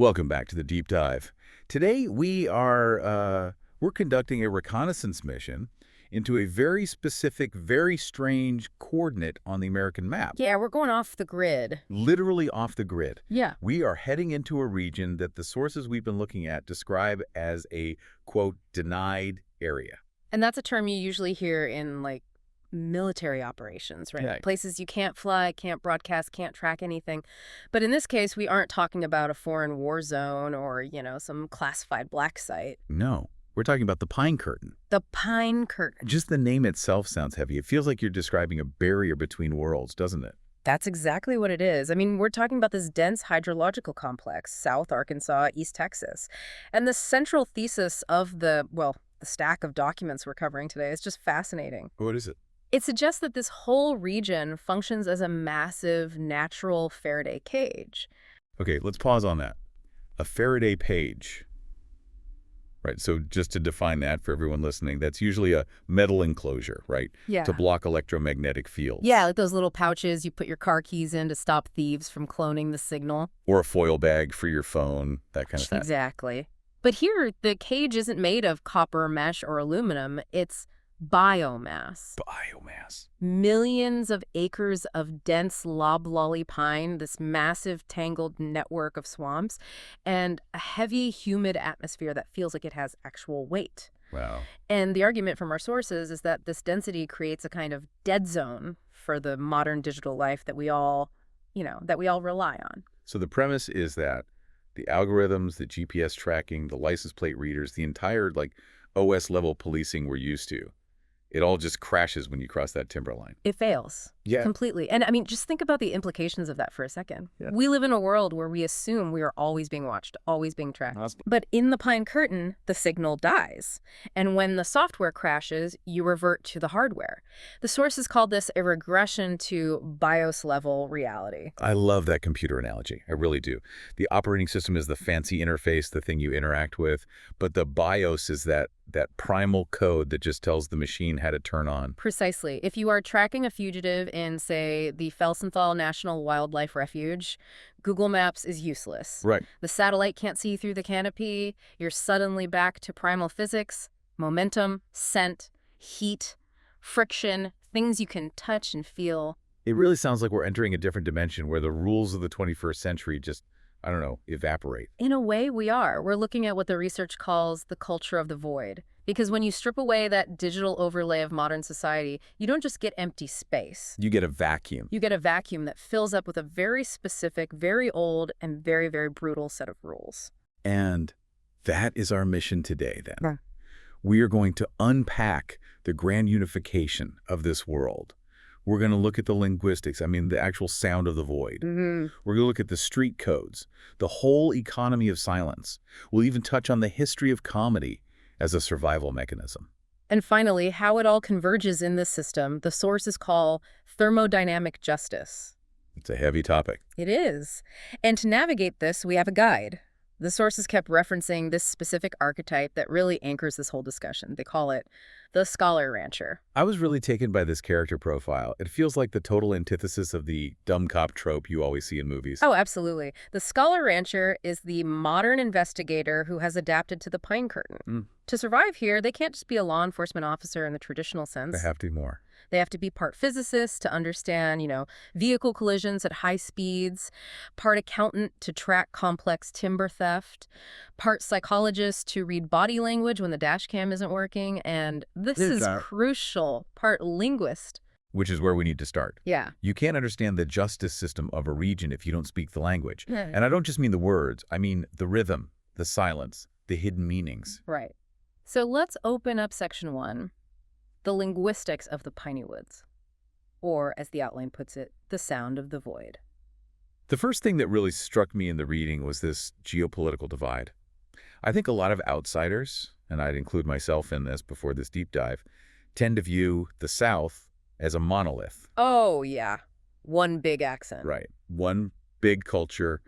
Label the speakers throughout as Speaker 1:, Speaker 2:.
Speaker 1: Welcome back to the Deep Dive. Today we're conducting a reconnaissance mission into a very specific, very strange coordinate on the American map.
Speaker 2: Yeah, we're going off the grid.
Speaker 1: Literally off the grid.
Speaker 2: Yeah.
Speaker 1: We are heading into a region that the sources we've been looking at describe as a, quote, denied area.
Speaker 2: And that's a term you usually hear in, like, military operations, right?
Speaker 1: Yeah.
Speaker 2: Places you can't fly, can't broadcast, can't track anything. But in this case, we aren't talking about a foreign war zone or, some classified black site.
Speaker 1: No, we're talking about the Pine Curtain.
Speaker 2: The Pine Curtain.
Speaker 1: Just the name itself sounds heavy. It feels like you're describing a barrier between worlds, doesn't it?
Speaker 2: That's exactly what it is. I mean, we're talking about this dense hydrological complex, South Arkansas, East Texas. And the central thesis of the stack of documents we're covering today is just fascinating.
Speaker 1: What is it?
Speaker 2: It suggests that this whole region functions as a massive natural Faraday cage.
Speaker 1: Okay, let's pause on that. A Faraday cage. Right, so just to define that for everyone listening, that's usually a metal enclosure, right?
Speaker 2: Yeah.
Speaker 1: To block electromagnetic fields.
Speaker 2: Yeah, like those little pouches you put your car keys in to stop thieves from cloning the signal.
Speaker 1: Or a foil bag for your phone, that kind of thing.
Speaker 2: Exactly. But here, the cage isn't made of copper, mesh, or aluminum. It's biomass.
Speaker 1: Biomass.
Speaker 2: Millions of acres of dense loblolly pine, this massive tangled network of swamps, and a heavy, humid atmosphere that feels like it has actual weight.
Speaker 1: Wow.
Speaker 2: And the argument from our sources is that this density creates a kind of dead zone for the modern digital life that we all rely on.
Speaker 1: So the premise is that the algorithms, the GPS tracking, the license plate readers, the entire OS level policing we're used to, it all just crashes when you cross that timberline.
Speaker 2: It fails.
Speaker 1: Yeah.
Speaker 2: Completely. And I mean, just think about the implications of that for a second.
Speaker 1: Yeah.
Speaker 2: We live in a world where we assume we are always being watched, always being tracked. But in the Pine Curtain, the signal dies. And when the software crashes, you revert to the hardware. The sources called this a regression to BIOS-level reality.
Speaker 1: I love that computer analogy. I really do. The operating system is the fancy interface, the thing you interact with, but the BIOS is that primal code that just tells the machine how to turn on.
Speaker 2: Precisely. If you are tracking a fugitive in, say, the Felsenthal National Wildlife Refuge, Google Maps is useless.
Speaker 1: Right.
Speaker 2: The satellite can't see through the canopy. You're suddenly back to primal physics, momentum, scent, heat, friction, things you can touch and feel.
Speaker 1: It really sounds like we're entering a different dimension where the rules of the 21st century just, evaporate.
Speaker 2: In a way, we are. We're looking at what the research calls the culture of the void. Because when you strip away that digital overlay of modern society, you don't just get empty space.
Speaker 1: You get a vacuum.
Speaker 2: You get a vacuum that fills up with a very specific, very old, and very, very brutal set of rules.
Speaker 1: And that is our mission today, then.
Speaker 2: Yeah.
Speaker 1: We are going to unpack the grand unification of this world. We're going to look at the linguistics, the actual sound of the void.
Speaker 2: Mm-hmm.
Speaker 1: We're going to look at the street codes, the whole economy of silence. We'll even touch on the history of comedy as a survival mechanism.
Speaker 2: And finally, how it all converges in this system, the sources call thermodynamic justice.
Speaker 1: It's a heavy topic.
Speaker 2: It is. And to navigate this, we have a guide. The sources kept referencing this specific archetype that really anchors this whole discussion. They call it the scholar rancher.
Speaker 1: I was really taken by this character profile. It feels like the total antithesis of the dumb cop trope you always see in movies.
Speaker 2: Oh, absolutely. The scholar rancher is the modern investigator who has adapted to the Pine Curtain.
Speaker 1: Mm.
Speaker 2: To survive here, they can't just be a law enforcement officer in the traditional sense.
Speaker 1: They have to be more.
Speaker 2: They have to be part physicist to understand, vehicle collisions at high speeds, part accountant to track complex timber theft, part psychologist to read body language when the dash cam isn't working, and this is crucial, part linguist.
Speaker 1: Which is where we need to start.
Speaker 2: Yeah.
Speaker 1: You can't understand the justice system of a region if you don't speak the language.
Speaker 2: Yeah.
Speaker 1: And I don't just mean the words. I mean the rhythm, the silence, the hidden meanings.
Speaker 2: Right. So let's open up section 1. The linguistics of the piney woods, or as the outline puts it, the sound of the void.
Speaker 1: The first thing that really struck me in the reading was this geopolitical divide. I think a lot of outsiders, and I'd include myself in this before this deep dive, tend to view the South as a monolith.
Speaker 2: Oh, yeah. One big accent.
Speaker 1: Right. One big culture,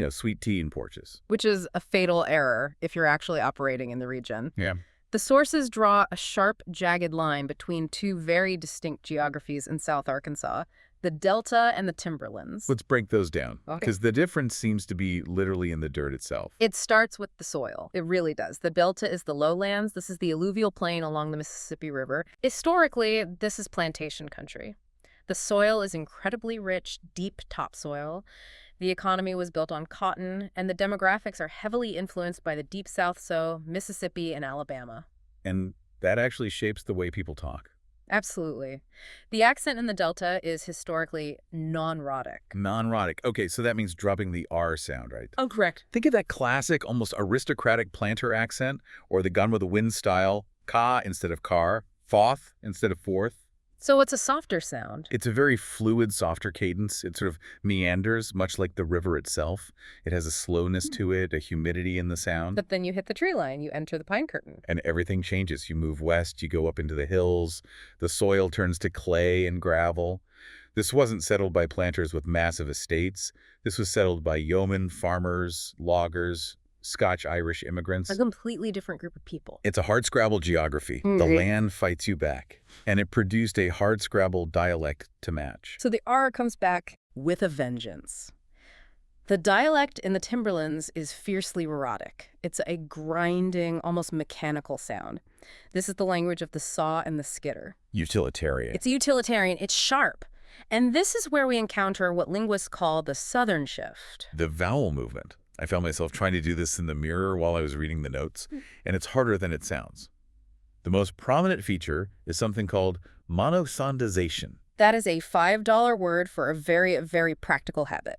Speaker 1: sweet tea and porches.
Speaker 2: Which is a fatal error if you're actually operating in the region.
Speaker 1: Yeah.
Speaker 2: The sources draw a sharp, jagged line between two very distinct geographies in South Arkansas, the Delta and the Timberlands.
Speaker 1: Let's break those down,
Speaker 2: Okay.
Speaker 1: because the difference seems to be literally in the dirt itself.
Speaker 2: It starts with the soil. It really does. The Delta is the lowlands. This is the alluvial plain along the Mississippi River. Historically, this is plantation country. The soil is incredibly rich, deep topsoil. The economy was built on cotton, and the demographics are heavily influenced by the Deep South, so Mississippi and Alabama.
Speaker 1: And that actually shapes the way people talk.
Speaker 2: Absolutely. The accent in the Delta is historically non-rhotic.
Speaker 1: Non-rhotic. Okay, so that means dropping the R sound, right?
Speaker 2: Oh, correct.
Speaker 1: Think of that classic, almost aristocratic planter accent, or the Gone with the Wind style, ka instead of car, foth instead of forth.
Speaker 2: So it's a softer sound.
Speaker 1: It's a very fluid, softer cadence. It sort of meanders, much like the river itself. It has a slowness to it, a humidity in the sound.
Speaker 2: But then you hit the tree line, you enter the pine curtain.
Speaker 1: And everything changes. You move west, you go up into the hills, the soil turns to clay and gravel. This wasn't settled by planters with massive estates. This was settled by yeomen, farmers, loggers, Scotch-Irish immigrants.
Speaker 2: A completely different group of people.
Speaker 1: It's a hardscrabble geography. The
Speaker 2: Mhm.
Speaker 1: land fights you back. And it produced a hardscrabble dialect to match.
Speaker 2: So the R comes back with a vengeance. The dialect in the Timberlands is fiercely rhotic. It's a grinding, almost mechanical sound. This is the language of the saw and the skidder.
Speaker 1: Utilitarian.
Speaker 2: It's utilitarian, it's sharp. And this is where we encounter what linguists call the Southern shift.
Speaker 1: The vowel movement. I found myself trying to do this in the mirror while I was reading the notes, and it's harder than it sounds. The most prominent feature is something called monosondization.
Speaker 2: That is a $5 word for a very, very practical habit.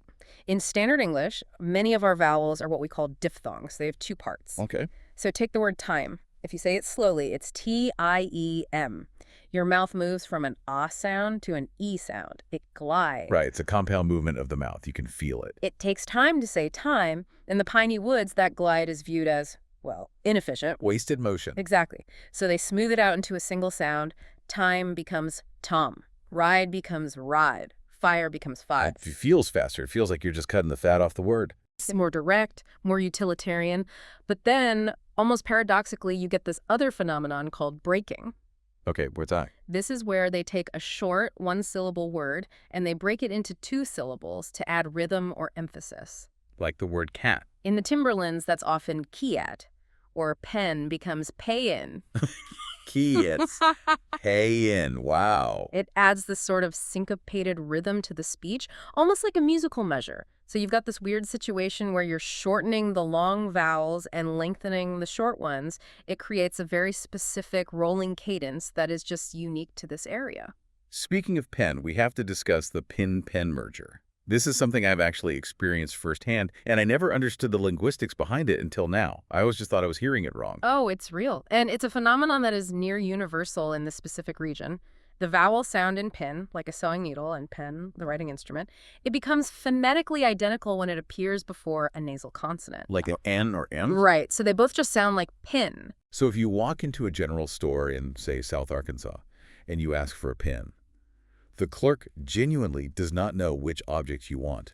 Speaker 2: In standard English, many of our vowels are what we call diphthongs. They have two parts.
Speaker 1: Okay.
Speaker 2: So take the word time. If you say it slowly, it's T-I-E-M. Your mouth moves from an ah sound to an e sound. It glides.
Speaker 1: Right, it's a compound movement of the mouth. You can feel it.
Speaker 2: It takes time to say time. In the piney woods, that glide is viewed as, well, inefficient.
Speaker 1: Wasted motion.
Speaker 2: Exactly. So they smooth it out into a single sound. Time becomes tom. Ride becomes ride. Fire becomes fire.
Speaker 1: It feels faster. It feels like you're just cutting the fat off the word.
Speaker 2: It's more direct, more utilitarian. But then, almost paradoxically, you get this other phenomenon called breaking.
Speaker 1: Okay, where's that?
Speaker 2: This is where they take a short, one-syllable word and they break it into two syllables to add rhythm or emphasis.
Speaker 1: Like the word cat.
Speaker 2: In the Timberlands, that's often kiat, or pen becomes payin.
Speaker 1: Key it's pay in. Wow.
Speaker 2: It adds this sort of syncopated rhythm to the speech, almost like a musical measure. So you've got this weird situation where you're shortening the long vowels and lengthening the short ones. It creates a very specific rolling cadence that is just unique to this area.
Speaker 1: Speaking of pen, we have to discuss the pin-pen merger. This is something I've actually experienced firsthand, and I never understood the linguistics behind it until now. I always just thought I was hearing it wrong.
Speaker 2: Oh, it's real. And it's a phenomenon that is near universal in this specific region. The vowel sound in pin, like a sewing needle, and pen, the writing instrument, it becomes phonetically identical when it appears before a nasal consonant.
Speaker 1: Like an N or M?
Speaker 2: Right, so they both just sound like pin.
Speaker 1: So if you walk into a general store in, say, South Arkansas, and you ask for a pen, the clerk genuinely does not know which object you want.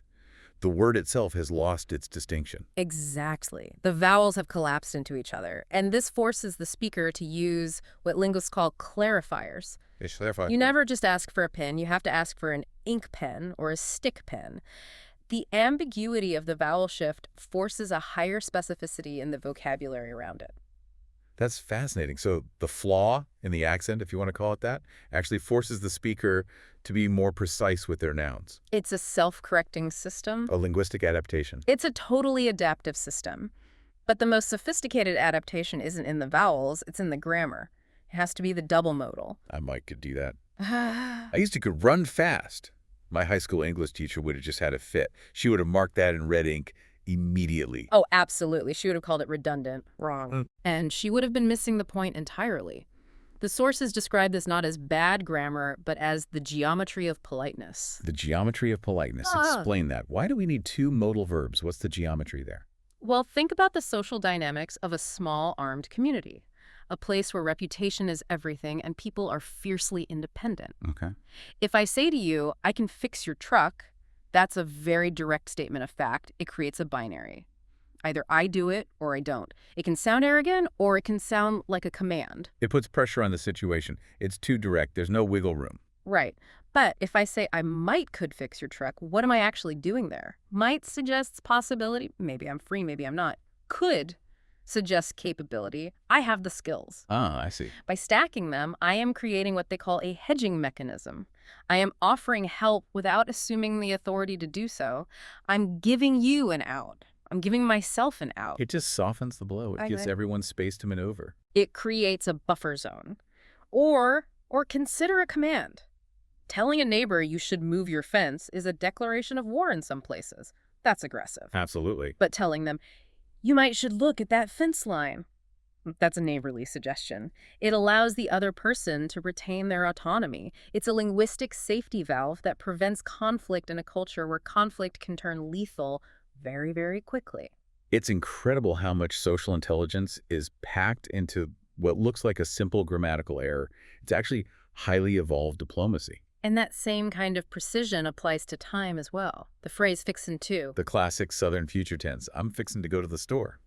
Speaker 1: The word itself has lost its distinction.
Speaker 2: Exactly. The vowels have collapsed into each other, and this forces the speaker to use what linguists call clarifiers. You never just ask for a pen, you have to ask for an ink pen or a stick pen. The ambiguity of the vowel shift forces a higher specificity in the vocabulary around it.
Speaker 1: That's fascinating. So the flaw in the accent, if you want to call it that, actually forces the speaker to be more precise with their nouns.
Speaker 2: It's a self-correcting system.
Speaker 1: A linguistic adaptation.
Speaker 2: It's a totally adaptive system. But the most sophisticated adaptation isn't in the vowels, it's in the grammar. It has to be the double modal.
Speaker 1: I might could do that. I used to could run fast. My high school English teacher would have just had a fit. She would have marked that in red ink immediately.
Speaker 2: Oh, absolutely. She would have called it redundant. Wrong. And she would have been missing the point entirely. The sources describe this not as bad grammar, but as the geometry of politeness.
Speaker 1: The geometry of politeness. Explain that. Why do we need two modal verbs? What's the geometry there?
Speaker 2: Well, think about the social dynamics of a small armed community. A place where reputation is everything and people are fiercely independent.
Speaker 1: Okay.
Speaker 2: If I say to you, I can fix your truck, that's a very direct statement of fact. It creates a binary. Either I do it or I don't. It can sound arrogant or it can sound like a command.
Speaker 1: It puts pressure on the situation. It's too direct. There's no wiggle room.
Speaker 2: Right. But if I say I could fix your truck, what am I actually doing there? Might suggests possibility. Maybe I'm free, maybe I'm not. Could suggests capability. I have the skills.
Speaker 1: Ah, I see.
Speaker 2: By stacking them, I am creating what they call a hedging mechanism. I am offering help without assuming the authority to do so. I'm giving you an out. I'm giving myself an out.
Speaker 1: It just softens the blow. It gives everyone space to maneuver.
Speaker 2: It creates a buffer zone. Or consider a command. Telling a neighbor you should move your fence is a declaration of war in some places. That's aggressive.
Speaker 1: Absolutely.
Speaker 2: But telling them, you should look at that fence line, that's a neighborly suggestion. It allows the other person to retain their autonomy. It's a linguistic safety valve that prevents conflict in a culture where conflict can turn lethal very, very quickly.
Speaker 1: It's incredible how much social intelligence is packed into what looks like a simple grammatical error. It's actually highly evolved diplomacy.
Speaker 2: And that same kind of precision applies to time as well. The phrase fixin' to.
Speaker 1: The classic Southern future tense. I'm fixing to go to the store.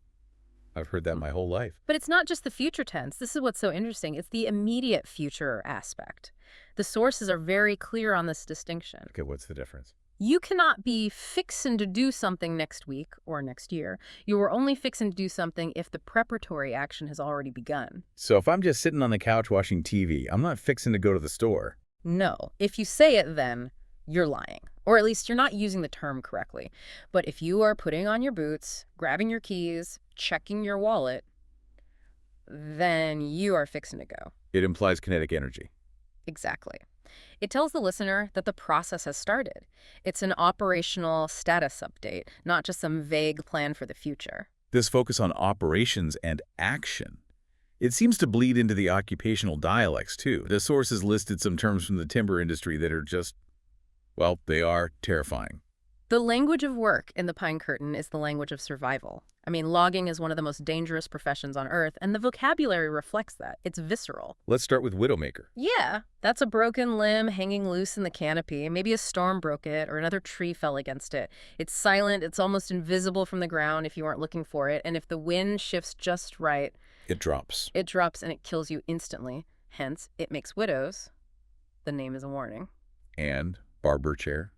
Speaker 1: I've heard that my whole life.
Speaker 2: But it's not just the future tense. This is what's so interesting. It's the immediate future aspect. The sources are very clear on this distinction.
Speaker 1: Okay, what's the difference?
Speaker 2: You cannot be fixin' to do something next week or next year. You are only fixin' to do something if the preparatory action has already begun.
Speaker 1: So if I'm just sitting on the couch watching TV, I'm not fixing to go to the store.
Speaker 2: No. If you say it then, you're lying. Or at least you're not using the term correctly. But if you are putting on your boots, grabbing your keys, checking your wallet, then you are fixin' to go.
Speaker 1: It implies kinetic energy.
Speaker 2: Exactly. It tells the listener that the process has started. It's an operational status update, not just some vague plan for the future.
Speaker 1: This focus on operations and action. It seems to bleed into the occupational dialects, too. The sources listed some terms from the timber industry that are just, well, they are terrifying.
Speaker 2: The language of work in the Pine Curtain is the language of survival. I mean, logging is one of the most dangerous professions on Earth, and the vocabulary reflects that. It's visceral.
Speaker 1: Let's start with Widowmaker.
Speaker 2: Yeah, that's a broken limb hanging loose in the canopy. Maybe a storm broke it or another tree fell against it. It's silent, it's almost invisible from the ground if you aren't looking for it, and if the wind shifts just right,
Speaker 1: it drops.
Speaker 2: It drops and it kills you instantly. Hence, it makes widows. The name is a warning.
Speaker 1: And barber chair.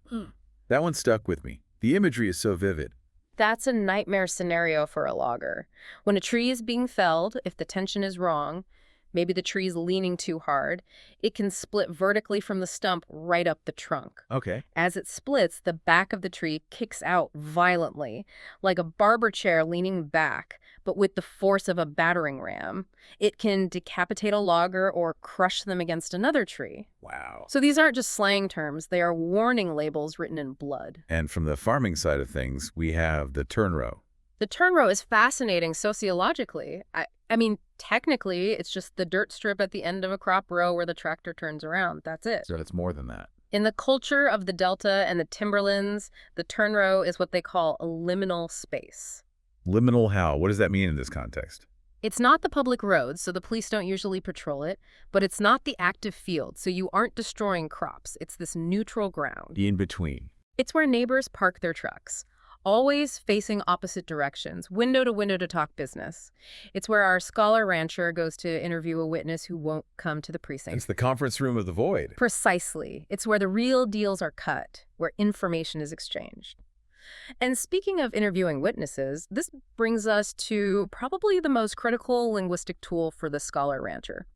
Speaker 1: That one stuck with me. The imagery is so vivid.
Speaker 2: That's a nightmare scenario for a logger. When a tree is being felled, if the tension is wrong, maybe the tree's leaning too hard, it can split vertically from the stump right up the trunk.
Speaker 1: Okay.
Speaker 2: As it splits, the back of the tree kicks out violently, like a barber chair leaning back, but with the force of a battering ram. It can decapitate a logger or crush them against another tree.
Speaker 1: Wow.
Speaker 2: So these aren't just slang terms, they are warning labels written in blood.
Speaker 1: And from the farming side of things, we have the turn row.
Speaker 2: The turn row is fascinating sociologically. I mean, technically, it's just the dirt strip at the end of a crop row where the tractor turns around. That's it.
Speaker 1: So it's more than that.
Speaker 2: In the culture of the Delta and the Timberlands, the turn row is what they call a liminal space.
Speaker 1: Liminal how? What does that mean in this context?
Speaker 2: It's not the public road, so the police don't usually patrol it, but it's not the active field, so you aren't destroying crops. It's this neutral ground.
Speaker 1: The in-between.
Speaker 2: It's where neighbors park their trucks, always facing opposite directions, window to talk business. It's where our scholar rancher goes to interview a witness who won't come to the precinct.
Speaker 1: It's the conference room of the void.
Speaker 2: Precisely. It's where the real deals are cut, where information is exchanged. And speaking of interviewing witnesses, this brings us to probably the most critical linguistic tool for the scholar rancher,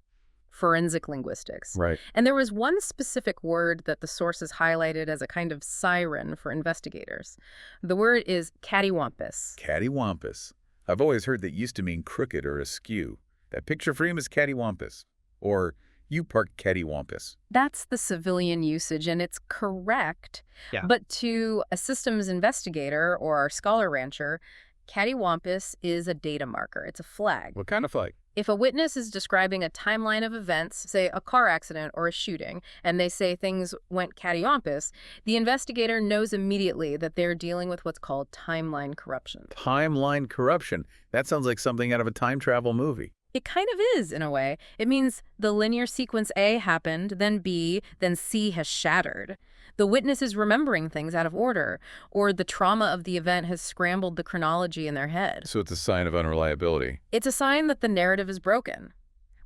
Speaker 2: forensic linguistics.
Speaker 1: Right.
Speaker 2: And there was one specific word that the sources highlighted as a kind of siren for investigators. The word is cattywampus.
Speaker 1: Cattywampus. I've always heard that used to mean crooked or askew. That picture frame is cattywampus. Or you parked cattywampus.
Speaker 2: That's the civilian usage, and it's correct.
Speaker 1: Yeah.
Speaker 2: But to a systems investigator or scholar rancher, cattywampus is a data marker. It's a flag.
Speaker 1: What kind of flag?
Speaker 2: If a witness is describing a timeline of events, say a car accident or a shooting, and they say things went cattywampus, the investigator knows immediately that they're dealing with what's called timeline corruption.
Speaker 1: Timeline corruption. That sounds like something out of a time travel movie.
Speaker 2: It kind of is, in a way. It means the linear sequence A happened, then B, then C has shattered. The witness is remembering things out of order, or the trauma of the event has scrambled the chronology in their head.
Speaker 1: So it's a sign of unreliability.
Speaker 2: It's a sign that the narrative is broken.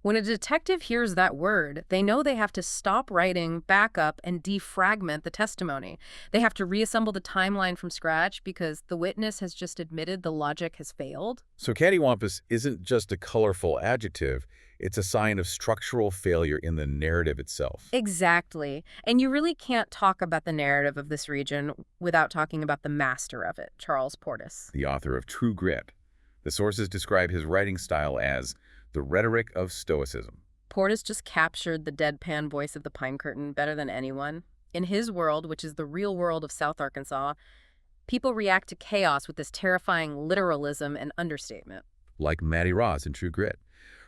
Speaker 2: When a detective hears that word, they know they have to stop writing, back up, and defragment the testimony. They have to reassemble the timeline from scratch because the witness has just admitted the logic has failed.
Speaker 1: So cattywampus isn't just a colorful adjective, it's a sign of structural failure in the narrative itself.
Speaker 2: Exactly. And you really can't talk about the narrative of this region without talking about the master of it, Charles Portis.
Speaker 1: The author of True Grit. The sources describe his writing style as the rhetoric of Stoicism.
Speaker 2: Portis just captured the deadpan voice of the Pine Curtain better than anyone. In his world, which is the real world of South Arkansas, people react to chaos with this terrifying literalism and understatement.
Speaker 1: Like Maddie Ross in True Grit.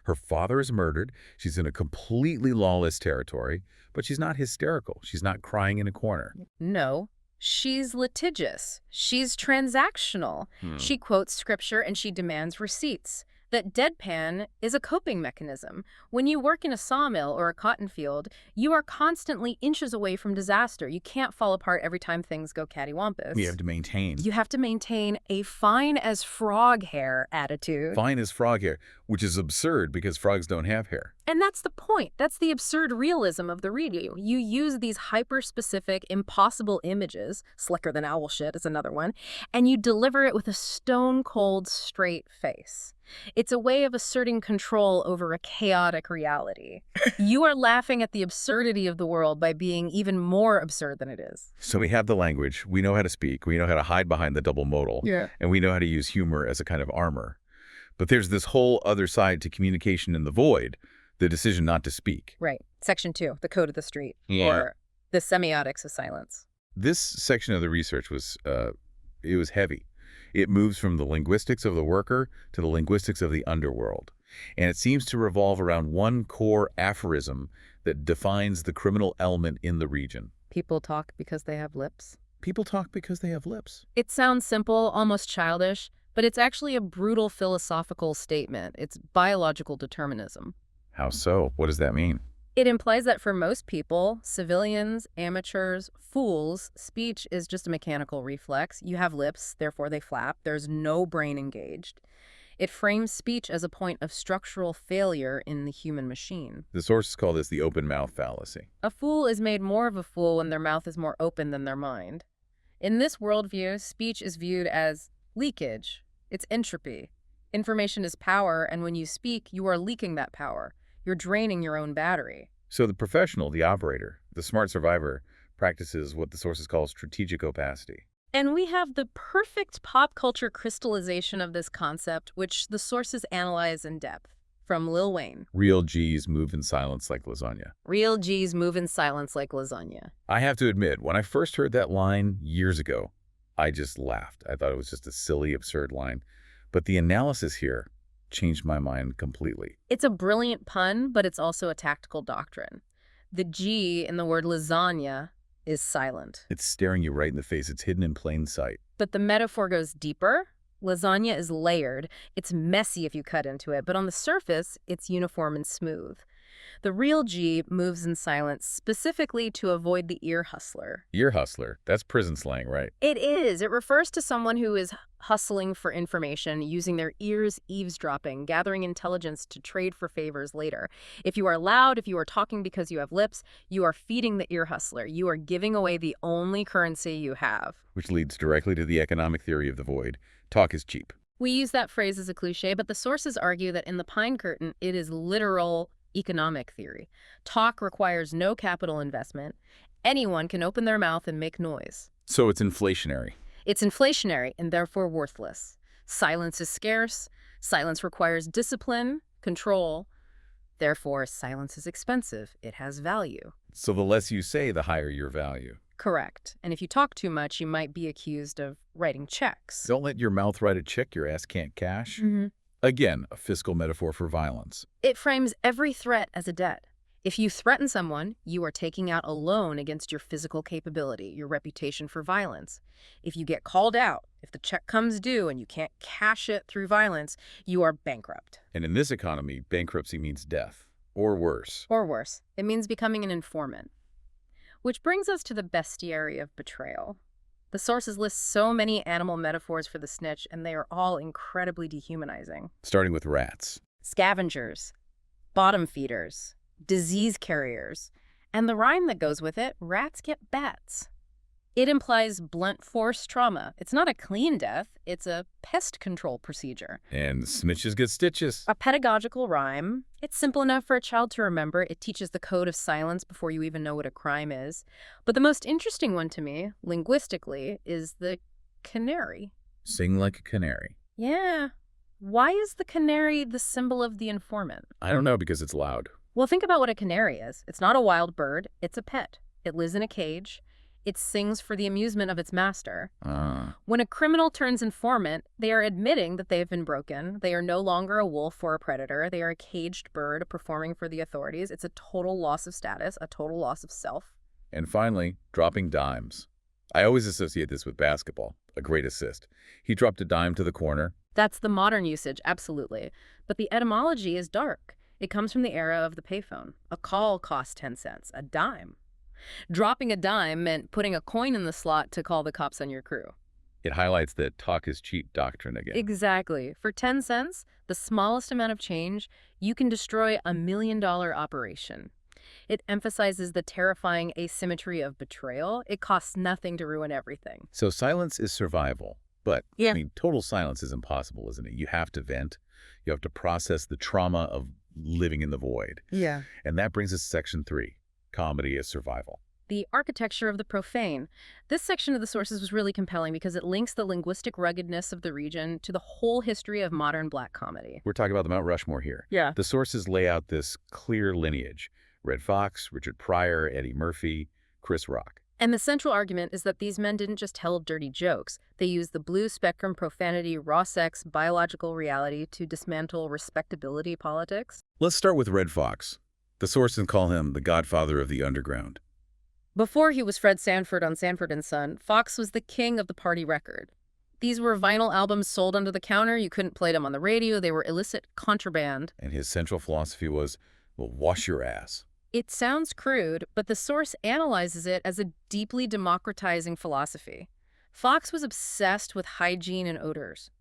Speaker 1: Her father is murdered. She's in a completely lawless territory, but she's not hysterical. She's not crying in a corner.
Speaker 2: No, she's litigious. She's transactional. She quotes scripture and she demands receipts. That deadpan is a coping mechanism. When you work in a sawmill or a cotton field, you are constantly inches away from disaster. You can't fall apart every time things go cattywampus.
Speaker 1: You have to maintain.
Speaker 2: You have to maintain a fine as frog hair attitude.
Speaker 1: Fine as frog hair, which is absurd because frogs don't have hair.
Speaker 2: And that's the point. That's the absurd realism of the reading. You use these hyper-specific, impossible images, slicker than owl shit is another one, and you deliver it with a stone-cold, straight face. It's a way of asserting control over a chaotic reality. You are laughing at the absurdity of the world by being even more absurd than it is.
Speaker 1: So we have the language, we know how to speak, we know how to hide behind the double modal, and we know how to use humor as a kind of armor. But there's this whole other side to communication in the void, the decision not to speak.
Speaker 2: Right. Section 2, the code of the street,
Speaker 1: Yeah.
Speaker 2: or the semiotics of silence.
Speaker 1: This section of the research was, it was heavy. It moves from the linguistics of the worker to the linguistics of the underworld. And it seems to revolve around one core aphorism that defines the criminal element in the region.
Speaker 2: People talk because they have lips.
Speaker 1: People talk because they have lips.
Speaker 2: It sounds simple, almost childish, but it's actually a brutal philosophical statement. It's biological determinism.
Speaker 1: How so? What does that mean?
Speaker 2: It implies that for most people, civilians, amateurs, fools, speech is just a mechanical reflex. You have lips, therefore they flap. There's no brain engaged. It frames speech as a point of structural failure in the human machine.
Speaker 1: The sources call this the open mouth fallacy.
Speaker 2: A fool is made more of a fool when their mouth is more open than their mind. In this worldview, speech is viewed as leakage. It's entropy. Information is power, and when you speak, you are leaking that power. You're draining your own battery.
Speaker 1: So the professional, the operator, the smart survivor, practices what the sources call strategic opacity.
Speaker 2: And we have the perfect pop culture crystallization of this concept, which the sources analyze in depth. From Lil Wayne.
Speaker 1: Real G's move in silence like lasagna.
Speaker 2: Real G's move in silence like lasagna.
Speaker 1: I have to admit, when I first heard that line years ago, I just laughed. I thought it was just a silly, absurd line. But the analysis here changed my mind completely.
Speaker 2: It's a brilliant pun, but it's also a tactical doctrine. The G in the word lasagna is silent.
Speaker 1: It's staring you right in the face. It's hidden in plain sight.
Speaker 2: But the metaphor goes deeper. Lasagna is layered. It's messy if you cut into it, but on the surface, it's uniform and smooth. The real G moves in silence specifically to avoid the ear hustler.
Speaker 1: Ear hustler. That's prison slang, right?
Speaker 2: It is. It refers to someone who is hustling for information, using their ears, eavesdropping, gathering intelligence to trade for favors later. If you are loud, if you are talking because you have lips, you are feeding the ear hustler. You are giving away the only currency you have.
Speaker 1: Which leads directly to the economic theory of the void. Talk is cheap.
Speaker 2: We use that phrase as a cliche, but the sources argue that in the Pine Curtain, it is literal economic theory. Talk requires no capital investment. Anyone can open their mouth and make noise.
Speaker 1: So it's inflationary.
Speaker 2: It's inflationary and therefore worthless. Silence is scarce. Silence requires discipline, control. Therefore, silence is expensive. It has value.
Speaker 1: So the less you say, the higher your value.
Speaker 2: Correct. And if you talk too much, you might be accused of writing checks.
Speaker 1: Don't let your mouth write a check your ass can't cash.
Speaker 2: Mm-hmm.
Speaker 1: Again, a fiscal metaphor for violence.
Speaker 2: It frames every threat as a debt. If you threaten someone, you are taking out a loan against your physical capability, your reputation for violence. If you get called out, if the check comes due and you can't cash it through violence, you are bankrupt.
Speaker 1: And in this economy, bankruptcy means death. Or worse.
Speaker 2: Or worse, it means becoming an informant. Which brings us to the bestiary of betrayal. The sources list so many animal metaphors for the snitch, and they are all incredibly dehumanizing.
Speaker 1: Starting with rats.
Speaker 2: Scavengers. bottom feeders, disease carriers, and the rhyme that goes with it, rats get bats. It implies blunt force trauma. It's not a clean death, it's a pest control procedure.
Speaker 1: And smidges get stitches.
Speaker 2: A pedagogical rhyme. It's simple enough for a child to remember. It teaches the code of silence before you even know what a crime is. But the most interesting one to me, linguistically, is the canary.
Speaker 1: Sing like a canary.
Speaker 2: Yeah. Why is the canary the symbol of the informant?
Speaker 1: I don't know, because it's loud.
Speaker 2: Well, think about what a canary is. It's not a wild bird. It's a pet. It lives in a cage. It sings for the amusement of its master. When a criminal turns informant, they are admitting that they have been broken. They are no longer a wolf or a predator. They are a caged bird performing for the authorities. It's a total loss of status, a total loss of self.
Speaker 1: And finally, dropping dimes. I always associate this with basketball. A great assist. He dropped a dime to the corner.
Speaker 2: That's the modern usage, absolutely. But the etymology is dark. It comes from the era of the payphone. A call cost 10 cents, a dime. Dropping a dime meant putting a coin in the slot to call the cops on your crew.
Speaker 1: It highlights the talk is cheap doctrine again.
Speaker 2: Exactly. For 10 cents, the smallest amount of change, you can destroy $1 million operation. It emphasizes the terrifying asymmetry of betrayal. It costs nothing to ruin everything.
Speaker 1: So silence is survival. But,
Speaker 2: Yeah.
Speaker 1: I mean, total silence is impossible, isn't it? You have to vent. You have to process the trauma of living in the void.
Speaker 2: Yeah.
Speaker 1: And that brings us to section 3, comedy as survival.
Speaker 2: The architecture of the profane. This section of the sources was really compelling because it links the linguistic ruggedness of the region to the whole history of modern Black comedy.
Speaker 1: We're talking about the Mount Rushmore here.
Speaker 2: Yeah.
Speaker 1: The sources lay out this clear lineage. Red Fox, Richard Pryor, Eddie Murphy, Chris Rock.
Speaker 2: And the central argument is that these men didn't just tell dirty jokes. They used the blue spectrum profanity, raw sex, biological reality to dismantle respectability politics.
Speaker 1: Let's start with Red Fox. The sources call him the godfather of the underground.
Speaker 2: Before he was Fred Sanford on Sanford & Son, Fox was the king of the party record. These were vinyl albums sold under the counter. You couldn't play them on the radio. They were illicit contraband.
Speaker 1: And his central philosophy was, well, wash your ass.
Speaker 2: It sounds crude, but the source analyzes it as a deeply democratizing philosophy. Fox was obsessed with hygiene and odors.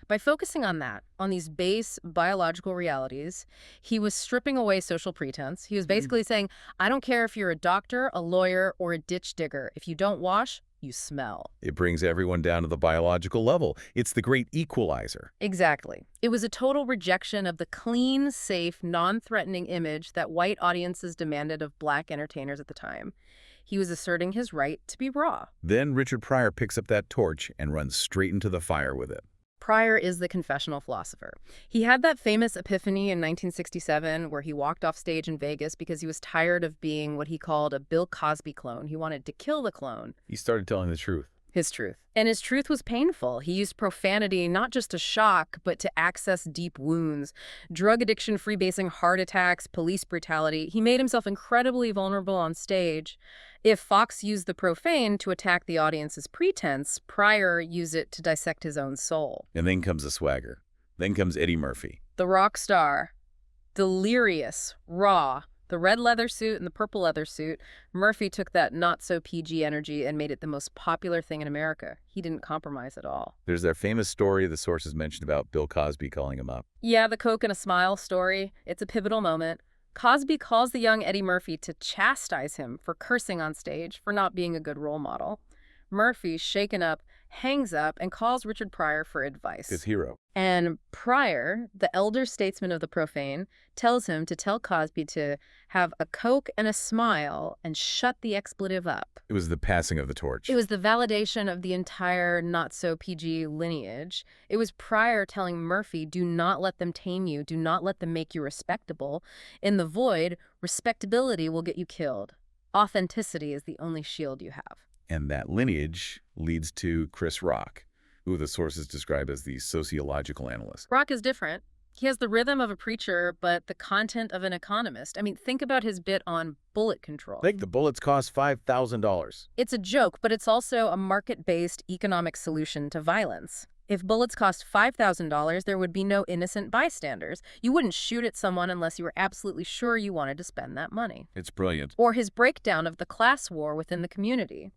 Speaker 2: By focusing on that, on these base biological realities, he was stripping away social pretense. He was basically saying, I don't care if you're a doctor, a lawyer, or a ditch digger. If you don't wash, you smell.
Speaker 1: It brings everyone down to the biological level. It's the great equalizer.
Speaker 2: Exactly. It was a total rejection of the clean, safe, non-threatening image that white audiences demanded of Black entertainers at the time. He was asserting his right to be raw.
Speaker 1: Then Richard Pryor picks up that torch and runs straight into the fire with it.
Speaker 2: Pryor is the confessional philosopher. He had that famous epiphany in 1967 where he walked off stage in Vegas because he was tired of being what he called a Bill Cosby clone. He wanted to kill the clone.
Speaker 1: He started telling the truth.
Speaker 2: His truth. And his truth was painful. He used profanity not just to shock, but to access deep wounds. Drug addiction, freebasing, heart attacks, police brutality. He made himself incredibly vulnerable on stage. If Fox used the profane to attack the audience's pretense, Pryor used it to dissect his own soul.
Speaker 1: And then comes the swagger. Then comes Eddie Murphy.
Speaker 2: The rock star. Delirious, raw. The red leather suit and the purple leather suit, Murphy took that not-so-PG energy and made it the most popular thing in America. He didn't compromise at all.
Speaker 1: There's that famous story the sources mentioned about Bill Cosby calling him up.
Speaker 2: Yeah, the Coke and a Smile story. It's a pivotal moment. Cosby calls the young Eddie Murphy to chastise him for cursing on stage, for not being a good role model. Murphy, shaken up, hangs up and calls Richard Pryor for advice.
Speaker 1: His hero.
Speaker 2: And Pryor, the elder statesman of the profane, tells him to tell Cosby to have a Coke and a smile and shut the expletive up.
Speaker 1: It was the passing of the torch.
Speaker 2: It was the validation of the entire not-so-PG lineage. It was Pryor telling Murphy, do not let them tame you. Do not let them make you respectable. In the void, respectability will get you killed. Authenticity is the only shield you have.
Speaker 1: And that lineage leads to Chris Rock, who the sources describe as the sociological analyst.
Speaker 2: Rock is different. He has the rhythm of a preacher, but the content of an economist. I mean, think about his bit on bullet control.
Speaker 1: I think the bullets cost $5,000.
Speaker 2: It's a joke, but it's also a market-based economic solution to violence. If bullets cost $5,000, there would be no innocent bystanders. You wouldn't shoot at someone unless you were absolutely sure you wanted to spend that money.
Speaker 1: It's brilliant.
Speaker 2: Or his breakdown of the class war within the community.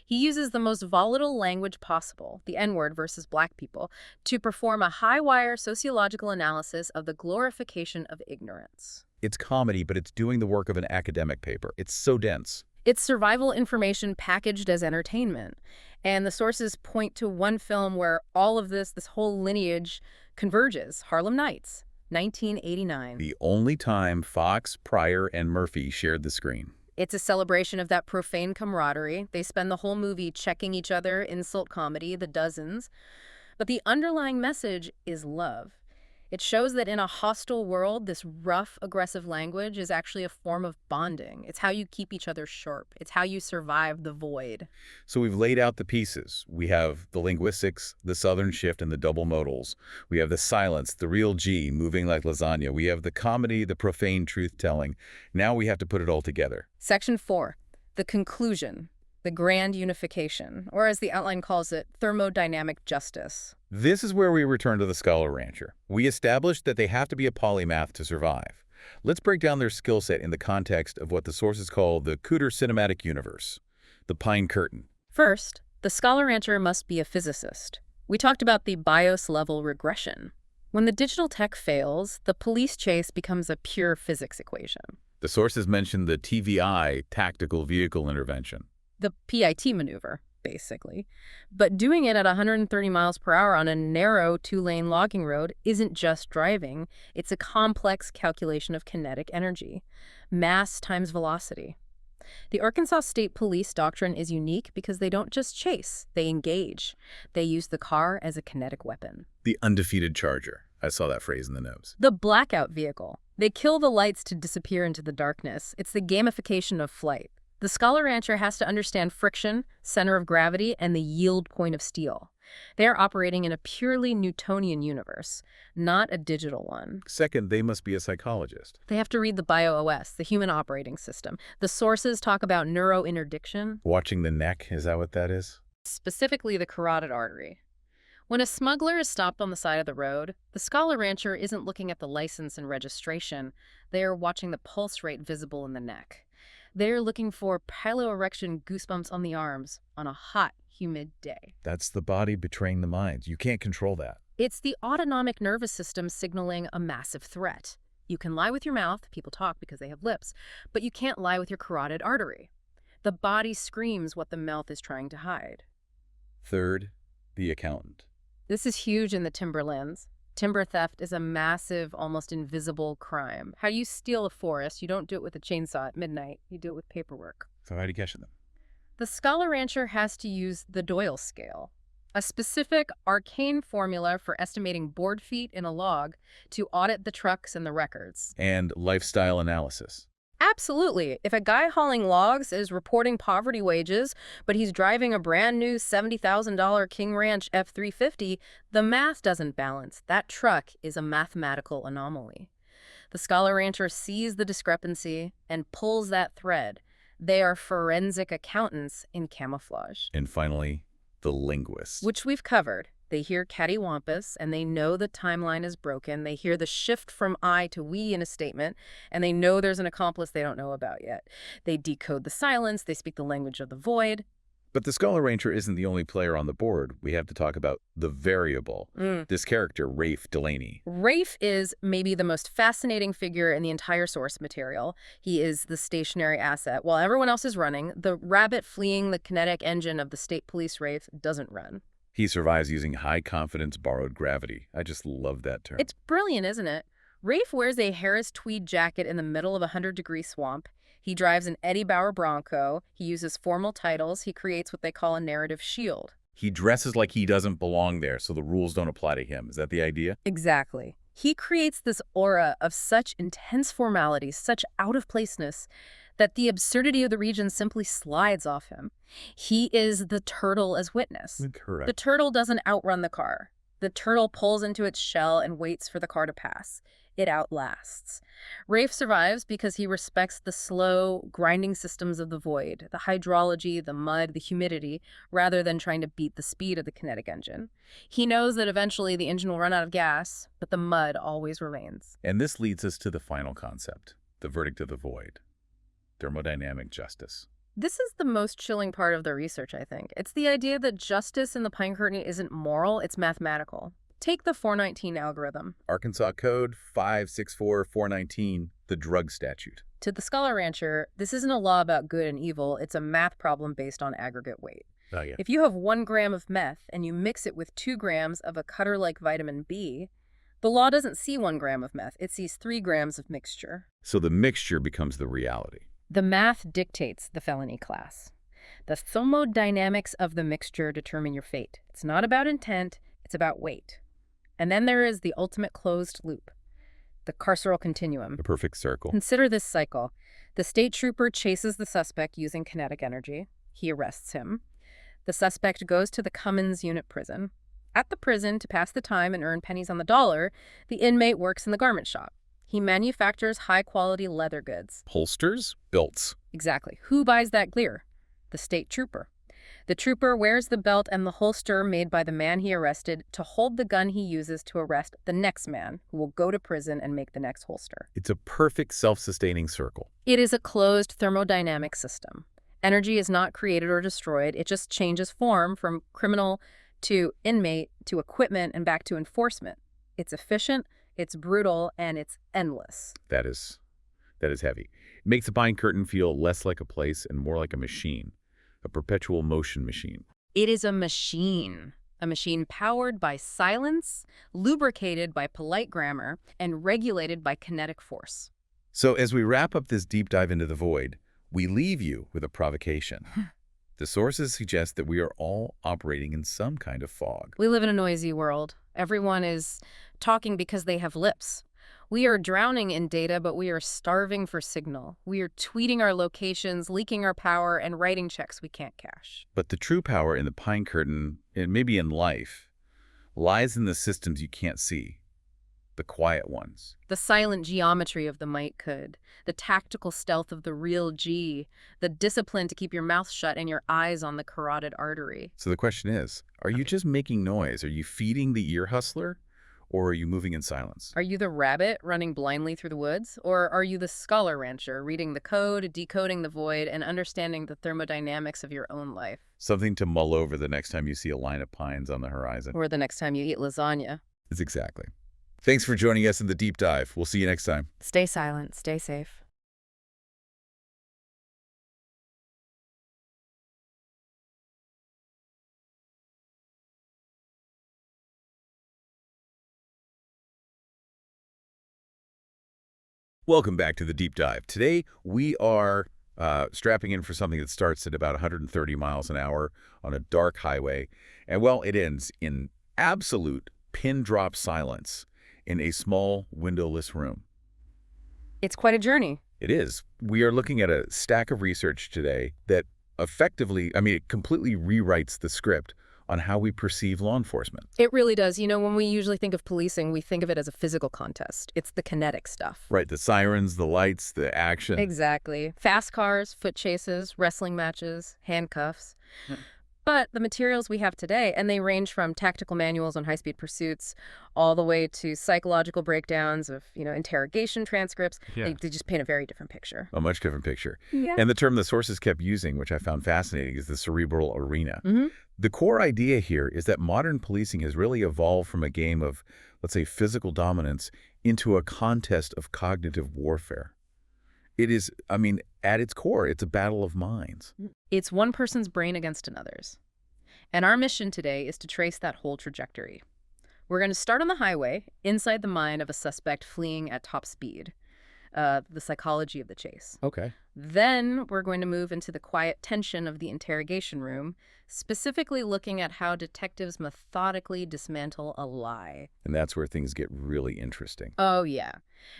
Speaker 2: He uses the most volatile language possible, the N-word versus Black people, to perform a high-wire sociological analysis of the glorification of ignorance.
Speaker 1: It's comedy, but it's doing the work of an academic paper. It's so dense.
Speaker 2: It's survival information packaged as entertainment. And the sources point to one film where all of this whole lineage converges. Harlem Nights, 1989.
Speaker 1: The only time Fox, Pryor, and Murphy shared the screen.
Speaker 2: It's a celebration of that profane camaraderie. They spend the whole movie checking each other, insult comedy, the dozens. But the underlying message is love. It shows that in a hostile world, this rough, aggressive language is actually a form of bonding. It's how you keep each other sharp. It's how you survive the void.
Speaker 1: So we've laid out the pieces. We have the linguistics, the southern shift, and the double modals. We have the silence, the real G, moving like lasagna. We have the comedy, the profane truth-telling. Now we have to put it all together.
Speaker 2: Section 4, the conclusion, the grand unification, or as the outline calls it, thermodynamic justice.
Speaker 1: This is where we return to the Scholar Rancher. We established that they have to be a polymath to survive. Let's break down their skill set in the context of what the sources call the Cooter cinematic universe, the Pine Curtain.
Speaker 2: First, the Scholar Rancher must be a physicist. We talked about the BIOS-level regression. When the digital tech fails, the police chase becomes a pure physics equation.
Speaker 1: The sources mention the TVI, tactical vehicle intervention.
Speaker 2: The PIT maneuver, basically. But doing it at 130 miles per hour on a narrow two-lane logging road isn't just driving. It's a complex calculation of kinetic energy. Mass times velocity. The Arkansas State Police doctrine is unique because they don't just chase, they engage. They use the car as a kinetic weapon.
Speaker 1: The undefeated charger. I saw that phrase in the notes.
Speaker 2: The blackout vehicle. They kill the lights to disappear into the darkness. It's the gamification of flight. The Scholar Rancher has to understand friction, center of gravity, and the yield point of steel. They are operating in a purely Newtonian universe, not a digital one.
Speaker 1: Second, they must be a psychologist.
Speaker 2: They have to read the BIOS, the human operating system. The sources talk about neurointerdiction.
Speaker 1: Watching the neck, is that what that is?
Speaker 2: Specifically the carotid artery. When a smuggler is stopped on the side of the road, the Scholar Rancher isn't looking at the license and registration. They are watching the pulse rate visible in the neck. They're looking for piloerection goosebumps on the arms on a hot, humid day.
Speaker 1: That's the body betraying the mind. You can't control that.
Speaker 2: It's the autonomic nervous system signaling a massive threat. You can lie with your mouth, people talk because they have lips, but you can't lie with your carotid artery. The body screams what the mouth is trying to hide.
Speaker 1: Third, the accountant.
Speaker 2: This is huge in the timberlands. Timber theft is a massive, almost invisible crime. How do you steal a forest? You don't do it with a chainsaw at midnight. You do it with paperwork.
Speaker 1: So how do you catch them?
Speaker 2: The Scholar Rancher has to use the Doyle scale, a specific arcane formula for estimating board feet in a log to audit the trucks and the records.
Speaker 1: And lifestyle analysis.
Speaker 2: Absolutely. If a guy hauling logs is reporting poverty wages, but he's driving a brand new $70,000 King Ranch F350, the math doesn't balance. That truck is a mathematical anomaly. The Scholar Rancher sees the discrepancy and pulls that thread. They are forensic accountants in camouflage.
Speaker 1: And finally, the linguist.
Speaker 2: Which we've covered. They hear cattywampus, and they know the timeline is broken. They hear the shift from I to we in a statement, and they know there's an accomplice they don't know about yet. They decode the silence. They speak the language of the void.
Speaker 1: But the Scholar Rancher isn't the only player on the board. We have to talk about the variable. This character, Rafe Delaney.
Speaker 2: Rafe is maybe the most fascinating figure in the entire source material. He is the stationary asset. While everyone else is running, the rabbit fleeing the kinetic engine of the state police Rafe doesn't run.
Speaker 1: He survives using high-confidence borrowed gravity. I just love that term.
Speaker 2: It's brilliant, isn't it? Rafe wears a Harris tweed jacket in the middle of a 100-degree swamp. He drives an Eddie Bauer Bronco. He uses formal titles. He creates what they call a narrative shield.
Speaker 1: He dresses like he doesn't belong there, so the rules don't apply to him. Is that the idea?
Speaker 2: Exactly. He creates this aura of such intense formality, such out-of-placeness, that the absurdity of the region simply slides off him. He is the turtle as witness.
Speaker 1: Correct.
Speaker 2: The turtle doesn't outrun the car. The turtle pulls into its shell and waits for the car to pass. It outlasts. Rafe survives because he respects the slow, grinding systems of the void, the hydrology, the mud, the humidity, rather than trying to beat the speed of the kinetic engine. He knows that eventually the engine will run out of gas, but the mud always remains.
Speaker 1: And this leads us to the final concept, the verdict of the void. Thermodynamic justice.
Speaker 2: This is the most chilling part of the research, I think. It's the idea that justice in the Pine Curtain isn't moral, it's mathematical. Take the 419 algorithm.
Speaker 1: Arkansas Code 564419. The the drug statute.
Speaker 2: To the Scholar Rancher, this isn't a law about good and evil, it's a math problem based on aggregate weight.
Speaker 1: Oh, yeah.
Speaker 2: If you have 1 gram of meth and you mix it with 2 grams of a cutter-like vitamin B, the law doesn't see 1 gram of meth, it sees 3 grams of mixture.
Speaker 1: So the mixture becomes the reality.
Speaker 2: The math dictates the felony class. The thermodynamics of the mixture determine your fate. It's not about intent, it's about weight. And then there is the ultimate closed loop, the carceral continuum.
Speaker 1: The perfect circle.
Speaker 2: Consider this cycle. The state trooper chases the suspect using kinetic energy. He arrests him. The suspect goes to the Cummins Unit Prison. At the prison, to pass the time and earn pennies on the dollar, the inmate works in the garment shop. He manufactures high-quality leather goods.
Speaker 1: Holsters? Belts.
Speaker 2: Exactly. Who buys that gear? The state trooper. The trooper wears the belt and the holster made by the man he arrested to hold the gun he uses to arrest the next man, who will go to prison and make the next holster.
Speaker 1: It's a perfect self-sustaining circle.
Speaker 2: It is a closed thermodynamic system. Energy is not created or destroyed. It just changes form from criminal to inmate to equipment and back to enforcement. It's efficient, it's brutal, and it's endless.
Speaker 1: That is heavy. It makes the Pine Curtain feel less like a place and more like a machine. A perpetual motion machine.
Speaker 2: It is a machine powered by silence, lubricated by polite grammar, and regulated by kinetic force.
Speaker 1: So as we wrap up this deep dive into the void, we leave you with a provocation. The sources suggest that we are all operating in some kind of fog.
Speaker 2: We live in a noisy world. Everyone is talking because they have lips. We are drowning in data, but we are starving for signal. We are tweeting our locations, leaking our power, and writing checks we can't cash.
Speaker 1: But the true power in the Pine Curtain, and maybe in life, lies in the systems you can't see. The quiet ones.
Speaker 2: The silent geometry of the might could. The tactical stealth of the real G. The discipline to keep your mouth shut and your eyes on the carotid artery.
Speaker 1: So the question is, are you just making noise? Are you feeding the ear hustler? Or are you moving in silence?
Speaker 2: Are you the rabbit running blindly through the woods? Or are you the Scholar Rancher, reading the code, decoding the void, and understanding the thermodynamics of your own life?
Speaker 1: Something to mull over the next time you see a line of pines on the horizon.
Speaker 2: Or the next time you eat lasagna.
Speaker 1: It's exactly. Thanks for joining us in the deep dive. We'll see you next time.
Speaker 2: Stay silent, stay safe.
Speaker 1: Welcome back to the deep dive. Today we are strapping in for something that starts at about 130 miles an hour on a dark highway. And well, it ends in absolute pin drop silence in a small windowless room.
Speaker 2: It's quite a journey.
Speaker 1: It is. We are looking at a stack of research today that effectively, it completely rewrites the script on how we perceive law enforcement.
Speaker 2: It really does. You know, when we usually think of policing, we think of it as a physical contest. It's the kinetic stuff.
Speaker 1: Right, the sirens, the lights, the action.
Speaker 2: Exactly. Fast cars, foot chases, wrestling matches, handcuffs. But the materials we have today, and they range from tactical manuals on high-speed pursuits all the way to psychological breakdowns of, interrogation transcripts.
Speaker 1: Yeah.
Speaker 2: They just paint a very different picture.
Speaker 1: A much different picture.
Speaker 2: Yeah.
Speaker 1: And the term the sources kept using, which I found fascinating, is the cerebral arena.
Speaker 2: Mm-hmm.
Speaker 1: The core idea here is that modern policing has really evolved from a game of, let's say, physical dominance into a contest of cognitive warfare. It is, at its core, it's a battle of minds.
Speaker 2: It's one person's brain against another's. And our mission today is to trace that whole trajectory. We're going to start on the highway, inside the mind of a suspect fleeing at top speed. The psychology of the chase.
Speaker 1: Okay.
Speaker 2: Then we're going to move into the quiet tension of the interrogation room, specifically looking at how detectives methodically dismantle a lie.
Speaker 1: And that's where things get really interesting.
Speaker 2: Oh, yeah.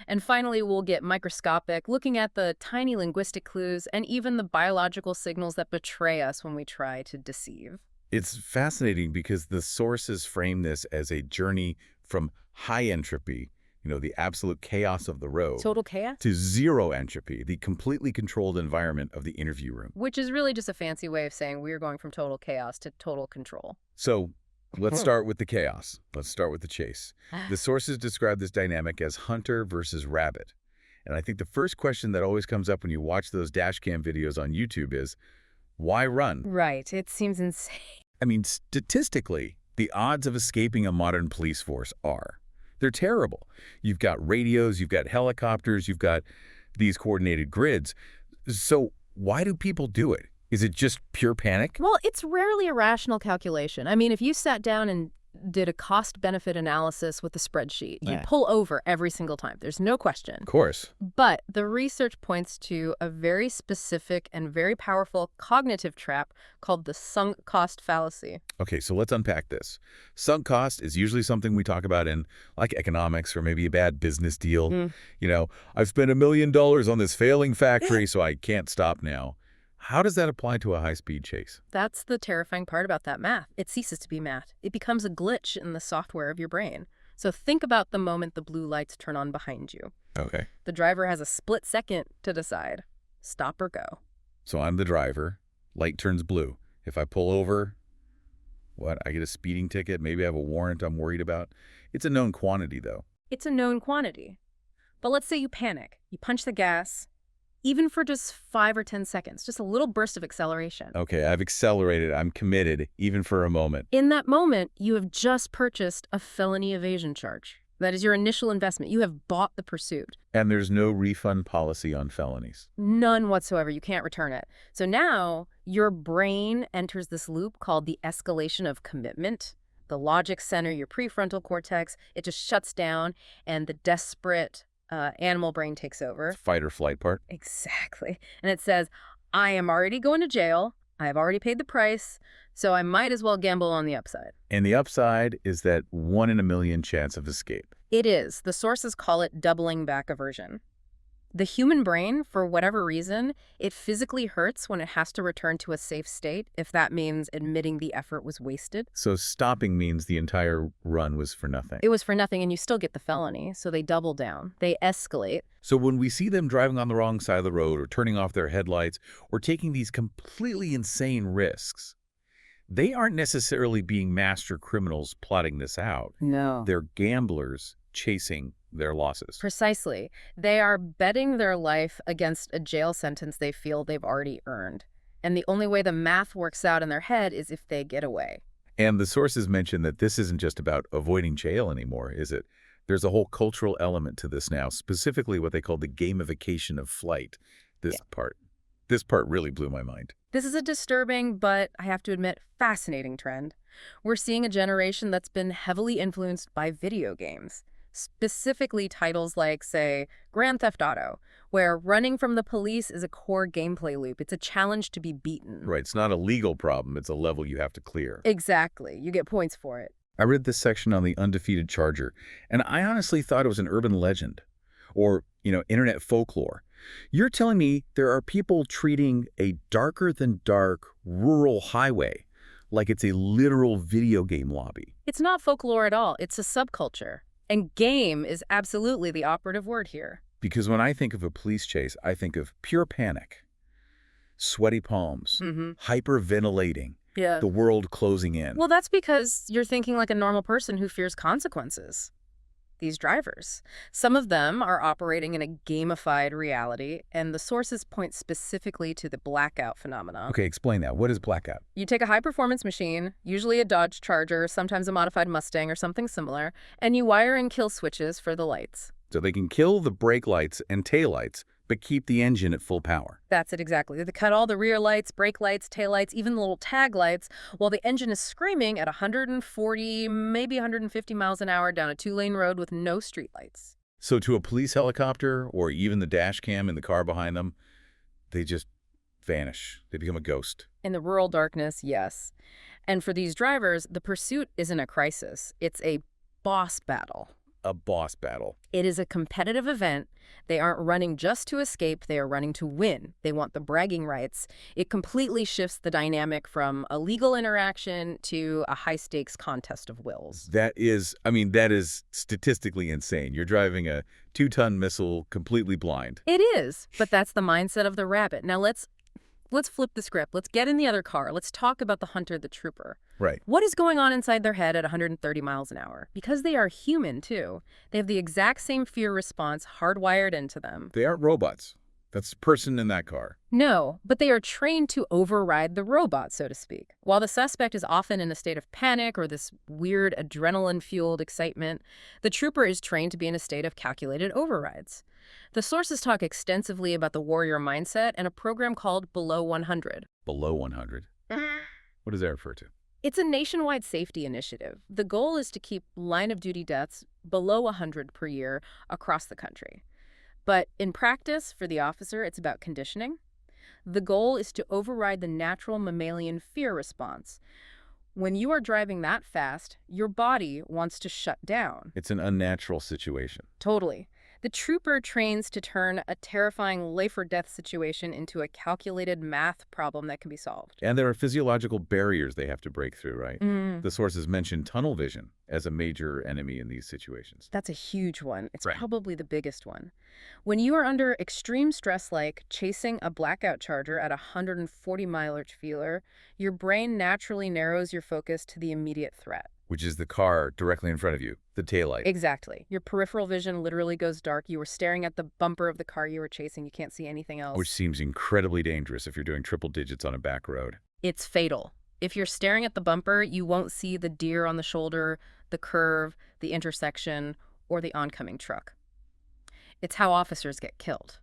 Speaker 2: And finally, we'll get microscopic, looking at the tiny linguistic clues and even the biological signals that betray us when we try to deceive.
Speaker 1: It's fascinating because the sources frame this as a journey from high entropy, the absolute chaos of the road.
Speaker 2: Total chaos?
Speaker 1: To zero entropy, the completely controlled environment of the interview room.
Speaker 2: Which is really just a fancy way of saying we're going from total chaos to total control.
Speaker 1: So let's start with the chaos. Let's start with the chase. The sources describe this dynamic as hunter versus rabbit. And I think the first question that always comes up when you watch those dash cam videos on YouTube is, why run?
Speaker 2: Right. It seems insane.
Speaker 1: Statistically, the odds of escaping a modern police force are. They're terrible. You've got radios, you've got helicopters, you've got these coordinated grids. So why do people do it? Is it just pure panic?
Speaker 2: Well, it's rarely a rational calculation. I mean, if you sat down and did a cost-benefit analysis with a spreadsheet, you'd
Speaker 1: Yeah.
Speaker 2: pull over every single time. There's no question.
Speaker 1: Of course.
Speaker 2: But the research points to a very specific and very powerful cognitive trap called the sunk cost fallacy.
Speaker 1: Okay, so let's unpack this. Sunk cost is usually something we talk about in like economics or maybe a bad business deal.
Speaker 2: Mm.
Speaker 1: You know, I've spent $1 million on this failing factory, so I can't stop now. How does that apply to a high-speed chase?
Speaker 2: That's the terrifying part about that math. It ceases to be math. It becomes a glitch in the software of your brain. So think about the moment the blue lights turn on behind you.
Speaker 1: Okay.
Speaker 2: The driver has a split second to decide, stop or go.
Speaker 1: So I'm the driver. Light turns blue. If I pull over, what? I get a speeding ticket? Maybe I have a warrant I'm worried about? It's a known quantity, though.
Speaker 2: It's a known quantity. But let's say you panic. You punch the gas, even for just 5 or 10 seconds, just a little burst of acceleration.
Speaker 1: Okay, I've accelerated. I'm committed, even for a moment.
Speaker 2: In that moment, you have just purchased a felony evasion charge. That is your initial investment. You have bought the pursuit.
Speaker 1: And there's no refund policy on felonies.
Speaker 2: None whatsoever. You can't return it. So now your brain enters this loop called the escalation of commitment. The logic center, your prefrontal cortex, it just shuts down, and the desperate animal brain takes over.
Speaker 1: Fight or flight part.
Speaker 2: Exactly. And it says, I am already going to jail. I have already paid the price, so I might as well gamble on the upside.
Speaker 1: And the upside is that 1 in a million chance of escape.
Speaker 2: It is. The sources call it doubling back aversion. The human brain, for whatever reason, it physically hurts when it has to return to a safe state, if that means admitting the effort was wasted.
Speaker 1: So stopping means the entire run was for nothing.
Speaker 2: It was for nothing, and you still get the felony, so they double down. They escalate.
Speaker 1: So when we see them driving on the wrong side of the road or turning off their headlights or taking these completely insane risks, they aren't necessarily being master criminals plotting this out.
Speaker 2: No.
Speaker 1: They're gamblers chasing their losses.
Speaker 2: Precisely. They are betting their life against a jail sentence they feel they've already earned. And the only way the math works out in their head is if they get away.
Speaker 1: And the sources mention that this isn't just about avoiding jail anymore, is it? There's a whole cultural element to this now, specifically what they call the gamification of flight. This part really blew my mind.
Speaker 2: This is a disturbing, but I have to admit, fascinating trend. We're seeing a generation that's been heavily influenced by video games. Specifically titles like, say, Grand Theft Auto, where running from the police is a core gameplay loop. It's a challenge to be beaten.
Speaker 1: Right, it's not a legal problem, it's a level you have to clear.
Speaker 2: Exactly. You get points for it.
Speaker 1: I read this section on the undefeated Charger, and I honestly thought it was an urban legend or, internet folklore. You're telling me there are people treating a darker-than-dark rural highway like it's a literal video game lobby.
Speaker 2: It's not folklore at all. It's a subculture. And game is absolutely the operative word here.
Speaker 1: Because when I think of a police chase, I think of pure panic, sweaty palms, hyperventilating,
Speaker 2: Yeah.
Speaker 1: the world closing in.
Speaker 2: Well, that's because you're thinking like a normal person who fears consequences. These drivers. Some of them are operating in a gamified reality, and the sources point specifically to the blackout phenomenon.
Speaker 1: Okay, explain that. What is blackout?
Speaker 2: You take a high-performance machine, usually a Dodge Charger, sometimes a modified Mustang or something similar, and you wire in kill switches for the lights.
Speaker 1: So they can kill the brake lights and taillights, but keep the engine at full power.
Speaker 2: That's it exactly. They cut all the rear lights, brake lights, tail lights, even the little tag lights, while the engine is screaming at 140, maybe 150 miles an hour down a 2-lane road with no streetlights.
Speaker 1: So to a police helicopter or even the dash cam in the car behind them, they just vanish. They become a ghost.
Speaker 2: In the rural darkness, yes. And for these drivers, the pursuit isn't a crisis. It's a boss battle.
Speaker 1: A boss battle.
Speaker 2: It is a competitive event. They aren't running just to escape. They are running to win. They want the bragging rights. It completely shifts the dynamic from a legal interaction to a high-stakes contest of wills.
Speaker 1: That is statistically insane. You're driving a 2-ton missile completely blind.
Speaker 2: It is, but that's the mindset of the rabbit. Now let's flip the script. Let's get in the other car. Let's talk about the hunter, the trooper.
Speaker 1: Right.
Speaker 2: What is going on inside their head at 130 miles an hour? Because they are human, too. They have the exact same fear response hardwired into them.
Speaker 1: They aren't robots. That's the person in that car.
Speaker 2: No, but they are trained to override the robot, so to speak. While the suspect is often in a state of panic or this weird adrenaline-fueled excitement, the trooper is trained to be in a state of calculated overrides. The sources talk extensively about the warrior mindset and a program called Below 100.
Speaker 1: Below 100. What does that refer to?
Speaker 2: It's a nationwide safety initiative. The goal is to keep line-of-duty deaths below 100 per year across the country. But in practice, for the officer, it's about conditioning. The goal is to override the natural mammalian fear response. When you are driving that fast, your body wants to shut down.
Speaker 1: It's an unnatural situation.
Speaker 2: Totally. The trooper trains to turn a terrifying life-or-death situation into a calculated math problem that can be solved.
Speaker 1: And there are physiological barriers they have to break through, right?
Speaker 2: Mm.
Speaker 1: The sources mention tunnel vision as a major enemy in these situations.
Speaker 2: That's a huge one. It's
Speaker 1: Right.
Speaker 2: probably the biggest one. When you are under extreme stress like chasing a blackout charger at 140 mileage feeler, your brain naturally narrows your focus to the immediate threat.
Speaker 1: Which is the car directly in front of you, the taillight.
Speaker 2: Exactly. Your peripheral vision literally goes dark. You were staring at the bumper of the car you were chasing. You can't see anything else.
Speaker 1: Which seems incredibly dangerous if you're doing triple digits on a back road.
Speaker 2: It's fatal. If you're staring at the bumper, you won't see the deer on the shoulder, the curve, the intersection, or the oncoming truck. It's how officers get killed.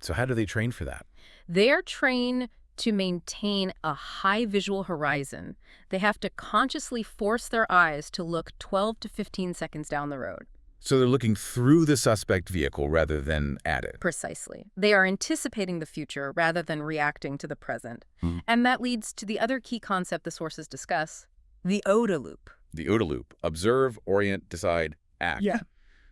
Speaker 1: So how do they train for that?
Speaker 2: They are trained to maintain a high visual horizon. They have to consciously force their eyes to look 12 to 15 seconds down the road.
Speaker 1: So they're looking through the suspect vehicle rather than at it.
Speaker 2: Precisely. They are anticipating the future rather than reacting to the present.
Speaker 1: Mhm.
Speaker 2: And that leads to the other key concept the sources discuss, the OODA loop.
Speaker 1: The OODA loop. Observe, orient, decide, act.
Speaker 2: Yeah.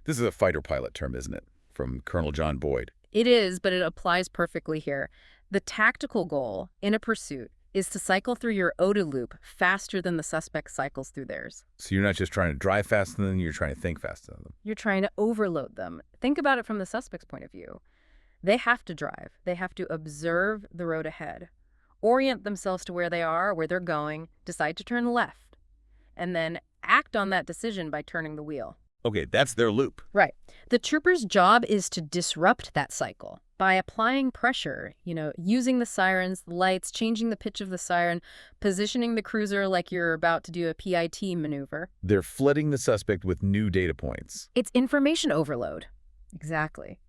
Speaker 1: This is a fighter pilot term, isn't it? From Colonel John Boyd.
Speaker 2: It is, but it applies perfectly here. The tactical goal in a pursuit is to cycle through your OODA loop faster than the suspect cycles through theirs.
Speaker 1: So you're not just trying to drive faster than them, you're trying to think faster than them.
Speaker 2: You're trying to overload them. Think about it from the suspect's point of view. They have to drive. They have to observe the road ahead, orient themselves to where they are, where they're going, decide to turn left, and then act on that decision by turning the wheel.
Speaker 1: Okay, that's their loop.
Speaker 2: Right. The trooper's job is to disrupt that cycle by applying pressure, using the sirens, the lights, changing the pitch of the siren, positioning the cruiser like you're about to do a PIT maneuver.
Speaker 1: They're flooding the suspect with new data points.
Speaker 2: It's information overload. Exactly.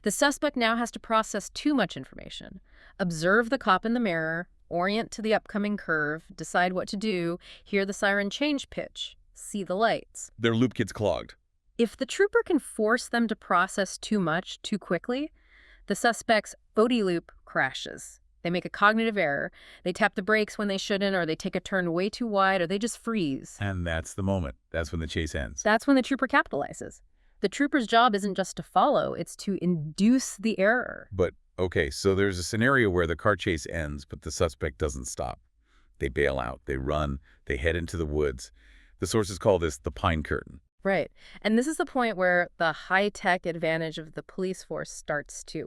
Speaker 2: The suspect now has to process too much information, observe the cop in the mirror, orient to the upcoming curve, decide what to do, hear the siren change pitch, see the lights.
Speaker 1: Their loop gets clogged.
Speaker 2: If the trooper can force them to process too much too quickly, the suspect's OODA loop crashes. They make a cognitive error. They tap the brakes when they shouldn't, or they take a turn way too wide, or they just freeze.
Speaker 1: And that's the moment. That's when the chase ends.
Speaker 2: That's when the trooper capitalizes. The trooper's job isn't just to follow, it's to induce the error.
Speaker 1: But, okay, so there's a scenario where the car chase ends, but the suspect doesn't stop. They bail out, they run, they head into the woods. The sources call this the pine curtain.
Speaker 2: Right. And this is the point where the high-tech advantage of the police force starts to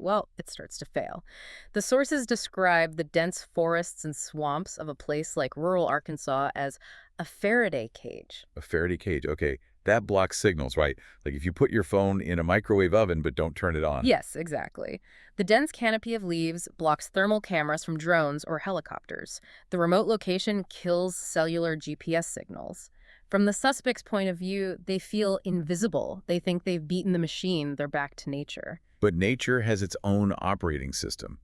Speaker 2: fail. The sources describe the dense forests and swamps of a place like rural Arkansas as a Faraday cage.
Speaker 1: A Faraday cage, okay. That blocks signals, right? Like if you put your phone in a microwave oven but don't turn it on.
Speaker 2: Yes, exactly. The dense canopy of leaves blocks thermal cameras from drones or helicopters. The remote location kills cellular GPS signals. From the suspect's point of view, they feel invisible. They think they've beaten the machine. They're back to nature.
Speaker 1: But nature has its own operating system,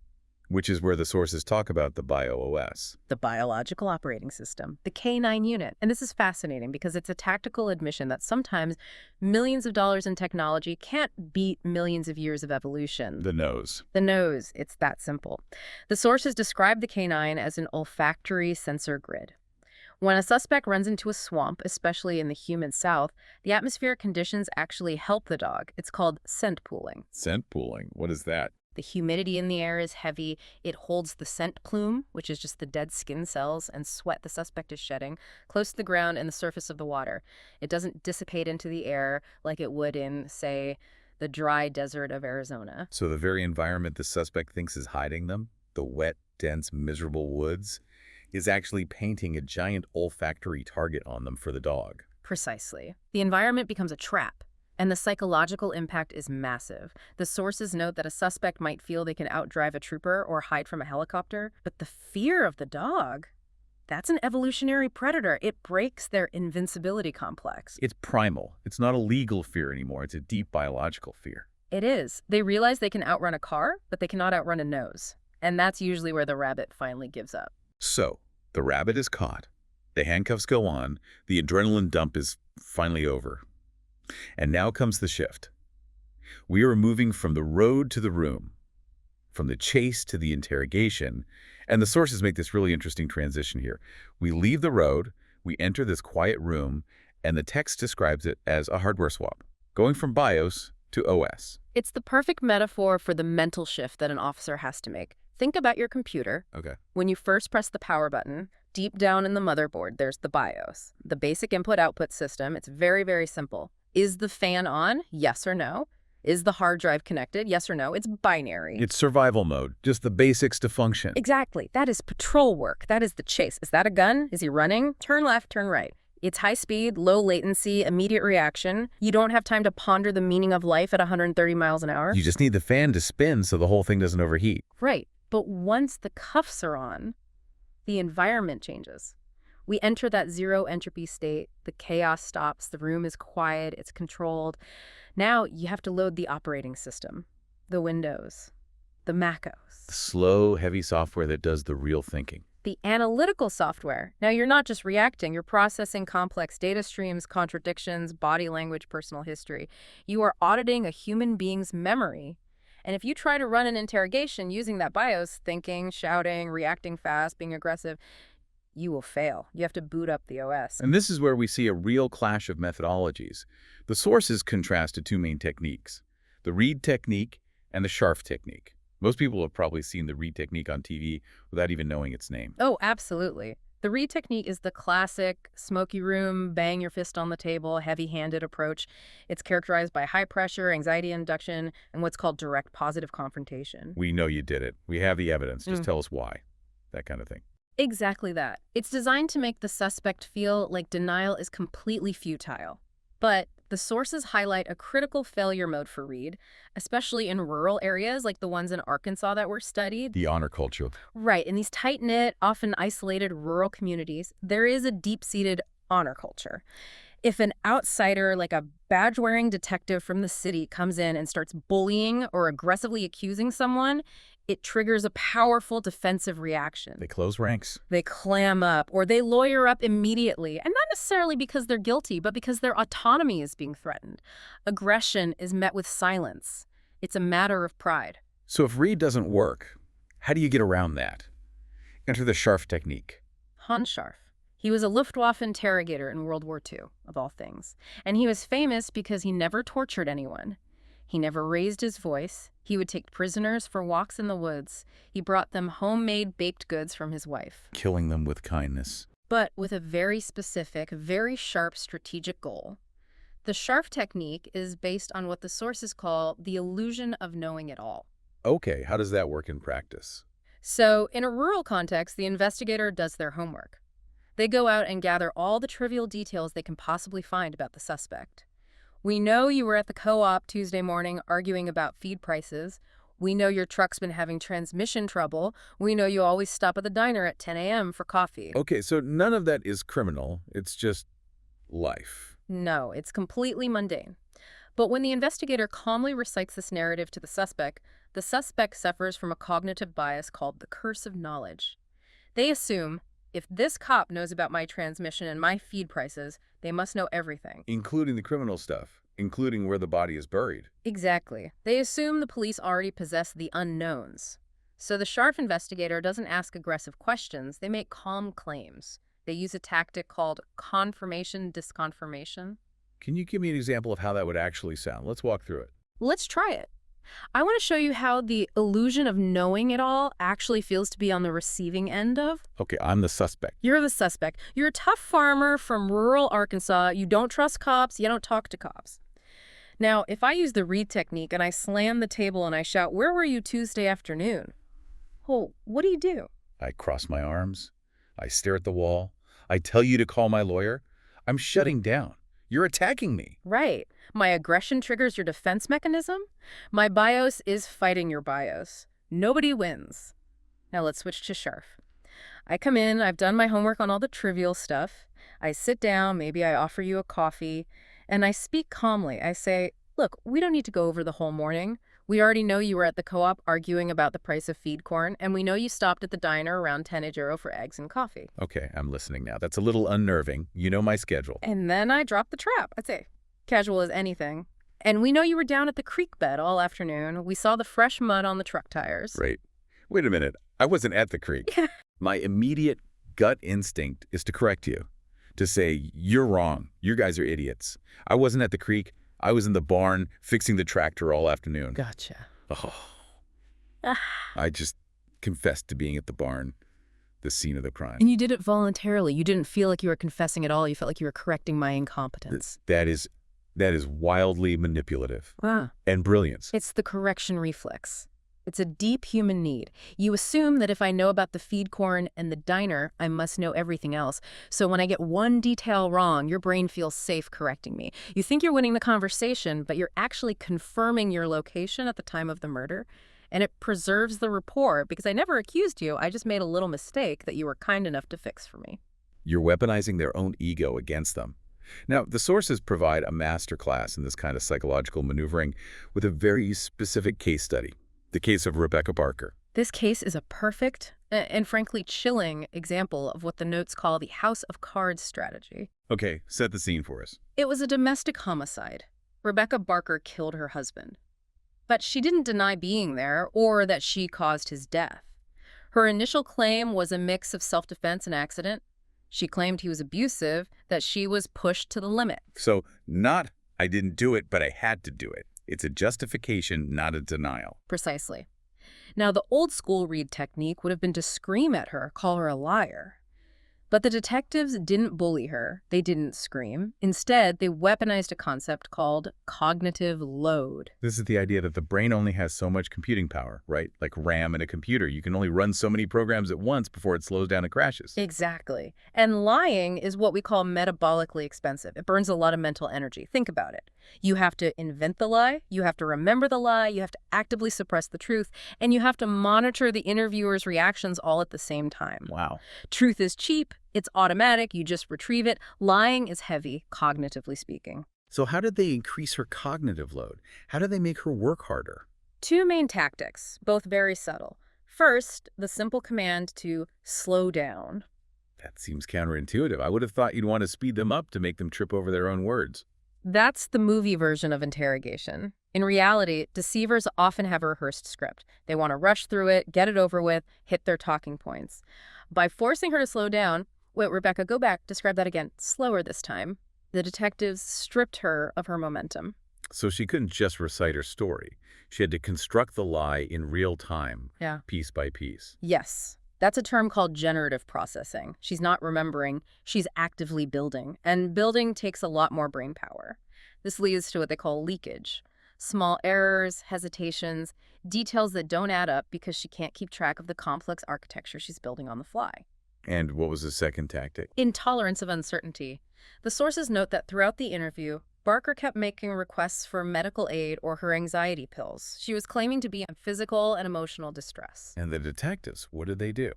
Speaker 1: which is where the sources talk about the BioOS.
Speaker 2: The biological operating system, the K9 unit. And this is fascinating because it's a tactical admission that sometimes millions of dollars in technology can't beat millions of years of evolution.
Speaker 1: The nose.
Speaker 2: The nose, it's that simple. The sources describe the K9 as an olfactory sensor grid. When a suspect runs into a swamp, especially in the humid south, the atmospheric conditions actually help the dog. It's called scent pooling.
Speaker 1: Scent pooling. What is that?
Speaker 2: The humidity in the air is heavy. It holds the scent plume, which is just the dead skin cells and sweat the suspect is shedding, close to the ground and the surface of the water. It doesn't dissipate into the air like it would in, say, the dry desert of Arizona.
Speaker 1: So the very environment the suspect thinks is hiding them, the wet, dense, miserable woods, is actually painting a giant olfactory target on them for the dog.
Speaker 2: Precisely. The environment becomes a trap. And the psychological impact is massive. The sources note that a suspect might feel they can outdrive a trooper or hide from a helicopter, but the fear of the dog, that's an evolutionary predator. It breaks their invincibility complex.
Speaker 1: It's primal. It's not a legal fear anymore. It's a deep biological fear.
Speaker 2: It is. They realize they can outrun a car, but they cannot outrun a nose. And that's usually where the rabbit finally gives up.
Speaker 1: So, the rabbit is caught. The handcuffs go on. The adrenaline dump is finally over. And now comes the shift. We are moving from the road to the room, from the chase to the interrogation, and the sources make this really interesting transition here. We leave the road, we enter this quiet room, and the text describes it as a hardware swap, going from BIOS to OS.
Speaker 2: It's the perfect metaphor for the mental shift that an officer has to make. Think about your computer.
Speaker 1: Okay.
Speaker 2: When you first press the power button, deep down in the motherboard, there's the BIOS, the basic input-output system. It's very, very simple. Is the fan on? Yes or no? Is the hard drive connected? Yes or no? It's binary.
Speaker 1: It's survival mode, just the basics to function.
Speaker 2: Exactly. That is patrol work. That is the chase. Is that a gun? Is he running? Turn left, turn right. It's high speed, low latency, immediate reaction. You don't have time to ponder the meaning of life at 130 miles an hour.
Speaker 1: You just need the fan to spin so the whole thing doesn't overheat.
Speaker 2: Right. But once the cuffs are on, the environment changes. We enter that zero entropy state. The chaos stops. The room is quiet. It's controlled. Now you have to load the operating system, the Windows, the MacOS,
Speaker 1: Slow, heavy software that does the real thinking.
Speaker 2: the analytical software. Now you're not just reacting. You're processing complex data streams, contradictions, body language, personal history. You are auditing a human being's memory. And if you try to run an interrogation using that BIOS, thinking, shouting, reacting fast, being aggressive, you will fail. You have to boot up the OS.
Speaker 1: And this is where we see a real clash of methodologies. The sources contrasted two main techniques, the Reid technique and the Scharf technique. Most people have probably seen the Reid technique on TV without even knowing its name.
Speaker 2: Oh, absolutely. The Reid technique is the classic smoky room, bang your fist on the table, heavy-handed approach. It's characterized by high pressure, anxiety induction, and what's called direct positive confrontation.
Speaker 1: We know you did it. We have the evidence. Just tell us why. That kind of thing.
Speaker 2: Exactly that. It's designed to make the suspect feel like denial is completely futile. But the sources highlight a critical failure mode for Reid, especially in rural areas like the ones in Arkansas that were studied.
Speaker 1: The honor culture.
Speaker 2: Right. In these tight-knit, often isolated rural communities, there is a deep-seated honor culture. If an outsider, like a badge-wearing detective from the city, comes in and starts bullying or aggressively accusing someone, it triggers a powerful defensive reaction.
Speaker 1: They close ranks.
Speaker 2: They clam up or they lawyer up immediately, and not necessarily because they're guilty, but because their autonomy is being threatened. Aggression is met with silence. It's a matter of pride.
Speaker 1: So if Reid doesn't work, how do you get around that? Enter the Scharf technique.
Speaker 2: Hans Scharf. He was a Luftwaffe interrogator in World War II, of all things. And he was famous because he never tortured anyone. He never raised his voice. He would take prisoners for walks in the woods. He brought them homemade baked goods from his wife.
Speaker 1: Killing them with kindness.
Speaker 2: But with a very specific, very sharp strategic goal. The Scharf technique is based on what the sources call the illusion of knowing it all.
Speaker 1: Okay, how does that work in practice?
Speaker 2: So, in a rural context, the investigator does their homework. They go out and gather all the trivial details they can possibly find about the suspect. We know you were at the co-op Tuesday morning arguing about feed prices. We know your truck's been having transmission trouble. We know you always stop at the diner at 10 a.m. for coffee.
Speaker 1: Okay, so none of that is criminal. It's just life.
Speaker 2: No, it's completely mundane. But when the investigator calmly recites this narrative to the suspect suffers from a cognitive bias called the curse of knowledge. They assume, if this cop knows about my transmission and my feed prices, they must know everything.
Speaker 1: Including the criminal stuff, including where the body is buried.
Speaker 2: Exactly. They assume the police already possess the unknowns. So the Scharf investigator doesn't ask aggressive questions. They make calm claims. They use a tactic called confirmation disconfirmation.
Speaker 1: Can you give me an example of how that would actually sound? Let's walk through it.
Speaker 2: Let's try it. I want to show you how the illusion of knowing it all actually feels to be on the receiving end of.
Speaker 1: Okay, I'm the suspect.
Speaker 2: You're the suspect. You're a tough farmer from rural Arkansas. You don't trust cops. You don't talk to cops. Now, if I use the Reid technique and I slam the table and I shout, "Where were you Tuesday afternoon?" Oh, what do?
Speaker 1: I cross my arms. I stare at the wall. I tell you to call my lawyer. I'm shutting down. You're attacking me.
Speaker 2: Right. My aggression triggers your defense mechanism. My BIOS is fighting your BIOS. Nobody wins. Now let's switch to Sharf. I come in, I've done my homework on all the trivial stuff. I sit down, maybe I offer you a coffee, and I speak calmly. I say, look, we don't need to go over the whole morning. We already know you were at the co-op arguing about the price of feed corn, and we know you stopped at the diner around 10 euro for eggs and coffee.
Speaker 1: Okay, I'm listening now. That's a little unnerving. You know my schedule.
Speaker 2: And then I drop the trap. I'd say, casual as anything. And we know you were down at the creek bed all afternoon. We saw the fresh mud on the truck tires.
Speaker 1: Right. Wait a minute. I wasn't at the creek. My immediate gut instinct is to correct you, to say, you're wrong. You guys are idiots. I wasn't at the creek. I was in the barn fixing the tractor all afternoon.
Speaker 2: Gotcha.
Speaker 1: Oh. I just confessed to being at the barn, the scene of the crime.
Speaker 2: And you did it voluntarily. You didn't feel like you were confessing at all. You felt like you were correcting my incompetence.
Speaker 1: That is wildly manipulative.
Speaker 2: Wow.
Speaker 1: And brilliance.
Speaker 2: It's the correction reflex. It's a deep human need. You assume that if I know about the feed corn and the diner, I must know everything else. So when I get one detail wrong, your brain feels safe correcting me. You think you're winning the conversation, but you're actually confirming your location at the time of the murder. And it preserves the rapport because I never accused you. I just made a little mistake that you were kind enough to fix for me.
Speaker 1: You're weaponizing their own ego against them. Now, the sources provide a masterclass in this kind of psychological maneuvering with a very specific case study. The case of Rebecca Barker.
Speaker 2: This case is a perfect and frankly chilling example of what the notes call the House of Cards strategy.
Speaker 1: Okay, set the scene for us.
Speaker 2: It was a domestic homicide. Rebecca Barker killed her husband. But she didn't deny being there or that she caused his death. Her initial claim was a mix of self-defense and accident. She claimed he was abusive, that she was pushed to the limit.
Speaker 1: So, not I didn't do it, but I had to do it. It's a justification, not a denial.
Speaker 2: Precisely. Now, the old school Reid technique would have been to scream at her, call her a liar. But the detectives didn't bully her. They didn't scream. Instead, they weaponized a concept called cognitive load.
Speaker 1: This is the idea that the brain only has so much computing power, right? Like RAM in a computer. You can only run so many programs at once before it slows down and crashes.
Speaker 2: Exactly. And lying is what we call metabolically expensive. It burns a lot of mental energy. Think about it. You have to invent the lie, you have to remember the lie, you have to actively suppress the truth, and you have to monitor the interviewer's reactions all at the same time.
Speaker 1: Wow.
Speaker 2: Truth is cheap, it's automatic, you just retrieve it. Lying is heavy, cognitively speaking.
Speaker 1: So how did they increase her cognitive load? How did they make her work harder?
Speaker 2: Two main tactics, both very subtle. First, the simple command to slow down.
Speaker 1: That seems counterintuitive. I would have thought you'd want to speed them up to make them trip over their own words.
Speaker 2: That's the movie version of interrogation. In reality, deceivers often have a rehearsed script. They want to rush through it, get it over with, hit their talking points. By forcing her to slow down, wait, Rebecca, go back, describe that again, slower this time. The detectives stripped her of her momentum.
Speaker 1: So she couldn't just recite her story. She had to construct the lie in real time, piece by piece.
Speaker 2: Yes. That's a term called generative processing. She's not remembering, she's actively building. And building takes a lot more brain power. This leads to what they call leakage. Small errors, hesitations, details that don't add up because she can't keep track of the complex architecture she's building on the fly.
Speaker 1: And what was the second tactic?
Speaker 2: Intolerance of uncertainty. The sources note that throughout the interview, Barker kept making requests for medical aid or her anxiety pills. She was claiming to be in physical and emotional distress.
Speaker 1: And the detectives, what did they do?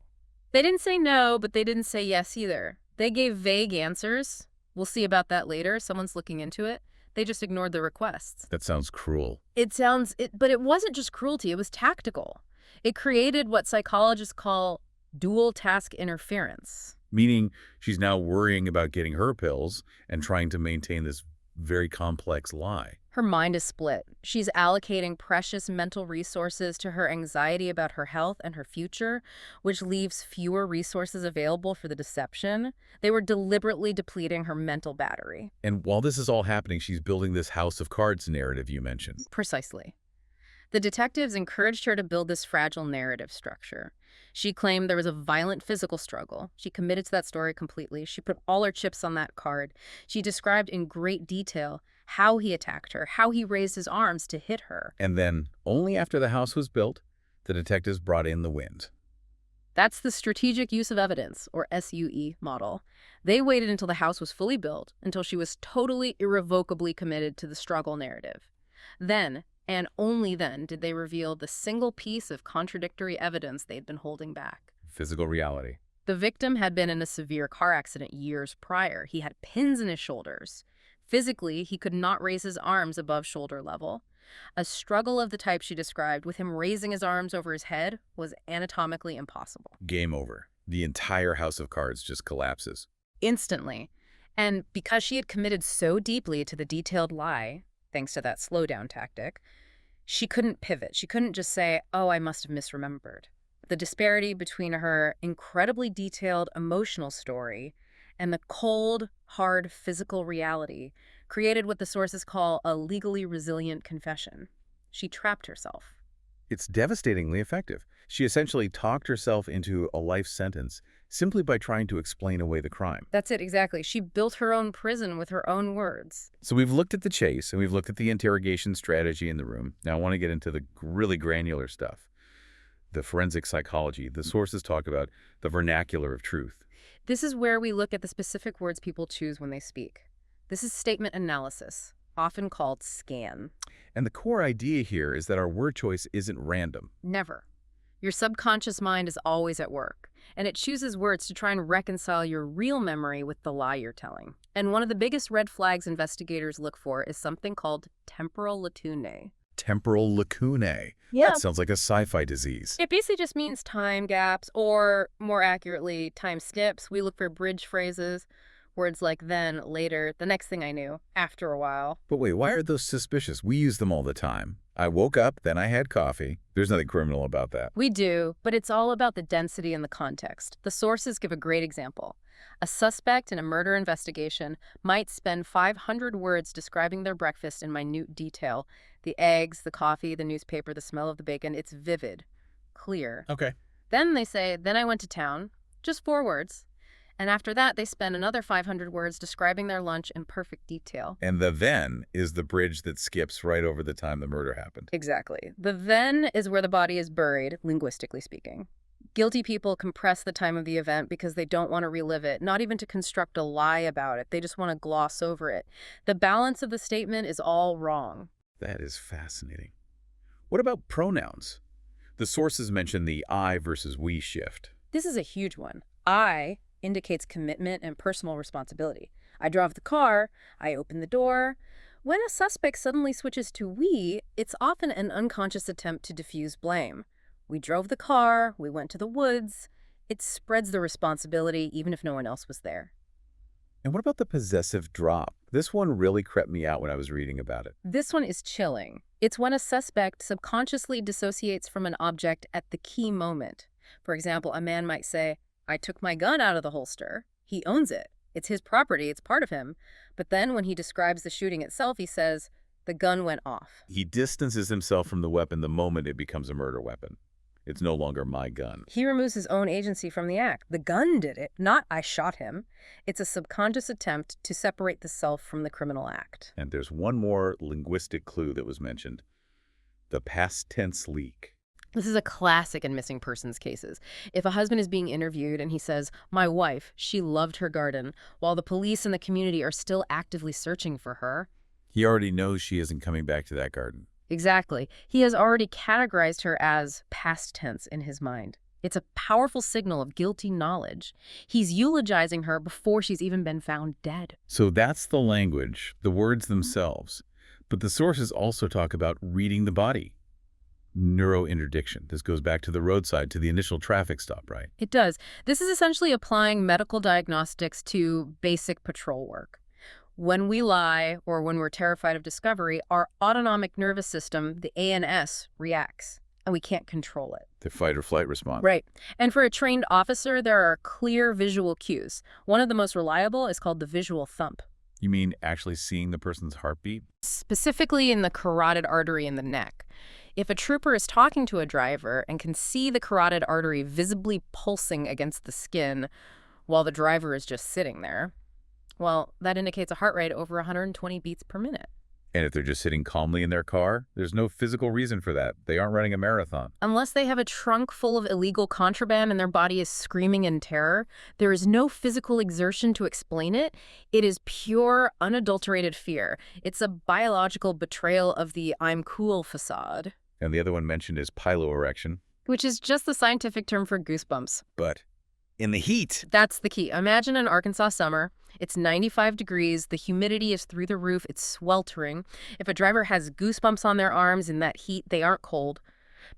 Speaker 2: They didn't say no, but they didn't say yes either. They gave vague answers. We'll see about that later. Someone's looking into it. They just ignored the requests.
Speaker 1: That sounds cruel.
Speaker 2: But it wasn't just cruelty. It was tactical. It created what psychologists call dual task interference.
Speaker 1: Meaning she's now worrying about getting her pills and trying to maintain this very complex lie.
Speaker 2: Her mind is split. She's allocating precious mental resources to her anxiety about her health and her future, which leaves fewer resources available for the deception. They were deliberately depleting her mental battery.
Speaker 1: And while this is all happening, she's building this house of cards narrative you mentioned.
Speaker 2: Precisely. The detectives encouraged her to build this fragile narrative structure. She claimed there was a violent physical struggle. She committed to that story completely. She put all her chips on that card. She described in great detail how he attacked her, how he raised his arms to hit her.
Speaker 1: And then, only after the house was built, the detectives brought in the wind.
Speaker 2: That's the strategic use of evidence, or SUE, model. They waited until the house was fully built, until she was totally irrevocably committed to the struggle narrative. Then, and only then, did they reveal the single piece of contradictory evidence they'd been holding back.
Speaker 1: Physical reality.
Speaker 2: The victim had been in a severe car accident years prior. He had pins in his shoulders. Physically, he could not raise his arms above shoulder level. A struggle of the type she described, with him raising his arms over his head, was anatomically impossible.
Speaker 1: Game over. The entire house of cards just collapses.
Speaker 2: Instantly. And because she had committed so deeply to the detailed lie, thanks to that slowdown tactic, she couldn't pivot. She couldn't just say, oh, I must have misremembered. The disparity between her incredibly detailed emotional story and the cold, hard physical reality created what the sources call a legally resilient confession. She trapped herself.
Speaker 1: It's devastatingly effective. She essentially talked herself into a life sentence simply by trying to explain away the crime.
Speaker 2: That's it, exactly. She built her own prison with her own words.
Speaker 1: So we've looked at the chase, and we've looked at the interrogation strategy in the room. Now I want to get into the really granular stuff. The forensic psychology. The sources talk about the vernacular of truth.
Speaker 2: This is where we look at the specific words people choose when they speak. This is statement analysis, often called SCAN.
Speaker 1: And the core idea here is that our word choice isn't random.
Speaker 2: Never. Your subconscious mind is always at work, and it chooses words to try and reconcile your real memory with the lie you're telling. And one of the biggest red flags investigators look for is something called temporal lacunae.
Speaker 1: Temporal lacunae.
Speaker 2: Yeah.
Speaker 1: That sounds like a sci-fi disease.
Speaker 2: It basically just means time gaps, or more accurately, time skips. We look for bridge phrases, words like then, later, the next thing I knew, after a while.
Speaker 1: But wait, why are those suspicious? We use them all the time. I woke up, then I had coffee. There's nothing criminal about that.
Speaker 2: We do, but it's all about the density and the context. The sources give a great example. A suspect in a murder investigation might spend 500 words describing their breakfast in minute detail. The eggs, the coffee, the newspaper, the smell of the bacon. It's vivid, clear.
Speaker 1: Okay.
Speaker 2: Then they say, then I went to town. Just 4 words. And after that, they spend another 500 words describing their lunch in perfect detail.
Speaker 1: And the then is the bridge that skips right over the time the murder happened.
Speaker 2: Exactly. The then is where the body is buried, linguistically speaking. Guilty people compress the time of the event because they don't want to relive it, not even to construct a lie about it. They just want to gloss over it. The balance of the statement is all wrong.
Speaker 1: That is fascinating. What about pronouns? The sources mention the I versus we shift.
Speaker 2: This is a huge one. I indicates commitment and personal responsibility. I drove the car, I opened the door. When a suspect suddenly switches to we, it's often an unconscious attempt to diffuse blame. We drove the car, we went to the woods. It spreads the responsibility even if no one else was there.
Speaker 1: And what about the possessive drop? This one really crept me out when I was reading about it.
Speaker 2: This one is chilling. It's when a suspect subconsciously dissociates from an object at the key moment. For example, a man might say, I took my gun out of the holster. He owns it. It's his property. It's part of him. But then when he describes the shooting itself, he says, the gun went off.
Speaker 1: He distances himself from the weapon the moment it becomes a murder weapon. It's no longer my gun.
Speaker 2: He removes his own agency from the act. The gun did it, not I shot him. It's a subconscious attempt to separate the self from the criminal act.
Speaker 1: And there's one more linguistic clue that was mentioned. The past tense leak.
Speaker 2: This is a classic in missing persons cases. If a husband is being interviewed and he says, my wife, she loved her garden, while the police and the community are still actively searching for her.
Speaker 1: He already knows she isn't coming back to that garden.
Speaker 2: Exactly. He has already categorized her as past tense in his mind. It's a powerful signal of guilty knowledge. He's eulogizing her before she's even been found dead.
Speaker 1: So that's the language, the words themselves. But the sources also talk about reading the body. Neurointerdiction. This goes back to the roadside, to the initial traffic stop, right?
Speaker 2: It does. This is essentially applying medical diagnostics to basic patrol work. When we lie or when we're terrified of discovery, our autonomic nervous system, the ANS, reacts, and we can't control it.
Speaker 1: The fight or flight response.
Speaker 2: Right. And for a trained officer, there are clear visual cues. One of the most reliable is called the visual thump.
Speaker 1: You mean actually seeing the person's heartbeat?
Speaker 2: Specifically in the carotid artery in the neck. If a trooper is talking to a driver and can see the carotid artery visibly pulsing against the skin while the driver is just sitting there, well, that indicates a heart rate over 120 beats per minute.
Speaker 1: And if they're just sitting calmly in their car, there's no physical reason for that. They aren't running a marathon.
Speaker 2: Unless they have a trunk full of illegal contraband and their body is screaming in terror, there is no physical exertion to explain it. It is pure, unadulterated fear. It's a biological betrayal of the I'm cool facade.
Speaker 1: And the other one mentioned is piloerection.
Speaker 2: Which is just the scientific term for goosebumps.
Speaker 1: But in the heat,
Speaker 2: That's the key. Imagine an Arkansas summer. It's 95 degrees. The humidity is through the roof. It's sweltering. If a driver has goosebumps on their arms in that heat, they aren't cold.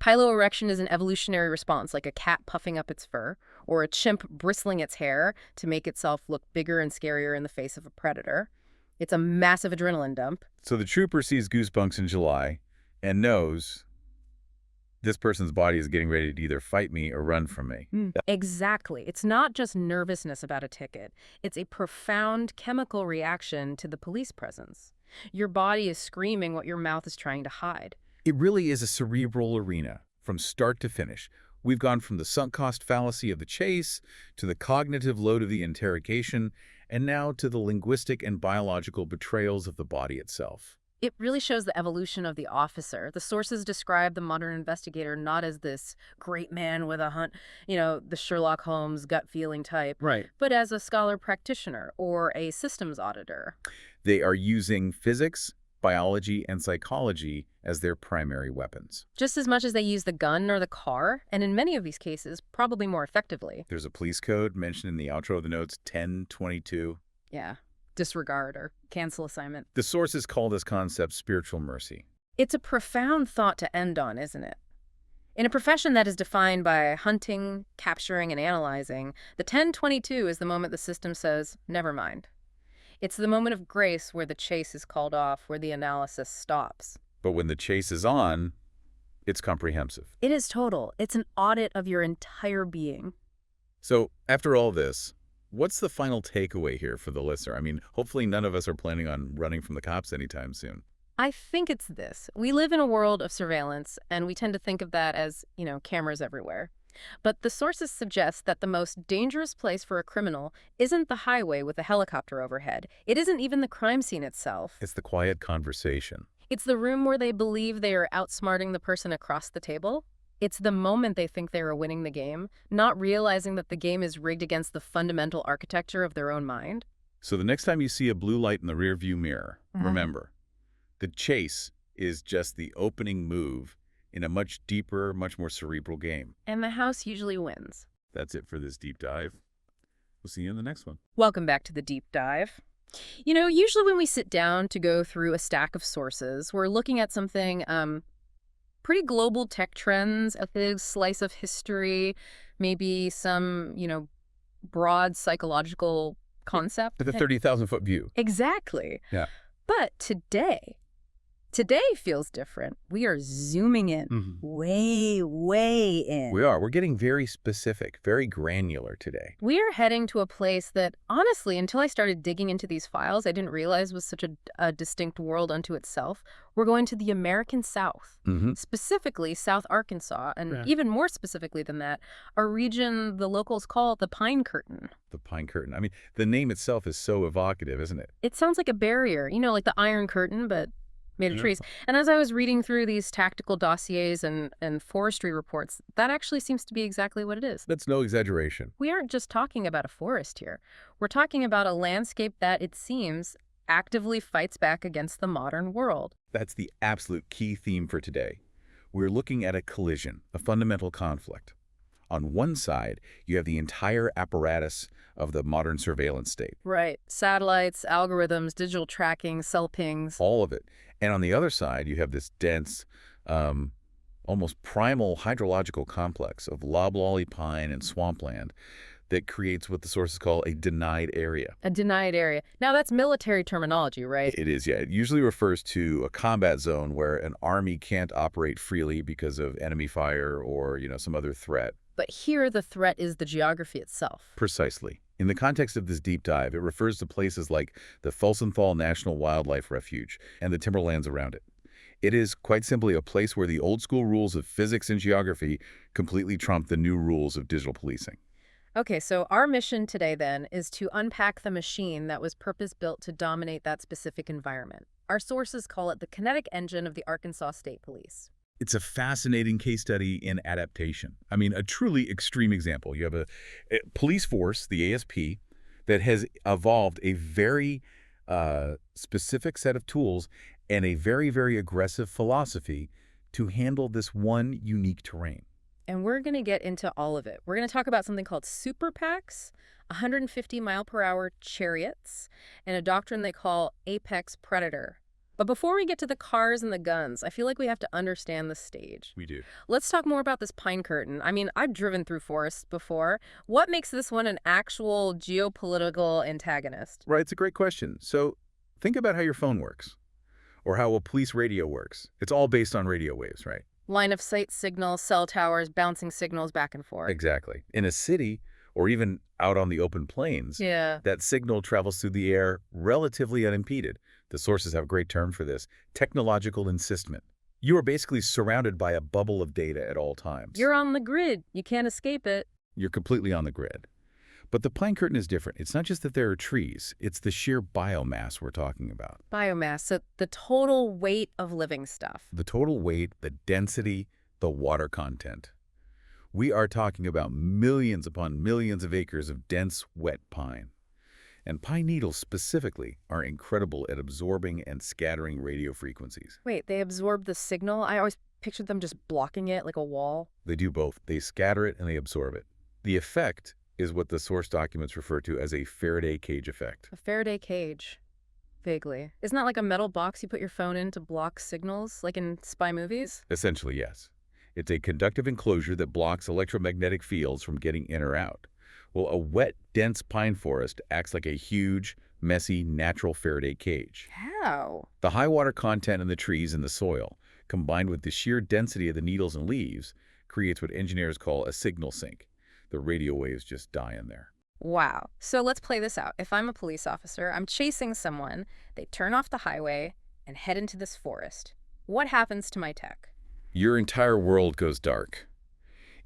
Speaker 2: Piloerection is an evolutionary response, like a cat puffing up its fur, or a chimp bristling its hair to make itself look bigger and scarier in the face of a predator. It's a massive adrenaline dump.
Speaker 1: so the trooper sees goosebumps in July and knows this person's body is getting ready to either fight me or run from me.
Speaker 2: Exactly. It's not just nervousness about a ticket. It's a profound chemical reaction to the police presence. Your body is screaming what your mouth is trying to hide.
Speaker 1: It really is a cerebral arena from start to finish. We've gone from the sunk cost fallacy of the chase to the cognitive load of the interrogation, and now to the linguistic and biological betrayals of the body itself.
Speaker 2: It really shows the evolution of the officer. The sources describe the modern investigator not as this great man with a the Sherlock Holmes gut feeling type,
Speaker 1: Right.
Speaker 2: but as a scholar practitioner or a systems auditor.
Speaker 1: They are using physics, biology, and psychology as their primary weapons.
Speaker 2: Just as much as they use the gun or the car, and in many of these cases, probably more effectively.
Speaker 1: There's a police code mentioned in the outro of the notes, 1022.
Speaker 2: Yeah. Disregard or cancel assignment.
Speaker 1: The sources call this concept spiritual mercy.
Speaker 2: It's a profound thought to end on, isn't it? In a profession that is defined by hunting, capturing, and analyzing, the 1022 is the moment the system says, never mind. It's the moment of grace where the chase is called off, where the analysis stops.
Speaker 1: But when the chase is on, it's comprehensive.
Speaker 2: It is total. It's an audit of your entire being.
Speaker 1: So after all this, what's the final takeaway here for the listener? I mean, hopefully none of us are planning on running from the cops anytime soon.
Speaker 2: I think it's this. We live in a world of surveillance, and we tend to think of that as, cameras everywhere. But the sources suggest that the most dangerous place for a criminal isn't the highway with a helicopter overhead. It isn't even the crime scene itself.
Speaker 1: It's the quiet conversation.
Speaker 2: It's the room where they believe they are outsmarting the person across the table. It's the moment they think they are winning the game, not realizing that the game is rigged against the fundamental architecture of their own mind.
Speaker 1: So the next time you see a blue light in the rearview mirror, remember, the chase is just the opening move in a much deeper, much more cerebral game.
Speaker 2: And the house usually wins.
Speaker 1: That's it for this deep dive. We'll see you in the next one.
Speaker 2: Welcome back to the deep dive. Usually when we sit down to go through a stack of sources, we're looking at something pretty global tech trends, a big slice of history, maybe some, broad psychological concept.
Speaker 1: The 30,000-foot view.
Speaker 2: Exactly.
Speaker 1: Yeah.
Speaker 2: But today feels different. We are zooming in, way, way in.
Speaker 1: We are. We're getting very specific, very granular today.
Speaker 2: We are heading to a place that, honestly, until I started digging into these files, I didn't realize was such a distinct world unto itself. We're going to the American South, specifically South Arkansas, and even more specifically than that, a region the locals call the Pine Curtain.
Speaker 1: The Pine Curtain. I mean, the name itself is so evocative, isn't it?
Speaker 2: It sounds like a barrier, like the Iron Curtain, but made of trees. And as I was reading through these tactical dossiers and forestry reports, that actually seems to be exactly what it is.
Speaker 1: That's no exaggeration.
Speaker 2: We aren't just talking about a forest here. We're talking about a landscape that, it seems, actively fights back against the modern world.
Speaker 1: That's the absolute key theme for today. We're looking at a collision, a fundamental conflict. On one side, you have the entire apparatus of the modern surveillance state.
Speaker 2: Right. Satellites, algorithms, digital tracking, cell pings.
Speaker 1: All of it. And on the other side, you have this dense, almost primal hydrological complex of loblolly pine and swampland that creates what the sources call a denied area.
Speaker 2: A denied area. Now, that's military terminology, right?
Speaker 1: It is, yeah. It usually refers to a combat zone where an army can't operate freely because of enemy fire or, some other threat.
Speaker 2: But here, the threat is the geography itself.
Speaker 1: Precisely. In the context of this deep dive, it refers to places like the Felsenthal National Wildlife Refuge and the timberlands around it. It is quite simply a place where the old-school rules of physics and geography completely trump the new rules of digital policing.
Speaker 2: Okay, so our mission today, then, is to unpack the machine that was purpose-built to dominate that specific environment. Our sources call it the kinetic engine of the Arkansas State Police.
Speaker 1: It's a fascinating case study in adaptation. I mean, a truly extreme example. You have a police force, the ASP, that has evolved a very specific set of tools and a very, very aggressive philosophy to handle this one unique terrain.
Speaker 2: And we're going to get into all of it. We're going to talk about something called super PACs, 150-mile-per-hour chariots, and a doctrine they call apex predator. But before we get to the cars and the guns, I feel like we have to understand the stage.
Speaker 1: We do.
Speaker 2: Let's talk more about this pine curtain. I mean, I've driven through forests before. What makes this one an actual geopolitical antagonist?
Speaker 1: Right, it's a great question. So think about how your phone works or how a police radio works. It's all based on radio waves, right?
Speaker 2: Line of sight signals, cell towers, bouncing signals back and forth.
Speaker 1: Exactly. In a city or even out on the open plains,
Speaker 2: Yeah.
Speaker 1: that signal travels through the air relatively unimpeded. The sources have a great term for this, technological encystment. You are basically surrounded by a bubble of data at all times.
Speaker 2: You're on the grid. You can't escape it.
Speaker 1: You're completely on the grid. But the pine curtain is different. It's not just that there are trees. It's the sheer biomass we're talking about.
Speaker 2: Biomass, so the total weight of living stuff.
Speaker 1: The total weight, the density, the water content. We are talking about millions upon millions of acres of dense, wet pine. And pine needles specifically are incredible at absorbing and scattering radio frequencies.
Speaker 2: Wait, they absorb the signal? I always pictured them just blocking it like a wall.
Speaker 1: They do both. They scatter it and they absorb it. The effect is what the source documents refer to as a Faraday cage effect.
Speaker 2: A Faraday cage. Vaguely. Isn't that like a metal box you put your phone in to block signals, like in spy movies?
Speaker 1: Essentially, yes. It's a conductive enclosure that blocks electromagnetic fields from getting in or out. Well, a wet, dense pine forest acts like a huge, messy, natural Faraday cage.
Speaker 2: How?
Speaker 1: The high water content in the trees and the soil, combined with the sheer density of the needles and leaves, creates what engineers call a signal sink. The radio waves just die in there.
Speaker 2: Wow. So let's play this out. If I'm a police officer, I'm chasing someone, they turn off the highway and head into this forest. What happens to my tech?
Speaker 1: Your entire world goes dark.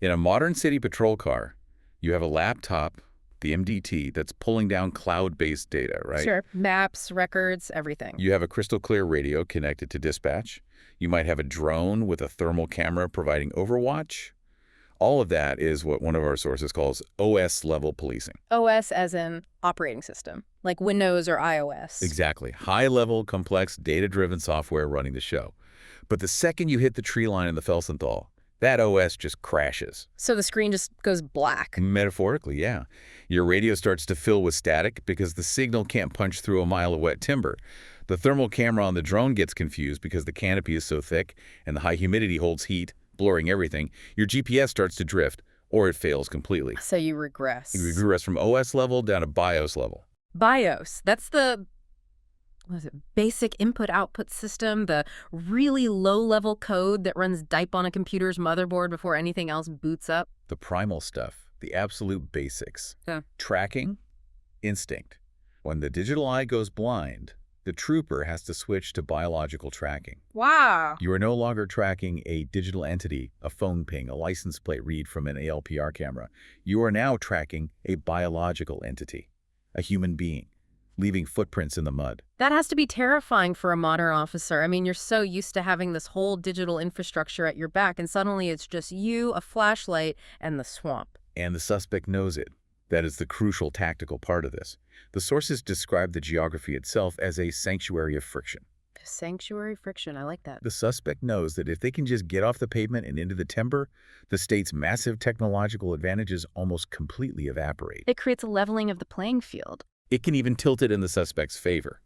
Speaker 1: In a modern city patrol car, you have a laptop, the MDT, that's pulling down cloud-based data, right?
Speaker 2: Sure. Maps, records, everything.
Speaker 1: You have a crystal clear radio connected to dispatch. You might have a drone with a thermal camera providing overwatch. All of that is what one of our sources calls OS-level policing.
Speaker 2: OS as in operating system, like Windows or iOS.
Speaker 1: Exactly. High-level, complex, data-driven software running the show. But the second you hit the tree line in the Felsenthal, that OS just crashes.
Speaker 2: So the screen just goes black.
Speaker 1: Metaphorically, yeah. Your radio starts to fill with static because the signal can't punch through a mile of wet timber. The thermal camera on the drone gets confused because the canopy is so thick and the high humidity holds heat, blurring everything. Your GPS starts to drift, or it fails completely.
Speaker 2: So you regress.
Speaker 1: You regress from OS level down to BIOS level.
Speaker 2: BIOS, that's the basic input-output system, the really low-level code that runs DIPE on a computer's motherboard before anything else boots up.
Speaker 1: The primal stuff, the absolute basics.
Speaker 2: Yeah.
Speaker 1: Tracking, instinct. When the digital eye goes blind, the trooper has to switch to biological tracking.
Speaker 2: Wow.
Speaker 1: You are no longer tracking a digital entity, a phone ping, a license plate read from an ALPR camera. You are now tracking a biological entity, a human being, leaving footprints in the mud.
Speaker 2: That has to be terrifying for a modern officer. I mean, you're so used to having this whole digital infrastructure at your back, and suddenly it's just you, a flashlight, and the swamp.
Speaker 1: And the suspect knows it. That is the crucial tactical part of this. The sources describe the geography itself as a sanctuary of friction.
Speaker 2: Sanctuary friction, I like that.
Speaker 1: The suspect knows that if they can just get off the pavement and into the timber, the state's massive technological advantages almost completely evaporate.
Speaker 2: It creates a leveling of the playing field.
Speaker 1: It can even tilt it in the suspect's favor.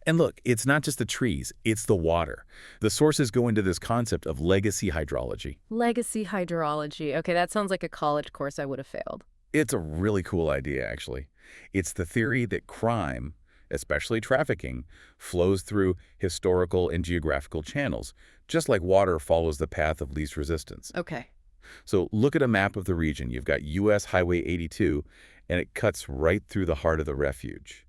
Speaker 1: And look, it's not just the trees, it's the water. The sources go into this concept of legacy hydrology.
Speaker 2: Legacy hydrology. Okay, that sounds like a college course I would have failed.
Speaker 1: It's a really cool idea, actually. It's the theory that crime, especially trafficking, flows through historical and geographical channels, just like water follows the path of least resistance.
Speaker 2: Okay.
Speaker 1: So look at a map of the region. You've got U.S. Highway 82, and it cuts right through the heart of the refuge.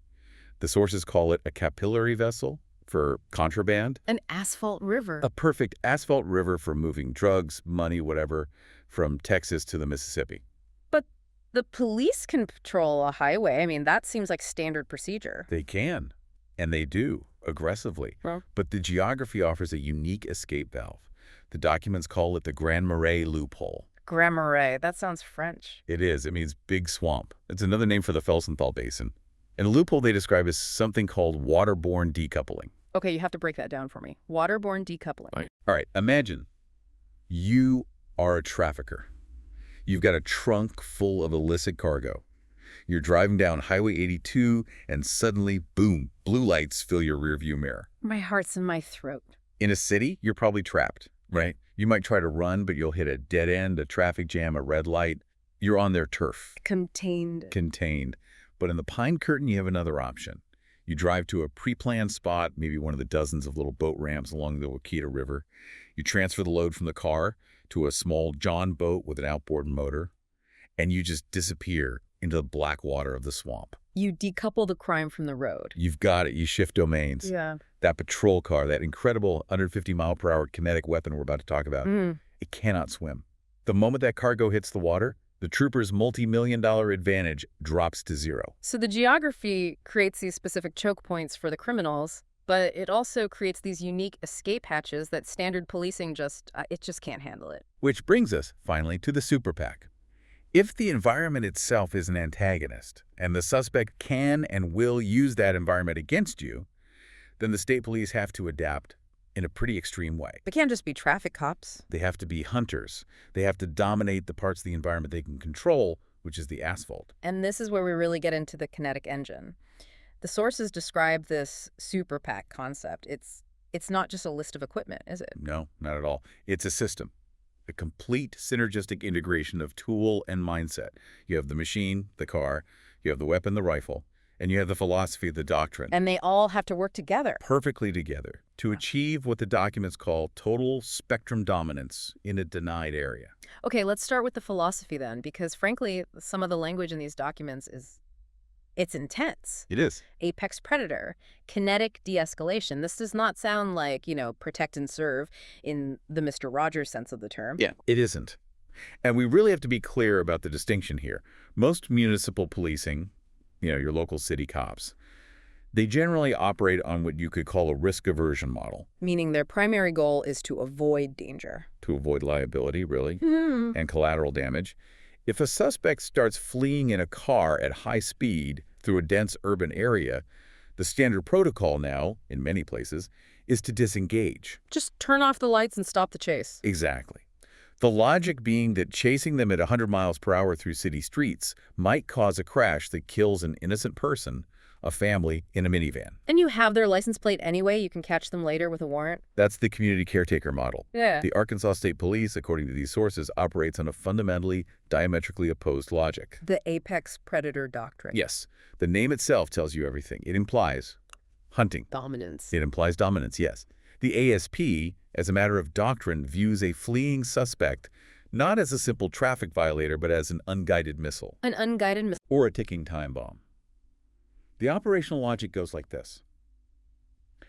Speaker 1: The sources call it a capillary vessel for contraband.
Speaker 2: An asphalt river.
Speaker 1: A perfect asphalt river for moving drugs, money, whatever, from Texas to the Mississippi.
Speaker 2: But the police can patrol a highway. I mean, that seems like standard procedure.
Speaker 1: They can, and they do. aggressively.
Speaker 2: Well.
Speaker 1: But the geography offers a unique escape valve. The documents call it the Grand Marais loophole.
Speaker 2: Grand Marais, that sounds French.
Speaker 1: It is. It means big swamp. It's another name for the Felsenthal Basin. And a loophole they describe as something called waterborne decoupling.
Speaker 2: Okay, you have to break that down for me. Waterborne decoupling.
Speaker 1: All right, imagine you are a trafficker. You've got a trunk full of illicit cargo. You're driving down Highway 82, and suddenly, boom, blue lights fill your rearview mirror.
Speaker 2: My heart's in my throat.
Speaker 1: In a city, you're probably trapped, right? You might try to run, but you'll hit a dead end, a traffic jam, a red light. You're on their turf. Contained. But in the Pine Curtain, you have another option. You drive to a pre-planned spot, maybe one of the dozens of little boat ramps along the Wakeeta River. You transfer the load from the car to a small John boat with an outboard motor, and you just disappear into the black water of the swamp.
Speaker 2: You decouple the crime from the road.
Speaker 1: You've got it. You shift domains.
Speaker 2: Yeah.
Speaker 1: That patrol car, that incredible 150-mile-per-hour kinetic weapon we're about to talk about, it cannot swim. The moment that cargo hits the water, the trooper's multi-million-dollar advantage drops to zero.
Speaker 2: So the geography creates these specific choke points for the criminals, but it also creates these unique escape hatches that standard policing it just can't handle it.
Speaker 1: Which brings us, finally, to the super PAC. If the environment itself is an antagonist, and the suspect can and will use that environment against you, then the state police have to adapt in a pretty extreme way.
Speaker 2: They can't just be traffic cops.
Speaker 1: They have to be hunters. They have to dominate the parts of the environment they can control, which is the asphalt.
Speaker 2: And this is where we really get into the kinetic engine. The sources describe this super PAC concept. It's not just a list of equipment, is it?
Speaker 1: No, not at all. It's a system. A complete synergistic integration of tool and mindset. You have the machine, the car, you have the weapon, the rifle, and you have the philosophy, the doctrine.
Speaker 2: And they all have to work together.
Speaker 1: Perfectly together to achieve what the documents call total spectrum dominance in a denied area.
Speaker 2: Okay, let's start with the philosophy then, because frankly, some of the language in these documents it's intense.
Speaker 1: It is.
Speaker 2: Apex predator, kinetic de-escalation. This does not sound like, protect and serve in the Mr. Rogers sense of the term.
Speaker 1: Yeah, it isn't. And we really have to be clear about the distinction here. Most municipal policing, your local city cops, they generally operate on what you could call a risk aversion model.
Speaker 2: Meaning their primary goal is to avoid danger.
Speaker 1: To avoid liability, really, and collateral damage. If a suspect starts fleeing in a car at high speed through a dense urban area, the standard protocol now, in many places, is to disengage.
Speaker 2: Just turn off the lights and stop the chase.
Speaker 1: Exactly. The logic being that chasing them at 100 miles per hour through city streets might cause a crash that kills an innocent person, a family, in a minivan.
Speaker 2: And you have their license plate anyway. You can catch them later with a warrant.
Speaker 1: That's the community caretaker model.
Speaker 2: Yeah.
Speaker 1: The Arkansas State Police, according to these sources, operates on a fundamentally, diametrically opposed logic.
Speaker 2: The apex predator doctrine.
Speaker 1: Yes. The name itself tells you everything. It implies hunting.
Speaker 2: Dominance.
Speaker 1: It implies dominance, yes. The ASP, as a matter of doctrine, views a fleeing suspect not as a simple traffic violator, but as an unguided missile.
Speaker 2: An unguided missile.
Speaker 1: Or a ticking time bomb. The operational logic goes like this.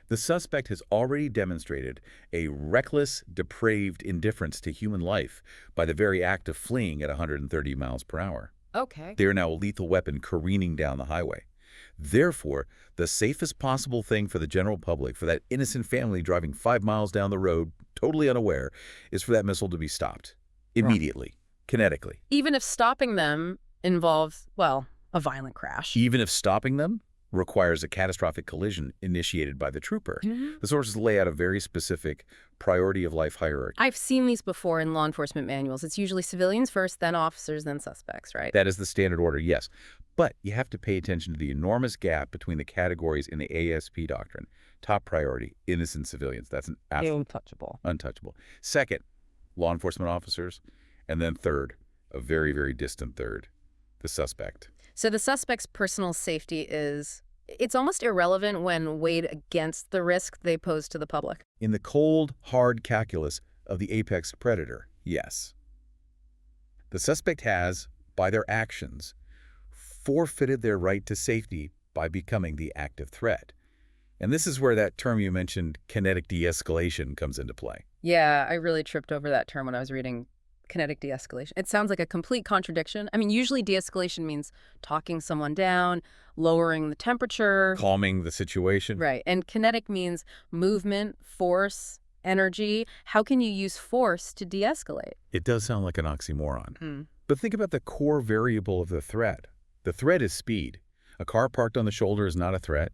Speaker 1: The suspect has already demonstrated a reckless, depraved indifference to human life by the very act of fleeing at 130 miles per hour.
Speaker 2: Okay.
Speaker 1: They are now a lethal weapon careening down the highway. Therefore, the safest possible thing for the general public, for that innocent family driving 5 miles down the road, totally unaware, is for that missile to be stopped. Immediately. Kinetically.
Speaker 2: Even if stopping them involves, a violent crash.
Speaker 1: Even if stopping them requires a catastrophic collision initiated by the trooper. The sources lay out a very specific priority of life hierarchy.
Speaker 2: I've seen these before in law enforcement manuals. It's usually civilians first, then officers, then suspects, right?
Speaker 1: That is the standard order, yes. But you have to pay attention to the enormous gap between the categories in the ASP doctrine. Top priority, innocent civilians. That's an absolute untouchable. Second, law enforcement officers. And then third, a very, very distant third, the suspect.
Speaker 2: So the suspect's personal safety it's almost irrelevant when weighed against the risk they pose to the public.
Speaker 1: In the cold, hard calculus of the apex predator, yes. The suspect has, by their actions, forfeited their right to safety by becoming the active threat. And this is where that term you mentioned, kinetic de-escalation, comes into play.
Speaker 2: Yeah, I really tripped over that term when I was reading kinetic de-escalation. It sounds like a complete contradiction. I mean, usually de-escalation means talking someone down, lowering the temperature.
Speaker 1: Calming the situation.
Speaker 2: Right. And kinetic means movement, force, energy. How can you use force to de-escalate?
Speaker 1: It does sound like an oxymoron.
Speaker 2: Mm.
Speaker 1: But think about the core variable of the threat. The threat is speed. A car parked on the shoulder is not a threat.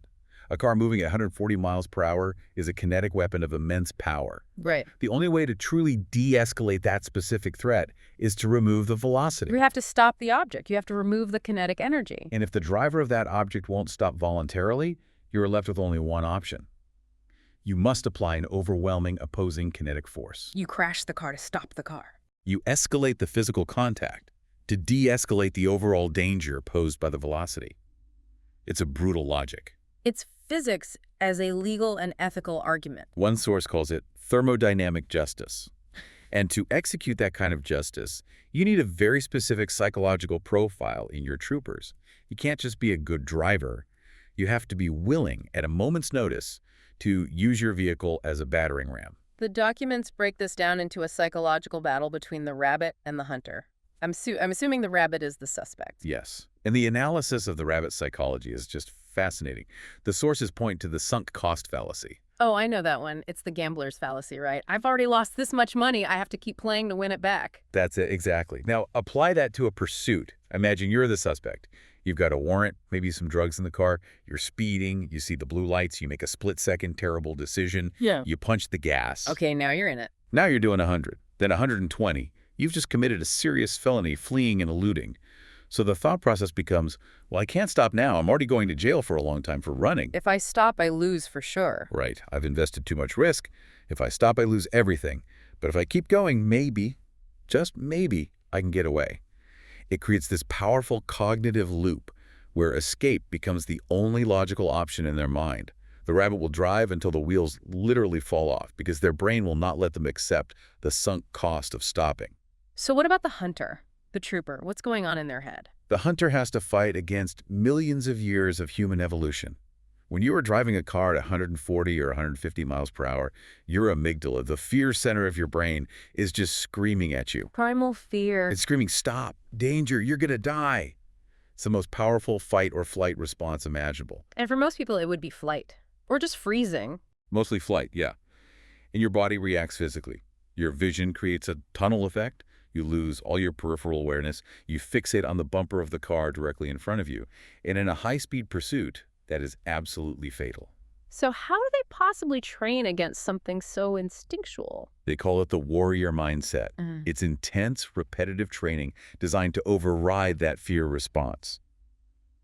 Speaker 1: A car moving at 140 miles per hour is a kinetic weapon of immense power.
Speaker 2: Right.
Speaker 1: The only way to truly de-escalate that specific threat is to remove the velocity.
Speaker 2: You have to stop the object. You have to remove the kinetic energy.
Speaker 1: And if the driver of that object won't stop voluntarily, you're left with only one option. You must apply an overwhelming opposing kinetic force.
Speaker 2: You crash the car to stop the car.
Speaker 1: You escalate the physical contact to de-escalate the overall danger posed by the velocity. It's a brutal logic.
Speaker 2: It's physics as a legal and ethical argument.
Speaker 1: One source calls it thermodynamic justice. And to execute that kind of justice, you need a very specific psychological profile in your troopers. You can't just be a good driver. You have to be willing, at a moment's notice, to use your vehicle as a battering ram.
Speaker 2: The documents break this down into a psychological battle between the rabbit and the hunter. I'm assuming the rabbit is the suspect.
Speaker 1: Yes. And the analysis of the rabbit's psychology is just fascinating. The sources point to the sunk cost fallacy.
Speaker 2: Oh, I know that one. It's the gambler's fallacy, right? I've already lost this much money. I have to keep playing to win it back.
Speaker 1: That's it, exactly. Now, apply that to a pursuit. Imagine you're the suspect. You've got a warrant, maybe some drugs in the car. You're speeding. You see the blue lights. You make a split-second terrible decision.
Speaker 2: Yeah.
Speaker 1: You punch the gas.
Speaker 2: Okay, now you're in it.
Speaker 1: Now you're doing 100, then 120. You've just committed a serious felony, fleeing and eluding. So the thought process becomes, well, I can't stop now. I'm already going to jail for a long time for running.
Speaker 2: If I stop, I lose for sure.
Speaker 1: Right. I've invested too much risk. If I stop, I lose everything. But if I keep going, maybe, just maybe, I can get away. It creates this powerful cognitive loop where escape becomes the only logical option in their mind. The rabbit will drive until the wheels literally fall off because their brain will not let them accept the sunk cost of stopping.
Speaker 2: So what about the hunter, the trooper? What's going on in their head?
Speaker 1: The hunter has to fight against millions of years of human evolution. When you are driving a car at 140 or 150 miles per hour, your amygdala, the fear center of your brain, is just screaming at you.
Speaker 2: Primal fear.
Speaker 1: It's screaming, stop, danger, you're gonna die. It's the most powerful fight or flight response imaginable.
Speaker 2: And for most people, it would be flight. Or just freezing.
Speaker 1: Mostly flight, yeah. And your body reacts physically. Your vision creates a tunnel effect. You lose all your peripheral awareness. You fixate on the bumper of the car directly in front of you. And in a high-speed pursuit, that is absolutely fatal.
Speaker 2: So how do they possibly train against something so instinctual?
Speaker 1: They call it the warrior mindset. It's intense, repetitive training designed to override that fear response.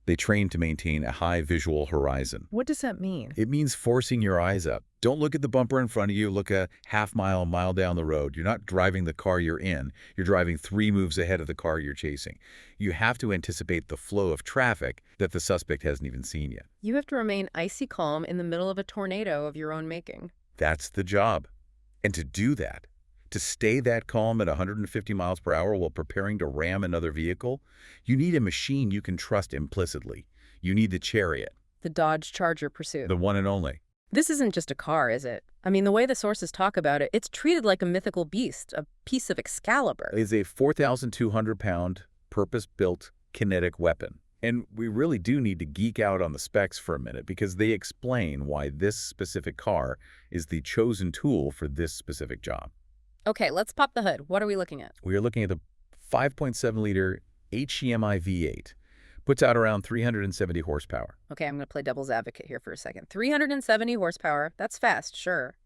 Speaker 1: They train to maintain a high visual horizon.
Speaker 2: What does that mean?
Speaker 1: It means forcing your eyes up. Don't look at the bumper in front of you. Look a half-mile, mile down the road. You're not driving the car you're in. You're driving 3 moves ahead of the car you're chasing. You have to anticipate the flow of traffic that the suspect hasn't even seen yet.
Speaker 2: You have to remain icy calm in the middle of a tornado of your own making.
Speaker 1: That's the job. And to do that, to stay that calm at 150 miles per hour while preparing to ram another vehicle, you need a machine you can trust implicitly. You need the Chariot,
Speaker 2: The Dodge Charger pursuit.
Speaker 1: the one and only.
Speaker 2: This isn't just a car, is it? I mean, the way the sources talk about it, it's treated like a mythical beast, a piece of Excalibur.
Speaker 1: It's a 4,200-pound, purpose-built kinetic weapon. And we really do need to geek out on the specs for a minute because they explain why this specific car is the chosen tool for this specific job.
Speaker 2: Okay, let's pop the hood. What are we looking at?
Speaker 1: We are looking at the 5.7-liter HEMI V8. Puts out around 370 horsepower.
Speaker 2: Okay, I'm going to play devil's advocate here for a second. 370 horsepower, that's fast, sure.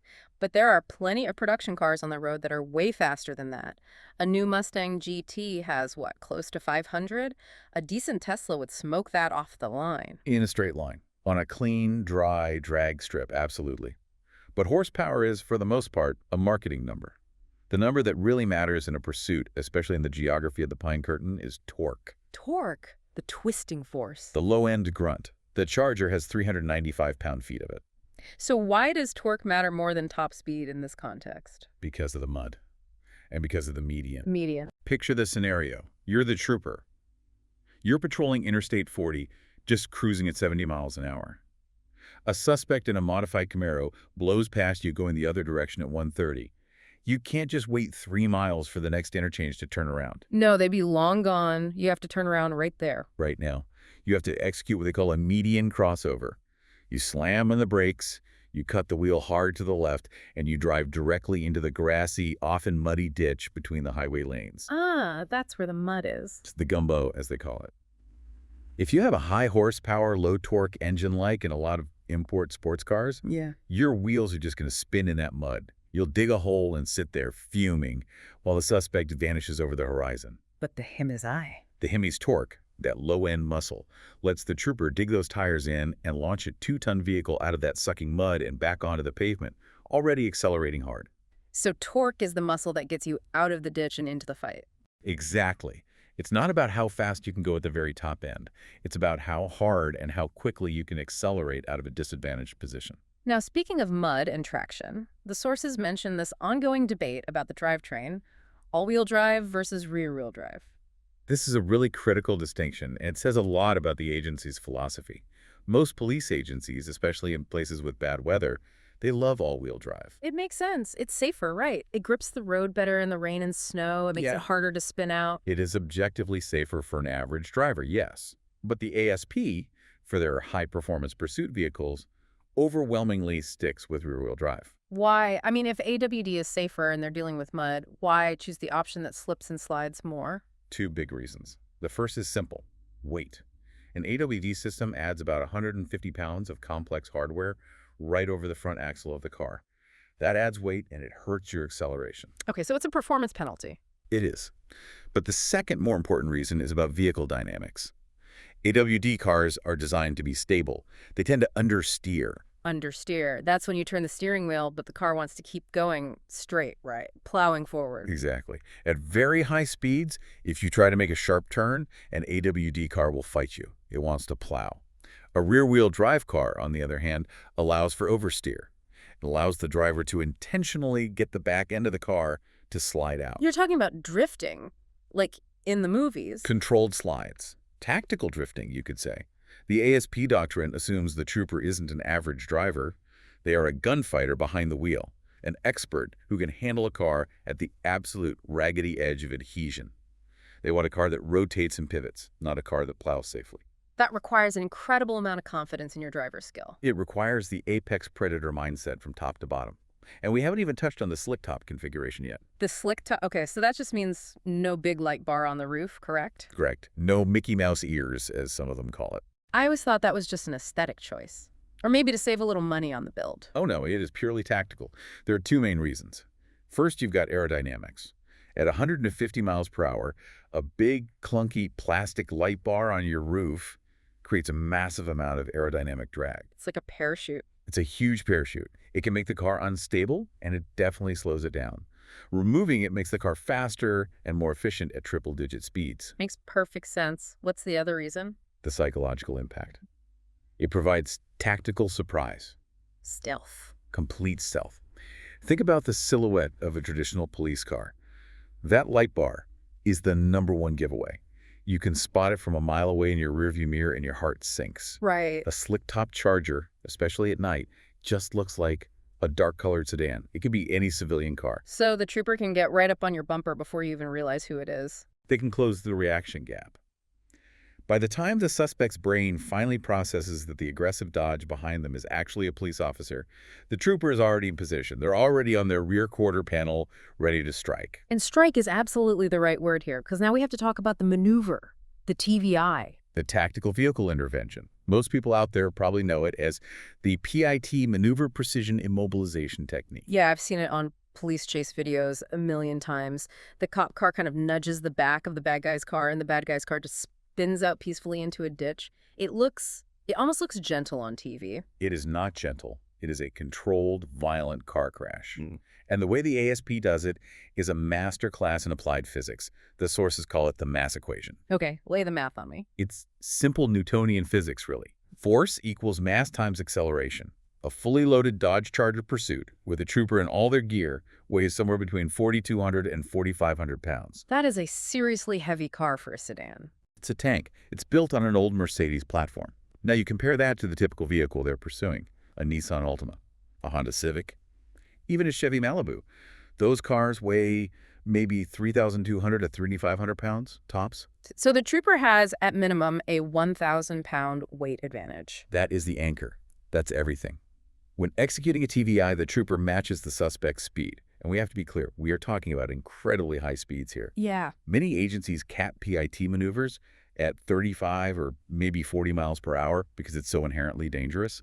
Speaker 2: But there are plenty of production cars on the road that are way faster than that. A new Mustang GT has, what, close to 500? A decent Tesla would smoke that off the line.
Speaker 1: In a straight line. On a clean, dry drag strip, absolutely. But horsepower is, for the most part, a marketing number. The number that really matters in a pursuit, especially in the geography of the Pine Curtain, is torque.
Speaker 2: Torque, the twisting force.
Speaker 1: The low-end grunt. The Charger has 395 pound-feet of it.
Speaker 2: So why does torque matter more than top speed in this context?
Speaker 1: Because of the mud. And because of the median.
Speaker 2: Median.
Speaker 1: Picture the scenario. You're the trooper. You're patrolling Interstate 40, just cruising at 70 miles an hour. A suspect in a modified Camaro blows past you going the other direction at 130. You can't just wait 3 miles for the next interchange to turn around.
Speaker 2: No, they'd be long gone. You have to turn around right there.
Speaker 1: Right now, you have to execute what they call a median crossover. You slam on the brakes, you cut the wheel hard to the left, and you drive directly into the grassy, often muddy ditch between the highway lanes.
Speaker 2: Ah, that's where the mud is.
Speaker 1: It's the gumbo, as they call it. If you have a high horsepower, low torque engine like in a lot of import sports cars, your wheels are just going to spin in that mud. You'll dig a hole and sit there fuming while the suspect vanishes over the horizon.
Speaker 3: But the him is I.
Speaker 1: The Hemi's torque, that low-end muscle, lets the trooper dig those tires in and launch a 2-ton vehicle out of that sucking mud and back onto the pavement, already accelerating hard.
Speaker 2: So torque is the muscle that gets you out of the ditch and into the fight.
Speaker 1: Exactly. It's not about how fast you can go at the very top end. It's about how hard and how quickly you can accelerate out of a disadvantaged position.
Speaker 2: Now, speaking of mud and traction, the sources mention this ongoing debate about the drivetrain, all-wheel drive versus rear-wheel drive.
Speaker 1: This is a really critical distinction, and it says a lot about the agency's philosophy. Most police agencies, especially in places with bad weather, they love all-wheel drive.
Speaker 2: It makes sense. It's safer, right? It grips the road better in the rain and snow. It makes it harder to spin out.
Speaker 1: It is objectively safer for an average driver, yes. But the ASP, for their high-performance pursuit vehicles, overwhelmingly sticks with rear-wheel drive.
Speaker 2: Why? I mean, if AWD is safer and they're dealing with mud, why choose the option that slips and slides more?
Speaker 1: 2 big reasons. The first is simple: weight. An AWD system adds about 150 pounds of complex hardware right over the front axle of the car. That adds weight and it hurts your acceleration.
Speaker 2: Okay, so it's a performance penalty.
Speaker 1: It is. But the second more important reason is about vehicle dynamics. AWD cars are designed to be stable. They tend to understeer.
Speaker 2: Understeer. That's when you turn the steering wheel, but the car wants to keep going straight, right? Plowing forward.
Speaker 1: Exactly. At very high speeds, if you try to make a sharp turn, an AWD car will fight you. It wants to plow. A rear-wheel drive car, on the other hand, allows for oversteer. It allows the driver to intentionally get the back end of the car to slide out.
Speaker 2: You're talking about drifting, like in the movies.
Speaker 1: Controlled slides. Tactical drifting, you could say. The ASP doctrine assumes the trooper isn't an average driver. They are a gunfighter behind the wheel, an expert who can handle a car at the absolute raggedy edge of adhesion. They want a car that rotates and pivots, not a car that plows safely.
Speaker 2: That requires an incredible amount of confidence in your driver's skill.
Speaker 1: It requires the apex predator mindset from top to bottom. And we haven't even touched on the slick top configuration yet.
Speaker 2: The slick top, okay, so that just means no big light bar on the roof, correct?
Speaker 1: Correct. No Mickey Mouse ears, as some of them call it.
Speaker 2: I always thought that was just an aesthetic choice. Or maybe to save a little money on the build.
Speaker 1: Oh no, it is purely tactical. There are 2 main reasons. First, you've got aerodynamics. At 150 miles per hour, a big, clunky plastic light bar on your roof creates a massive amount of aerodynamic drag.
Speaker 2: It's like a parachute.
Speaker 1: It's a huge parachute. It can make the car unstable, and it definitely slows it down. Removing it makes the car faster and more efficient at triple-digit speeds.
Speaker 2: Makes perfect sense. What's the other reason?
Speaker 1: The psychological impact. It provides tactical surprise.
Speaker 2: Stealth.
Speaker 1: Complete stealth. Think about the silhouette of a traditional police car. That light bar is the #1 giveaway. You can spot it from a mile away in your rearview mirror and your heart sinks.
Speaker 2: Right.
Speaker 1: A slick-top Charger, especially at night, just looks like a dark-colored sedan. It could be any civilian car.
Speaker 2: So the trooper can get right up on your bumper before you even realize who it is.
Speaker 1: They can close the reaction gap. By the time the suspect's brain finally processes that the aggressive Dodge behind them is actually a police officer, the trooper is already in position. They're already on their rear quarter panel, ready to strike.
Speaker 2: And strike is absolutely the right word here, because now we have to talk about the maneuver, the TVI.
Speaker 1: The tactical vehicle intervention. Most people out there probably know it as the PIT, Maneuver Precision Immobilization Technique.
Speaker 2: Yeah, I've seen it on police chase videos a million times. The cop car kind of nudges the back of the bad guy's car, and the bad guy's car just spins out peacefully into a ditch. It almost looks gentle on TV.
Speaker 1: It is not gentle. It is a controlled, violent car crash. And the way the ASP does it is a master class in applied physics. The sources call it the mass equation.
Speaker 2: Okay, lay the math on me.
Speaker 1: It's simple Newtonian physics, really. Force equals mass times acceleration. A fully loaded Dodge Charger Pursuit with a trooper in all their gear weighs somewhere between 4,200 and 4,500 pounds.
Speaker 2: That is a seriously heavy car for a sedan.
Speaker 1: It's a tank. It's built on an old Mercedes platform. Now you compare that to the typical vehicle they're pursuing, a Nissan Altima, a Honda Civic, even a Chevy Malibu. Those cars weigh maybe 3,200 to 3,500 pounds, tops.
Speaker 2: So the trooper has, at minimum, a 1,000-pound weight advantage.
Speaker 1: That is the anchor. That's everything. When executing a TVI, the trooper matches the suspect's speed. And we have to be clear, we are talking about incredibly high speeds here.
Speaker 2: Yeah.
Speaker 1: Many agencies cap PIT maneuvers at 35 or maybe 40 miles per hour because it's so inherently dangerous.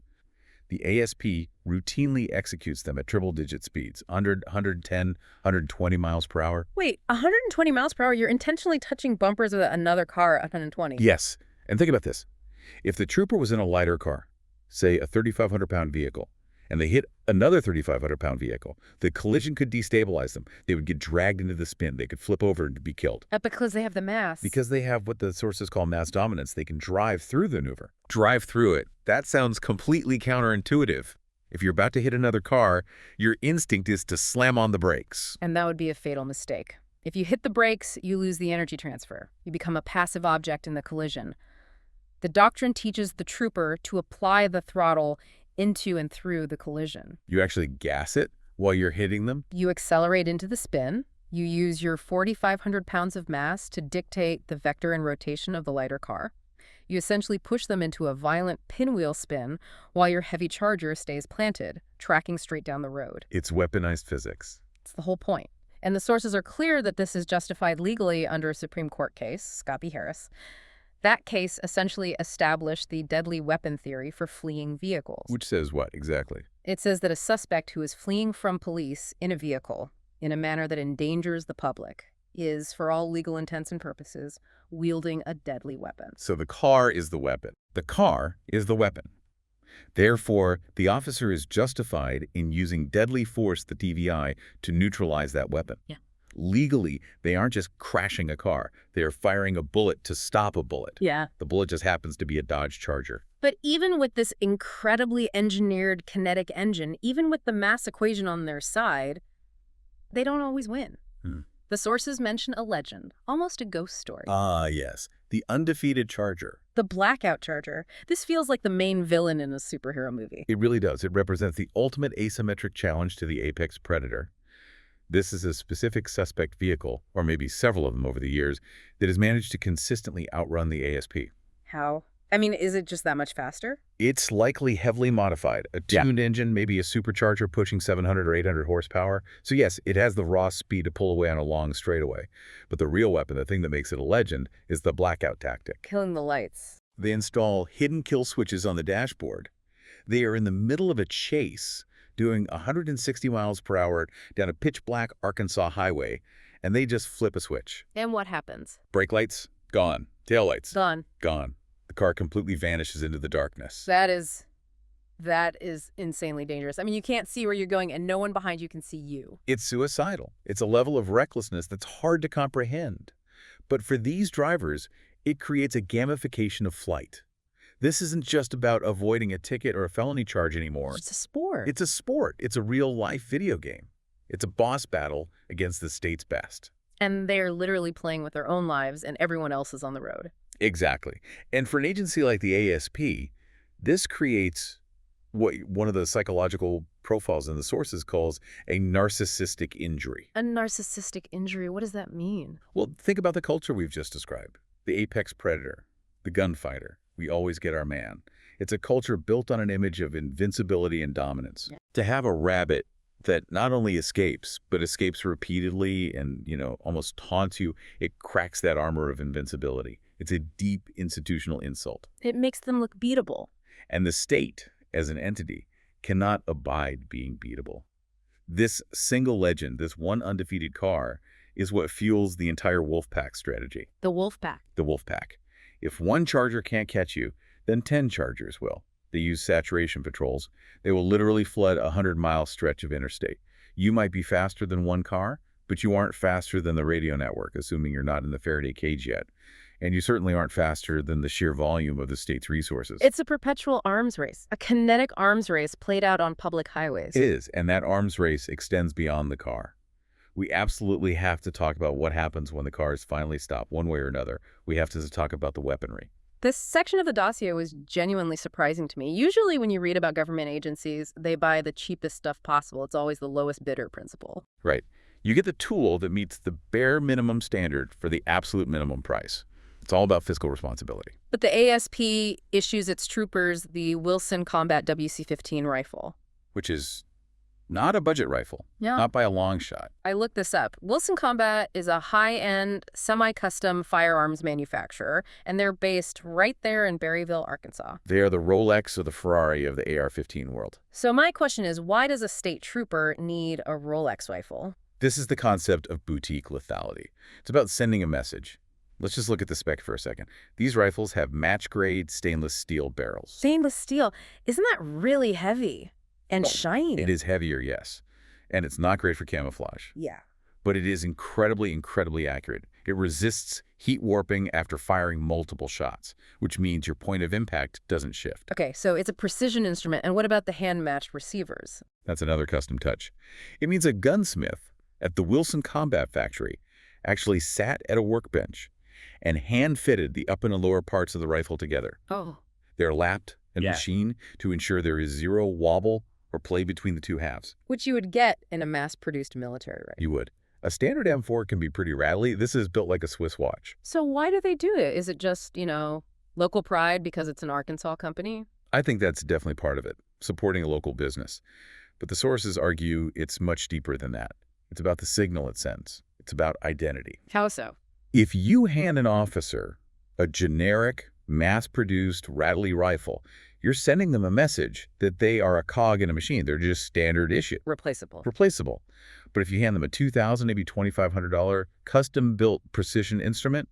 Speaker 1: The ASP routinely executes them at triple-digit speeds, 100, 110, 120 miles per hour.
Speaker 2: Wait, 120 miles per hour? You're intentionally touching bumpers with another car at 120?
Speaker 1: Yes. And think about this. If the trooper was in a lighter car, say a 3,500-pound vehicle, and they hit another 3,500-pound vehicle, the collision could destabilize them. They would get dragged into the spin. They could flip over and be killed.
Speaker 2: Because they have the mass.
Speaker 1: Because they have what the sources call mass dominance. They can drive through the maneuver. Drive through it. That sounds completely counterintuitive. If you're about to hit another car, your instinct is to slam on the brakes.
Speaker 2: And that would be a fatal mistake. If you hit the brakes, you lose the energy transfer. You become a passive object in the collision. The doctrine teaches the trooper to apply the throttle into and through the collision.
Speaker 1: You actually gas it while you're hitting them?
Speaker 2: You accelerate into the spin. You use your 4,500 pounds of mass to dictate the vector and rotation of the lighter car. You essentially push them into a violent pinwheel spin while your heavy charger stays planted, tracking straight down the road.
Speaker 1: It's weaponized physics.
Speaker 2: It's the whole point. And the sources are clear that this is justified legally under a Supreme Court case, Scott v. Harris. That case essentially established the deadly weapon theory for fleeing vehicles.
Speaker 1: Which says what, exactly?
Speaker 2: It says that a suspect who is fleeing from police in a vehicle in a manner that endangers the public is, for all legal intents and purposes, wielding a deadly weapon.
Speaker 1: So the car is the weapon. The car is the weapon. Therefore, the officer is justified in using deadly force, the TVI, to neutralize that weapon.
Speaker 2: Yeah.
Speaker 1: Legally, they aren't just crashing a car. They are firing a bullet to stop a bullet.
Speaker 2: Yeah.
Speaker 1: The bullet just happens to be a Dodge Charger.
Speaker 2: But even with this incredibly engineered kinetic engine, even with the mass equation on their side, they don't always win. The sources mention a legend, almost a ghost story.
Speaker 1: Ah, yes. The undefeated Charger.
Speaker 2: The Blackout Charger. This feels like the main villain in a superhero movie.
Speaker 1: It really does. It represents the ultimate asymmetric challenge to the apex predator. This is a specific suspect vehicle, or maybe several of them over the years, that has managed to consistently outrun the ASP.
Speaker 2: How? I mean, is it just that much faster?
Speaker 1: It's likely heavily modified. A tuned engine, maybe a supercharger pushing 700 or 800 horsepower. So yes, it has the raw speed to pull away on a long straightaway. But the real weapon, the thing that makes it a legend, is the blackout tactic.
Speaker 2: Killing the lights.
Speaker 1: They install hidden kill switches on the dashboard. They are in the middle of a chase, doing 160 miles per hour down a pitch-black Arkansas highway, and they just flip a switch.
Speaker 2: And what happens?
Speaker 1: Brake lights? Gone. Tail lights?
Speaker 2: Done.
Speaker 1: Gone. The car completely vanishes into the darkness.
Speaker 2: That is insanely dangerous. I mean, you can't see where you're going, and no one behind you can see you.
Speaker 1: It's suicidal. It's a level of recklessness that's hard to comprehend. But for these drivers, it creates a gamification of flight. This isn't just about avoiding a ticket or a felony charge anymore.
Speaker 2: It's a sport.
Speaker 1: It's a sport. It's a real-life video game. It's a boss battle against the state's best.
Speaker 2: And they're literally playing with their own lives, and everyone else is on the road.
Speaker 1: Exactly. And for an agency like the ASP, this creates what one of the psychological profiles in the sources calls a narcissistic injury.
Speaker 2: A narcissistic injury? What does that mean?
Speaker 1: Well, think about the culture we've just described. The apex predator, the gunfighter. We always get our man. It's a culture built on an image of invincibility and dominance.
Speaker 2: Yeah.
Speaker 1: To have a rabbit that not only escapes, but escapes repeatedly and, almost taunts you, it cracks that armor of invincibility. It's a deep institutional insult.
Speaker 2: It makes them look beatable.
Speaker 1: And the state, as an entity, cannot abide being beatable. This single legend, this one undefeated car, is what fuels the entire Wolfpack strategy.
Speaker 2: The Wolfpack.
Speaker 1: The Wolfpack. If one Charger can't catch you, then 10 Chargers will. They use saturation patrols. They will literally flood a 100-mile stretch of interstate. You might be faster than one car, but you aren't faster than the radio network, assuming you're not in the Faraday cage yet. And you certainly aren't faster than the sheer volume of the state's resources.
Speaker 2: It's a perpetual arms race, a kinetic arms race played out on public highways.
Speaker 1: It is, and that arms race extends beyond the car. We absolutely have to talk about what happens when the cars finally stop, one way or another. We have to talk about the weaponry.
Speaker 2: This section of the dossier was genuinely surprising to me. Usually when you read about government agencies, they buy the cheapest stuff possible. It's always the lowest bidder principle.
Speaker 1: Right. You get the tool that meets the bare minimum standard for the absolute minimum price. It's all about fiscal responsibility.
Speaker 2: But the ASP issues its troopers the Wilson Combat WC-15 rifle.
Speaker 1: Which is not a budget rifle,
Speaker 2: Yeah.
Speaker 1: not by a long shot.
Speaker 2: I looked this up. Wilson Combat is a high-end, semi-custom firearms manufacturer, and they're based right there in Berryville, Arkansas.
Speaker 1: They are the Rolex or the Ferrari of the AR-15 world.
Speaker 2: So my question is, why does a state trooper need a Rolex rifle?
Speaker 1: This is the concept of boutique lethality. It's about sending a message. Let's just look at the spec for a second. These rifles have match-grade stainless steel barrels.
Speaker 2: Stainless steel. Isn't that really heavy and shiny?
Speaker 1: It is heavier, yes. And it's not great for camouflage.
Speaker 2: Yeah.
Speaker 1: But it is incredibly, incredibly accurate. It resists heat warping after firing multiple shots, which means your point of impact doesn't shift.
Speaker 2: Okay, so it's a precision instrument. And what about the hand-matched receivers?
Speaker 1: That's another custom touch. It means a gunsmith at the Wilson Combat Factory actually sat at a workbench and hand-fitted the upper and lower parts of the rifle together.
Speaker 2: Oh.
Speaker 1: They're lapped and
Speaker 3: Yeah.
Speaker 1: machined to ensure there is zero wobble or play between the two halves.
Speaker 2: Which you would get in a mass-produced military rifle.
Speaker 1: You would. A standard M4 can be pretty rattly. This is built like a Swiss watch.
Speaker 2: So why do they do it? Is it just, local pride because it's an Arkansas company?
Speaker 1: I think that's definitely part of it, supporting a local business. But the sources argue it's much deeper than that. It's about the signal it sends. It's about identity.
Speaker 2: How so?
Speaker 1: If you hand an officer a generic, mass-produced, rattly rifle, you're sending them a message that they are a cog in a machine. They're just standard issue,
Speaker 2: Replaceable.
Speaker 1: replaceable. But if you hand them a $2,000, maybe $2,500 custom-built precision instrument,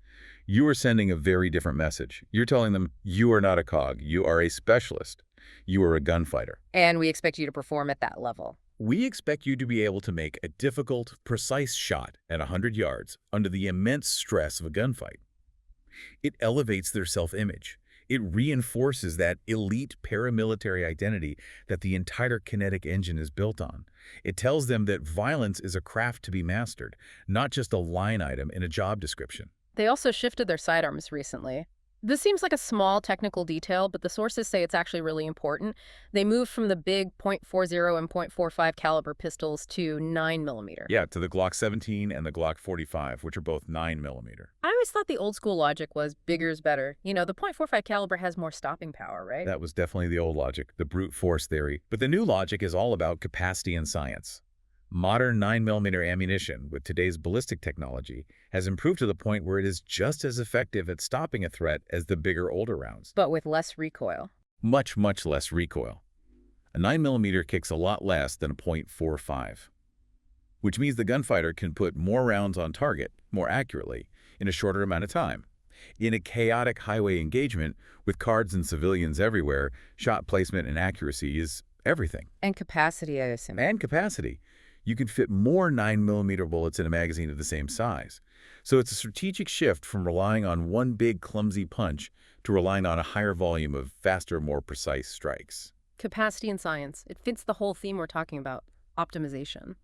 Speaker 1: you are sending a very different message. You're telling them you are not a cog. You are a specialist. You are a gunfighter.
Speaker 2: And we expect you to perform at that level.
Speaker 1: We expect you to be able to make a difficult, precise shot at 100 yards under the immense stress of a gunfight. It elevates their self-image. It reinforces that elite paramilitary identity that the entire kinetic engine is built on. It tells them that violence is a craft to be mastered, not just a line item in a job description.
Speaker 2: They also shifted their sidearms recently. This seems like a small technical detail, but the sources say it's actually really important. They moved from the big .40 and .45 caliber pistols to 9mm.
Speaker 1: Yeah, to the Glock 17 and the Glock 45, which are both 9mm.
Speaker 2: I always thought the old school logic was bigger is better. The .45 caliber has more stopping power, right?
Speaker 1: That was definitely the old logic, the brute force theory. But the new logic is all about capacity and science. Modern 9mm ammunition with today's ballistic technology has improved to the point where it is just as effective at stopping a threat as the bigger, older rounds.
Speaker 2: But with less recoil.
Speaker 1: Much, much less recoil. A 9mm kicks a lot less than a .45, which means the gunfighter can put more rounds on target more accurately in a shorter amount of time. In a chaotic highway engagement with cars and civilians everywhere, shot placement and accuracy is everything.
Speaker 2: And capacity, I assume.
Speaker 1: And capacity. You can fit more 9mm bullets in a magazine of the same size. So it's a strategic shift from relying on one big clumsy punch to relying on a higher volume of faster, more precise strikes.
Speaker 2: Capacity and science. It fits the whole theme we're talking about. Optimization.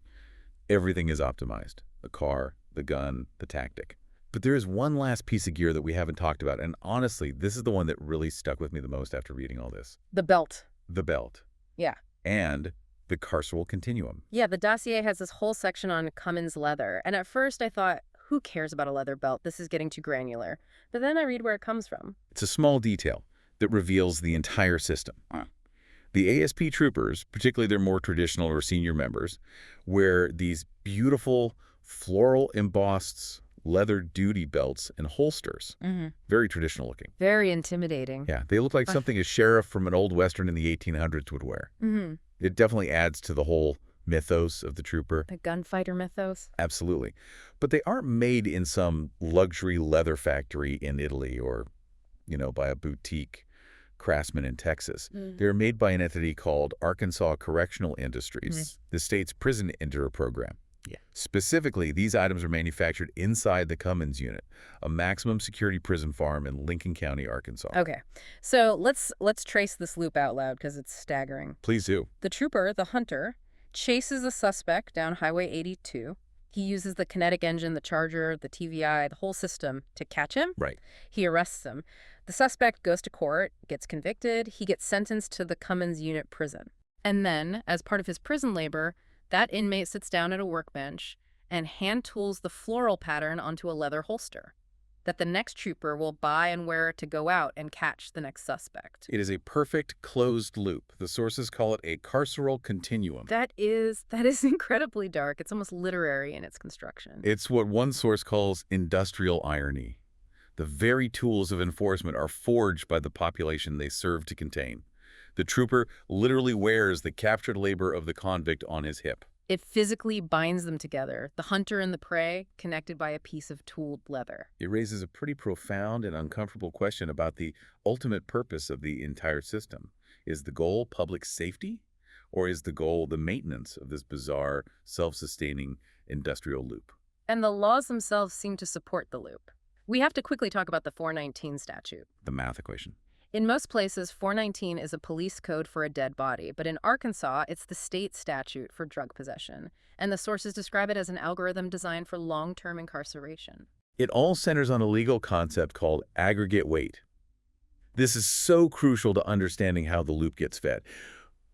Speaker 1: Everything is optimized. The car, the gun, the tactic. But there is one last piece of gear that we haven't talked about, and honestly, this is the one that really stuck with me the most after reading all this.
Speaker 2: The belt.
Speaker 1: The belt.
Speaker 2: Yeah.
Speaker 1: And the carceral continuum.
Speaker 2: Yeah, the dossier has this whole section on Cummins leather. And at first I thought, who cares about a leather belt? This is getting too granular. But then I read where it comes from.
Speaker 1: It's a small detail that reveals the entire system. The ASP troopers, particularly their more traditional or senior members, wear these beautiful floral embossed leather duty belts and holsters. Very traditional looking.
Speaker 2: Very intimidating.
Speaker 1: Yeah, they look like something a sheriff from an old Western in the 1800s would wear. It definitely adds to the whole mythos of the trooper.
Speaker 2: The gunfighter mythos.
Speaker 1: Absolutely. But they aren't made in some luxury leather factory in Italy or, by a boutique craftsman in Texas. They're made by an entity called Arkansas Correctional Industries, the state's prison inter program.
Speaker 3: Yeah.
Speaker 1: Specifically, these items are manufactured inside the Cummins unit, a maximum security prison farm in Lincoln County, Arkansas.
Speaker 2: Okay, so let's trace this loop out loud because it's staggering.
Speaker 1: Please do.
Speaker 2: The trooper, the hunter, chases a suspect down Highway 82. He uses the kinetic engine, the charger, the TVI, the whole system to catch him.
Speaker 1: Right.
Speaker 2: He arrests him. The suspect goes to court, gets convicted. He gets sentenced to the Cummins unit prison. And then, as part of his prison labor, that inmate sits down at a workbench and hand tools the floral pattern onto a leather holster that the next trooper will buy and wear to go out and catch the next suspect.
Speaker 1: It is a perfect closed loop. The sources call it a carceral continuum.
Speaker 2: That is incredibly dark. It's almost literary in its construction.
Speaker 1: It's what one source calls industrial irony. The very tools of enforcement are forged by the population they serve to contain. The trooper literally wears the captured labor of the convict on his hip.
Speaker 2: It physically binds them together, the hunter and the prey, connected by a piece of tooled leather.
Speaker 1: It raises a pretty profound and uncomfortable question about the ultimate purpose of the entire system. Is the goal public safety, or is the goal the maintenance of this bizarre, self-sustaining industrial loop?
Speaker 2: And the laws themselves seem to support the loop. We have to quickly talk about the 419 statute.
Speaker 1: The math equation.
Speaker 2: In most places, 419 is a police code for a dead body, but in Arkansas, it's the state statute for drug possession, and the sources describe it as an algorithm designed for long-term incarceration.
Speaker 1: It all centers on a legal concept called aggregate weight. This is so crucial to understanding how the loop gets fed.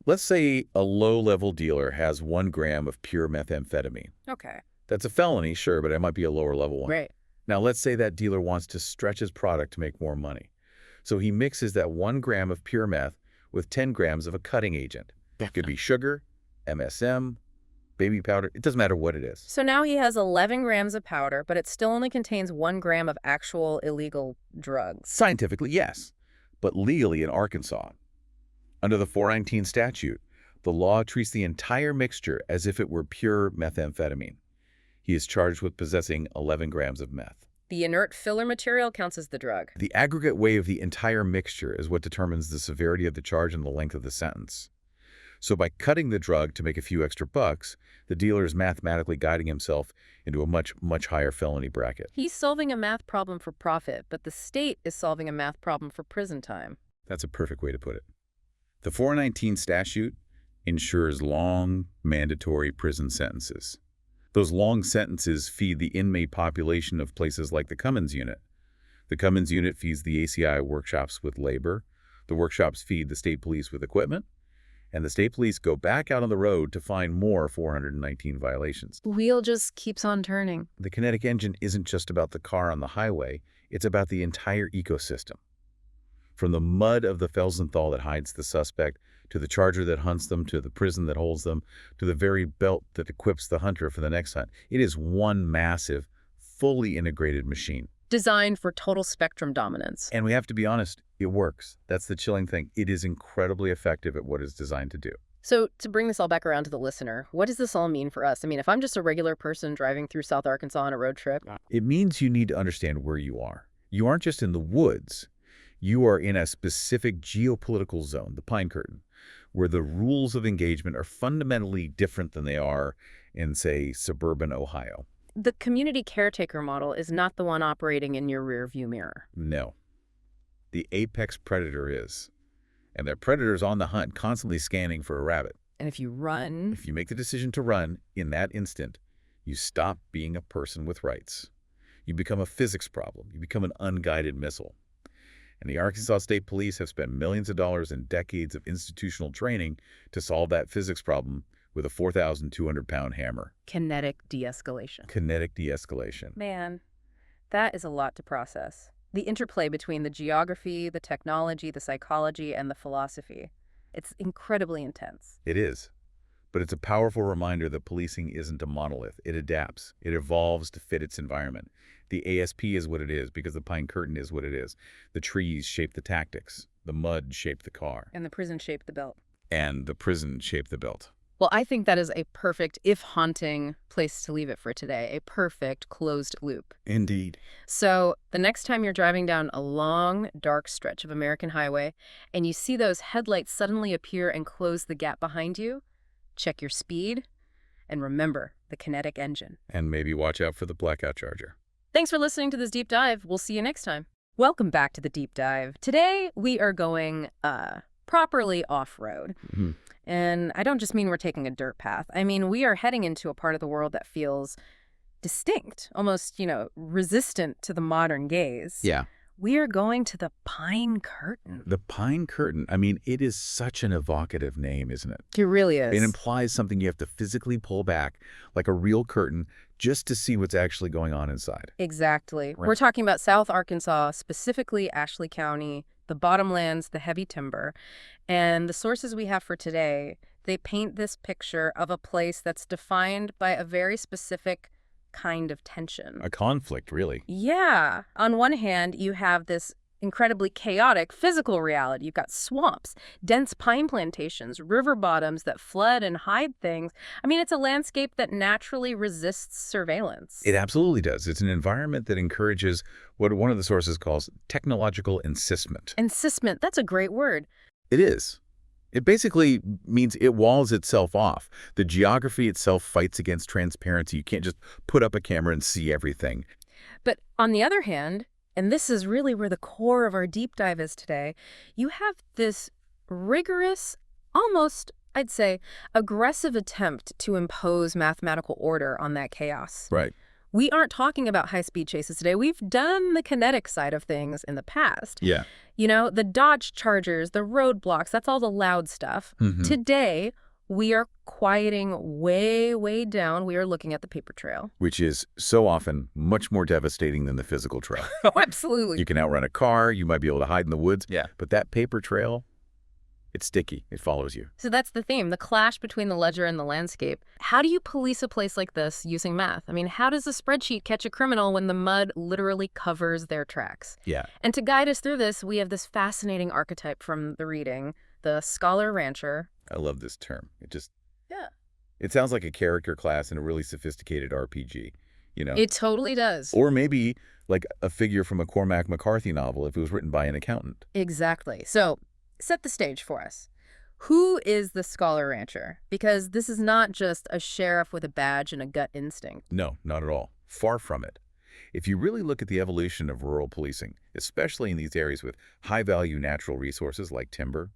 Speaker 1: Let's say a low-level dealer has 1 gram of pure methamphetamine.
Speaker 2: Okay.
Speaker 1: That's a felony, sure, but it might be a lower-level one.
Speaker 2: Right.
Speaker 1: Now, let's say that dealer wants to stretch his product to make more money. So he mixes that 1 gram of pure meth with 10 grams of a cutting agent. It could be sugar, MSM, baby powder. It doesn't matter what it is.
Speaker 2: So now he has 11 grams of powder, but it still only contains 1 gram of actual illegal drugs.
Speaker 1: Scientifically, yes. But legally in Arkansas, under the 419 statute, the law treats the entire mixture as if it were pure methamphetamine. He is charged with possessing 11 grams of meth.
Speaker 2: The inert filler material counts as the drug.
Speaker 1: The aggregate weight of the entire mixture is what determines the severity of the charge and the length of the sentence. So by cutting the drug to make a few extra bucks, the dealer is mathematically guiding himself into a much, much higher felony bracket.
Speaker 2: He's solving a math problem for profit, but the state is solving a math problem for prison time.
Speaker 1: That's a perfect way to put it. The 419 statute ensures long, mandatory prison sentences. Those long sentences feed the inmate population of places like the Cummins Unit. The Cummins Unit feeds the ACI workshops with labor. The workshops feed the state police with equipment. And the state police go back out on the road to find more 419 violations.
Speaker 2: The wheel just keeps on turning.
Speaker 1: The kinetic engine isn't just about the car on the highway. It's about the entire ecosystem. From the mud of the Felsenthal that hides the suspect, to the charger that hunts them, to the prison that holds them, to the very belt that equips the hunter for the next hunt. It is one massive, fully integrated machine.
Speaker 2: Designed for total spectrum dominance.
Speaker 1: And we have to be honest, it works. That's the chilling thing. It is incredibly effective at what it's designed to do.
Speaker 2: So to bring this all back around to the listener, what does this all mean for us? I mean, if I'm just a regular person driving through South Arkansas on a road trip.
Speaker 1: It means you need to understand where you are. You aren't just in the woods. You are in a specific geopolitical zone, the Pine Curtain, where the rules of engagement are fundamentally different than they are in, say, suburban Ohio.
Speaker 2: The community caretaker model is not the one operating in your rearview mirror.
Speaker 1: No. The apex predator is. And that predator's on the hunt, constantly scanning for a rabbit.
Speaker 2: And if you run...
Speaker 1: If you make the decision to run, in that instant, you stop being a person with rights. You become a physics problem. You become an unguided missile. And the Arkansas State Police have spent millions of dollars and decades of institutional training to solve that physics problem with a 4,200-pound hammer.
Speaker 2: Kinetic de-escalation.
Speaker 1: Kinetic de-escalation.
Speaker 2: Man, that is a lot to process. The interplay between the geography, the technology, the psychology, and the philosophy. It's incredibly intense.
Speaker 1: It is. But it's a powerful reminder that policing isn't a monolith. It adapts. It evolves to fit its environment. The ASP is what it is because the Pine Curtain is what it is. The trees shape the tactics. The mud shaped the car.
Speaker 2: And the prison shaped the belt.
Speaker 1: And the prison shaped the belt.
Speaker 2: Well, I think that is a perfect, if haunting, place to leave it for today. A perfect closed loop.
Speaker 1: Indeed.
Speaker 2: So the next time you're driving down a long, dark stretch of American highway and you see those headlights suddenly appear and close the gap behind you, check your speed and remember the kinetic engine.
Speaker 1: And maybe watch out for the blackout charger.
Speaker 2: Thanks for listening to this deep dive. We'll see you next time. Welcome back to the deep dive. Today we are going properly off-road.
Speaker 1: Mm-hmm.
Speaker 2: And I don't just mean we're taking a dirt path. I mean, we are heading into a part of the world that feels distinct, almost, resistant to the modern gaze.
Speaker 1: Yeah.
Speaker 2: We are going to the Pine Curtain.
Speaker 1: The Pine Curtain. I mean, it is such an evocative name, isn't it?
Speaker 2: It really is.
Speaker 1: It implies something you have to physically pull back, like a real curtain, just to see what's actually going on inside.
Speaker 2: Exactly.
Speaker 1: Right.
Speaker 2: We're talking about South Arkansas, specifically Ashley County, the bottomlands, the heavy timber. And the sources we have for today, they paint this picture of a place that's defined by a very specific kind of tension.
Speaker 1: A conflict, really.
Speaker 2: Yeah. On one hand, you have this incredibly chaotic physical reality. You've got swamps, dense pine plantations, river bottoms that flood and hide things. I mean, it's a landscape that naturally resists surveillance.
Speaker 1: It absolutely does. It's an environment that encourages what one of the sources calls technological encystment.
Speaker 2: Encystment, that's a great word.
Speaker 1: It is. It basically means it walls itself off. The geography itself fights against transparency. You can't just put up a camera and see everything.
Speaker 2: But on the other hand, and this is really where the core of our deep dive is today, you have this rigorous, almost, I'd say, aggressive attempt to impose mathematical order on that chaos.
Speaker 1: Right.
Speaker 2: We aren't talking about high-speed chases today. We've done the kinetic side of things in the past.
Speaker 1: Yeah.
Speaker 2: You know, the Dodge Chargers, the roadblocks, that's all the loud stuff.
Speaker 1: Mhm.
Speaker 2: Today, we are quieting way, way down. We are looking at the paper trail.
Speaker 1: Which is so often much more devastating than the physical trail.
Speaker 2: Oh, absolutely.
Speaker 1: You can outrun a car. You might be able to hide in the woods.
Speaker 3: Yeah.
Speaker 1: But that paper trail, it's sticky. It follows you.
Speaker 2: So that's the theme, the clash between the ledger and the landscape. How do you police a place like this using math? I mean, how does a spreadsheet catch a criminal when the mud literally covers their tracks?
Speaker 1: Yeah.
Speaker 2: And to guide us through this, we have this fascinating archetype from the reading, the scholar rancher.
Speaker 1: I love this term.
Speaker 2: Yeah.
Speaker 1: It sounds like a character class in a really sophisticated RPG, you know?
Speaker 2: It totally does.
Speaker 1: Or maybe like a figure from a Cormac McCarthy novel if it was written by an accountant.
Speaker 2: Exactly. So set the stage for us. Who is the scholar rancher? Because this is not just a sheriff with a badge and a gut instinct.
Speaker 1: No, not at all. Far from it. If you really look at the evolution of rural policing, especially in these areas with high-value natural resources like timber,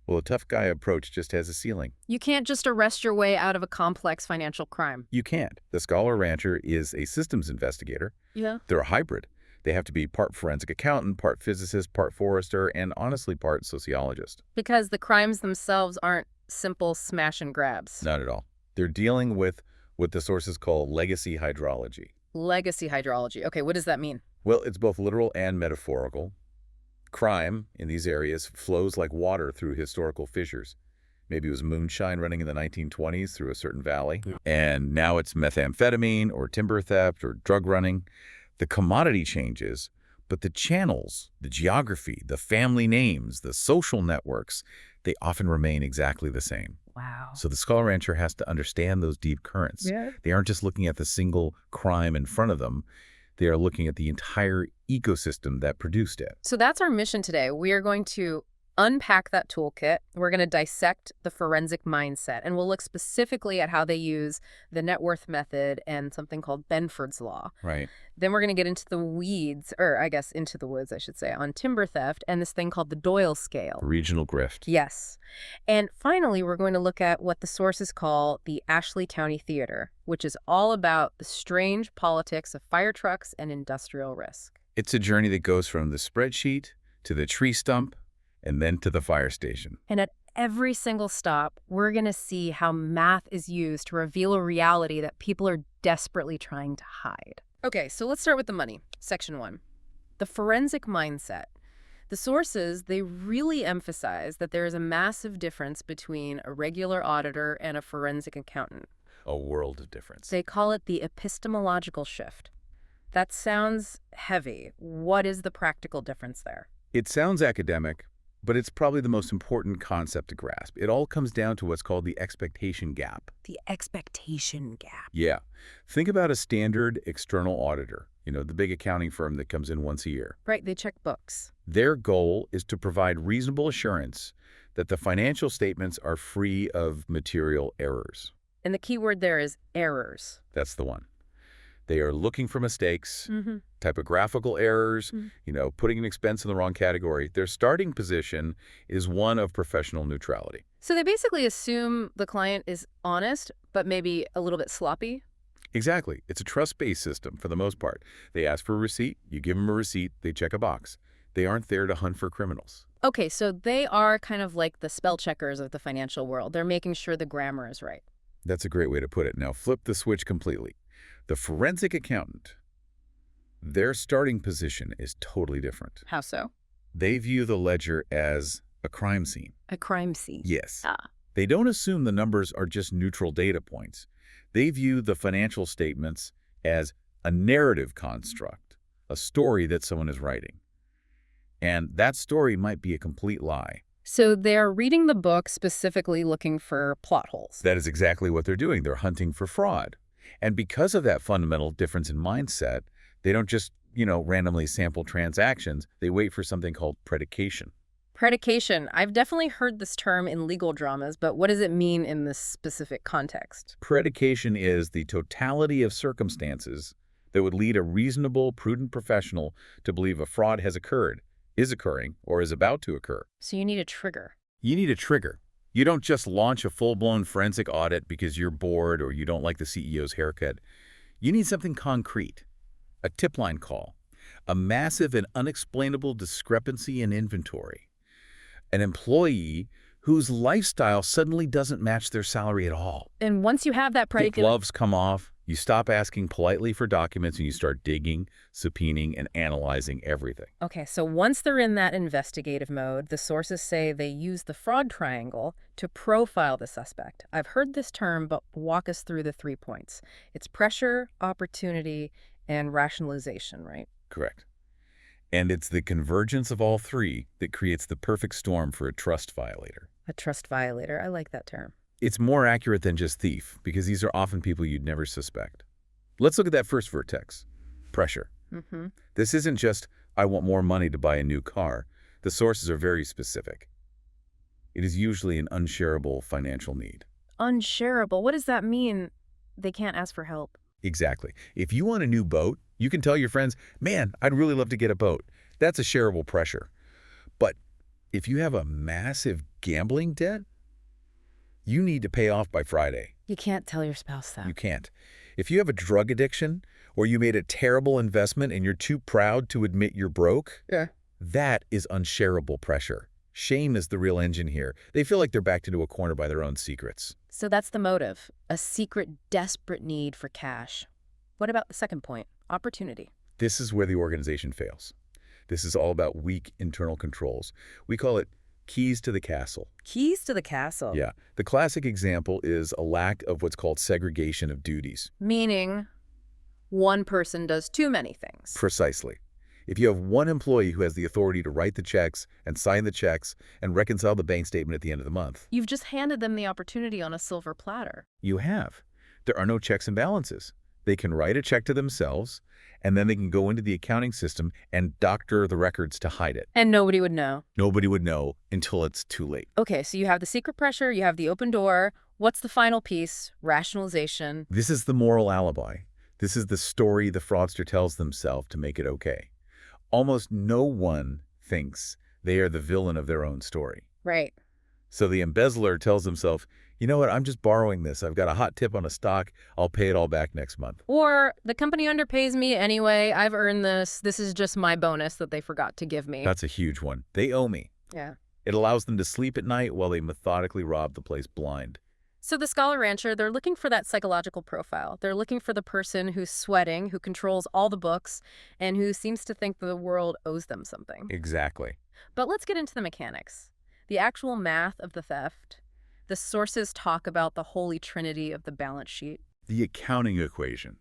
Speaker 1: well, a tough guy approach just has a ceiling.
Speaker 2: You can't just arrest your way out of a complex financial crime.
Speaker 1: You can't. The scholar rancher is a systems investigator.
Speaker 2: Yeah.
Speaker 1: They're a hybrid. They have to be part forensic accountant, part physicist, part forester, and honestly part sociologist.
Speaker 2: Because the crimes themselves aren't simple smash and grabs.
Speaker 1: Not at all. They're dealing with what the sources call legacy hydrology.
Speaker 2: Legacy hydrology. Okay, what does that mean?
Speaker 1: Well, it's both literal and metaphorical. Crime in these areas flows like water through historical fissures. Maybe it was moonshine running in the 1920s through a certain valley, and now it's methamphetamine or timber theft or drug running. The commodity changes, but the channels, the geography, the family names, the social networks, they often remain exactly the same.
Speaker 2: Wow.
Speaker 1: So the scholar rancher has to understand those deep currents.
Speaker 2: Yeah.
Speaker 1: They aren't just looking at the single crime in front of them. They are looking at the entire ecosystem that produced it.
Speaker 2: So that's our mission today. We are going to unpack that toolkit. We're going to dissect the forensic mindset, and we'll look specifically at how they use the net worth method and something called Benford's Law.
Speaker 1: Right.
Speaker 2: Then we're going to get into the weeds, or I guess into the woods, I should say, on timber theft and this thing called the Doyle scale.
Speaker 1: Regional grift.
Speaker 2: Yes. And finally, we're going to look at what the sources call the Ashley County Theater, which is all about the strange politics of fire trucks and industrial risk.
Speaker 1: It's a journey that goes from the spreadsheet to the tree stump and then to the fire station.
Speaker 2: And at every single stop, we're going to see how math is used to reveal a reality that people are desperately trying to hide. Okay, so let's start with the money. Section 1. The forensic mindset. The sources, they really emphasize that there is a massive difference between a regular auditor and a forensic accountant.
Speaker 1: A world of difference.
Speaker 2: They call it the epistemological shift. That sounds heavy. What is the practical difference there?
Speaker 1: It sounds academic, but it's probably the most important concept to grasp. It all comes down to what's called the expectation gap.
Speaker 2: The expectation gap.
Speaker 1: Yeah. Think about a standard external auditor, the big accounting firm that comes in once a year.
Speaker 2: Right, they check books.
Speaker 1: Their goal is to provide reasonable assurance that the financial statements are free of material errors.
Speaker 2: And the key word there is errors.
Speaker 1: That's the one. They are looking for mistakes,
Speaker 2: Mm-hmm.
Speaker 1: typographical errors,
Speaker 2: Mm-hmm.
Speaker 1: Putting an expense in the wrong category. Their starting position is one of professional neutrality.
Speaker 2: So they basically assume the client is honest, but maybe a little bit sloppy.
Speaker 1: Exactly. It's a trust-based system for the most part. They ask for a receipt, you give them a receipt, they check a box. They aren't there to hunt for criminals.
Speaker 2: Okay, so they are kind of like the spell checkers of the financial world. They're making sure the grammar is right.
Speaker 1: That's a great way to put it. Now flip the switch completely. The forensic accountant, their starting position is totally different.
Speaker 2: How so?
Speaker 1: They view the ledger as a crime scene.
Speaker 2: A crime scene.
Speaker 1: Yes.
Speaker 2: Ah.
Speaker 1: They don't assume the numbers are just neutral data points. They view the financial statements as a narrative construct, a story that someone is writing. And that story might be a complete lie.
Speaker 2: So they're reading the book specifically looking for plot holes.
Speaker 1: That is exactly what they're doing. They're hunting for fraud. And because of that fundamental difference in mindset, they don't just, randomly sample transactions. They wait for something called predication.
Speaker 2: Predication. I've definitely heard this term in legal dramas, but what does it mean in this specific context?
Speaker 1: Predication is the totality of circumstances that would lead a reasonable, prudent professional to believe a fraud has occurred, is occurring, or is about to occur.
Speaker 2: So you need a trigger.
Speaker 1: You need a trigger. You don't just launch a full-blown forensic audit because you're bored or you don't like the CEO's haircut. You need something concrete, a tip line call, a massive and unexplainable discrepancy in inventory, an employee whose lifestyle suddenly doesn't match their salary at all.
Speaker 2: And once you have that
Speaker 1: The
Speaker 2: predicate,
Speaker 1: gloves come off, you stop asking politely for documents, and you start digging, subpoenaing, and analyzing everything.
Speaker 2: Okay, so once they're in that investigative mode, the sources say they use the fraud triangle to profile the suspect. I've heard this term, but walk us through the 3 points. It's pressure, opportunity, and rationalization, right?
Speaker 1: Correct. And it's the convergence of all three that creates the perfect storm for a trust violator.
Speaker 2: A trust violator. I like that term.
Speaker 1: It's more accurate than just thief, because these are often people you'd never suspect. Let's look at that first vertex, pressure.
Speaker 2: Mm-hmm.
Speaker 1: This isn't just, I want more money to buy a new car. The sources are very specific. It is usually an unshareable financial need.
Speaker 2: Unshareable. What does that mean? They can't ask for help.
Speaker 1: Exactly. If you want a new boat, you can tell your friends, man, I'd really love to get a boat. That's a shareable pressure. But if you have a massive gambling debt, you need to pay off by Friday.
Speaker 2: You can't tell your spouse that.
Speaker 1: You can't. If you have a drug addiction or you made a terrible investment and you're too proud to admit you're broke, that is unshareable pressure. Shame is the real engine here. They feel like they're backed into a corner by their own secrets.
Speaker 2: So that's the motive, a secret, desperate need for cash. What about the second point, opportunity?
Speaker 1: This is where the organization fails. This is all about weak internal controls. We call it keys to the castle.
Speaker 2: Keys to the castle.
Speaker 1: Yeah. The classic example is a lack of what's called segregation of duties.
Speaker 2: Meaning one person does too many things.
Speaker 1: Precisely. If you have one employee who has the authority to write the checks and sign the checks and reconcile the bank statement at the end of the month,
Speaker 2: You've just handed them the opportunity on a silver platter.
Speaker 1: you have. There are no checks and balances. They can write a check to themselves, and then they can go into the accounting system and doctor the records to hide it.
Speaker 2: And nobody would know.
Speaker 1: Nobody would know until it's too late.
Speaker 2: Okay, so you have the secret pressure, you have the open door. What's the final piece? Rationalization.
Speaker 1: This is the moral alibi. This is the story the fraudster tells themselves to make it okay. Almost no one thinks they are the villain of their own story.
Speaker 2: Right.
Speaker 1: So the embezzler tells himself, you know what, I'm just borrowing this. I've got a hot tip on a stock. I'll pay it all back next month.
Speaker 2: Or the company underpays me anyway. I've earned this. This is just my bonus that they forgot to give me.
Speaker 1: That's a huge one. They owe me.
Speaker 2: Yeah.
Speaker 1: It allows them to sleep at night while they methodically rob the place blind.
Speaker 2: So the Scholar Rancher, they're looking for that psychological profile. They're looking for the person who's sweating, who controls all the books, and who seems to think the world owes them something.
Speaker 1: Exactly.
Speaker 2: But let's get into the mechanics. The actual math of the theft. The sources talk about the holy trinity of the balance sheet.
Speaker 1: The accounting equation.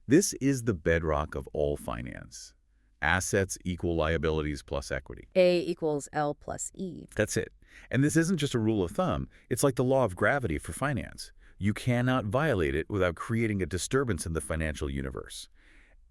Speaker 1: This is the bedrock of all finance. Assets equal liabilities plus equity.
Speaker 2: A equals L plus E.
Speaker 1: That's it. And this isn't just a rule of thumb. It's like the law of gravity for finance. You cannot violate it without creating a disturbance in the financial universe.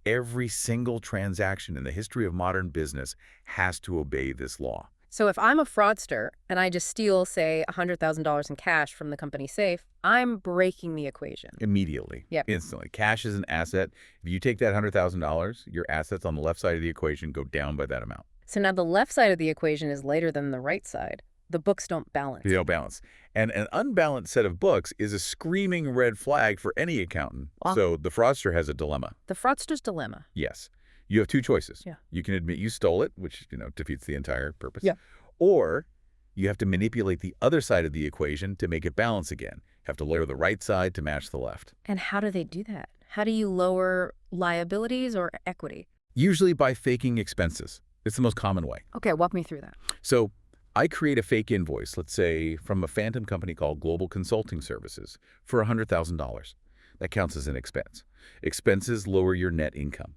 Speaker 1: Every single transaction in the history of modern business has to obey this law.
Speaker 2: So if I'm a fraudster and I just steal, say, $100,000 in cash from the company safe, I'm breaking the equation.
Speaker 1: Immediately.
Speaker 2: Yep.
Speaker 1: Instantly. Cash is an asset. If you take that $100,000, your assets on the left side of the equation go down by that amount.
Speaker 2: So now the left side of the equation is lighter than the right side. The books don't balance.
Speaker 1: They don't balance. And an unbalanced set of books is a screaming red flag for any accountant.
Speaker 2: Wow.
Speaker 1: So the fraudster has a dilemma.
Speaker 2: The fraudster's dilemma.
Speaker 1: Yes. You have two choices.
Speaker 2: Yeah.
Speaker 1: You can admit you stole it, which, defeats the entire purpose.
Speaker 2: Yeah.
Speaker 1: Or you have to manipulate the other side of the equation to make it balance again. You have to layer the right side to match the left.
Speaker 2: And how do they do that? How do you lower liabilities or equity?
Speaker 1: Usually by faking expenses. It's the most common way.
Speaker 2: Okay, walk me through that.
Speaker 1: So I create a fake invoice, let's say from a phantom company called Global Consulting Services, for $100,000. That counts as an expense. Expenses lower your net income.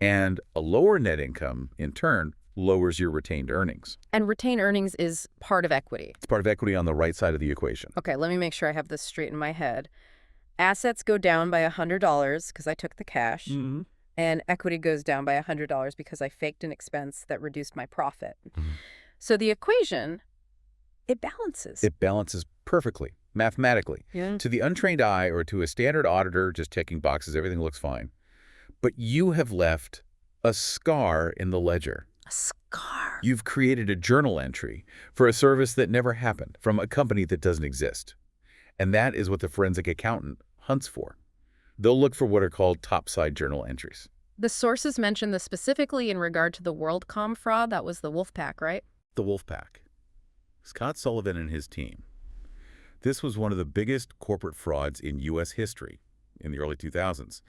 Speaker 1: And a lower net income, in turn, lowers your retained earnings.
Speaker 2: And retained earnings is part of equity.
Speaker 1: It's part of equity on the right side of the equation.
Speaker 2: Okay, let me make sure I have this straight in my head. Assets go down by $100 because I took the cash, and equity goes down by $100 because I faked an expense that reduced my profit. So the equation, it balances.
Speaker 1: It balances perfectly, mathematically.
Speaker 2: Yeah.
Speaker 1: To the untrained eye or to a standard auditor just checking boxes, everything looks fine. But you have left a scar in the ledger.
Speaker 2: A scar.
Speaker 1: You've created a journal entry for a service that never happened from a company that doesn't exist. And that is what the forensic accountant hunts for. They'll look for what are called topside journal entries.
Speaker 2: The sources mentioned this specifically in regard to the WorldCom fraud. That was the Wolfpack, right?
Speaker 1: The Wolfpack. Scott Sullivan and his team. This was one of the biggest corporate frauds in U.S. history in the early 2000s.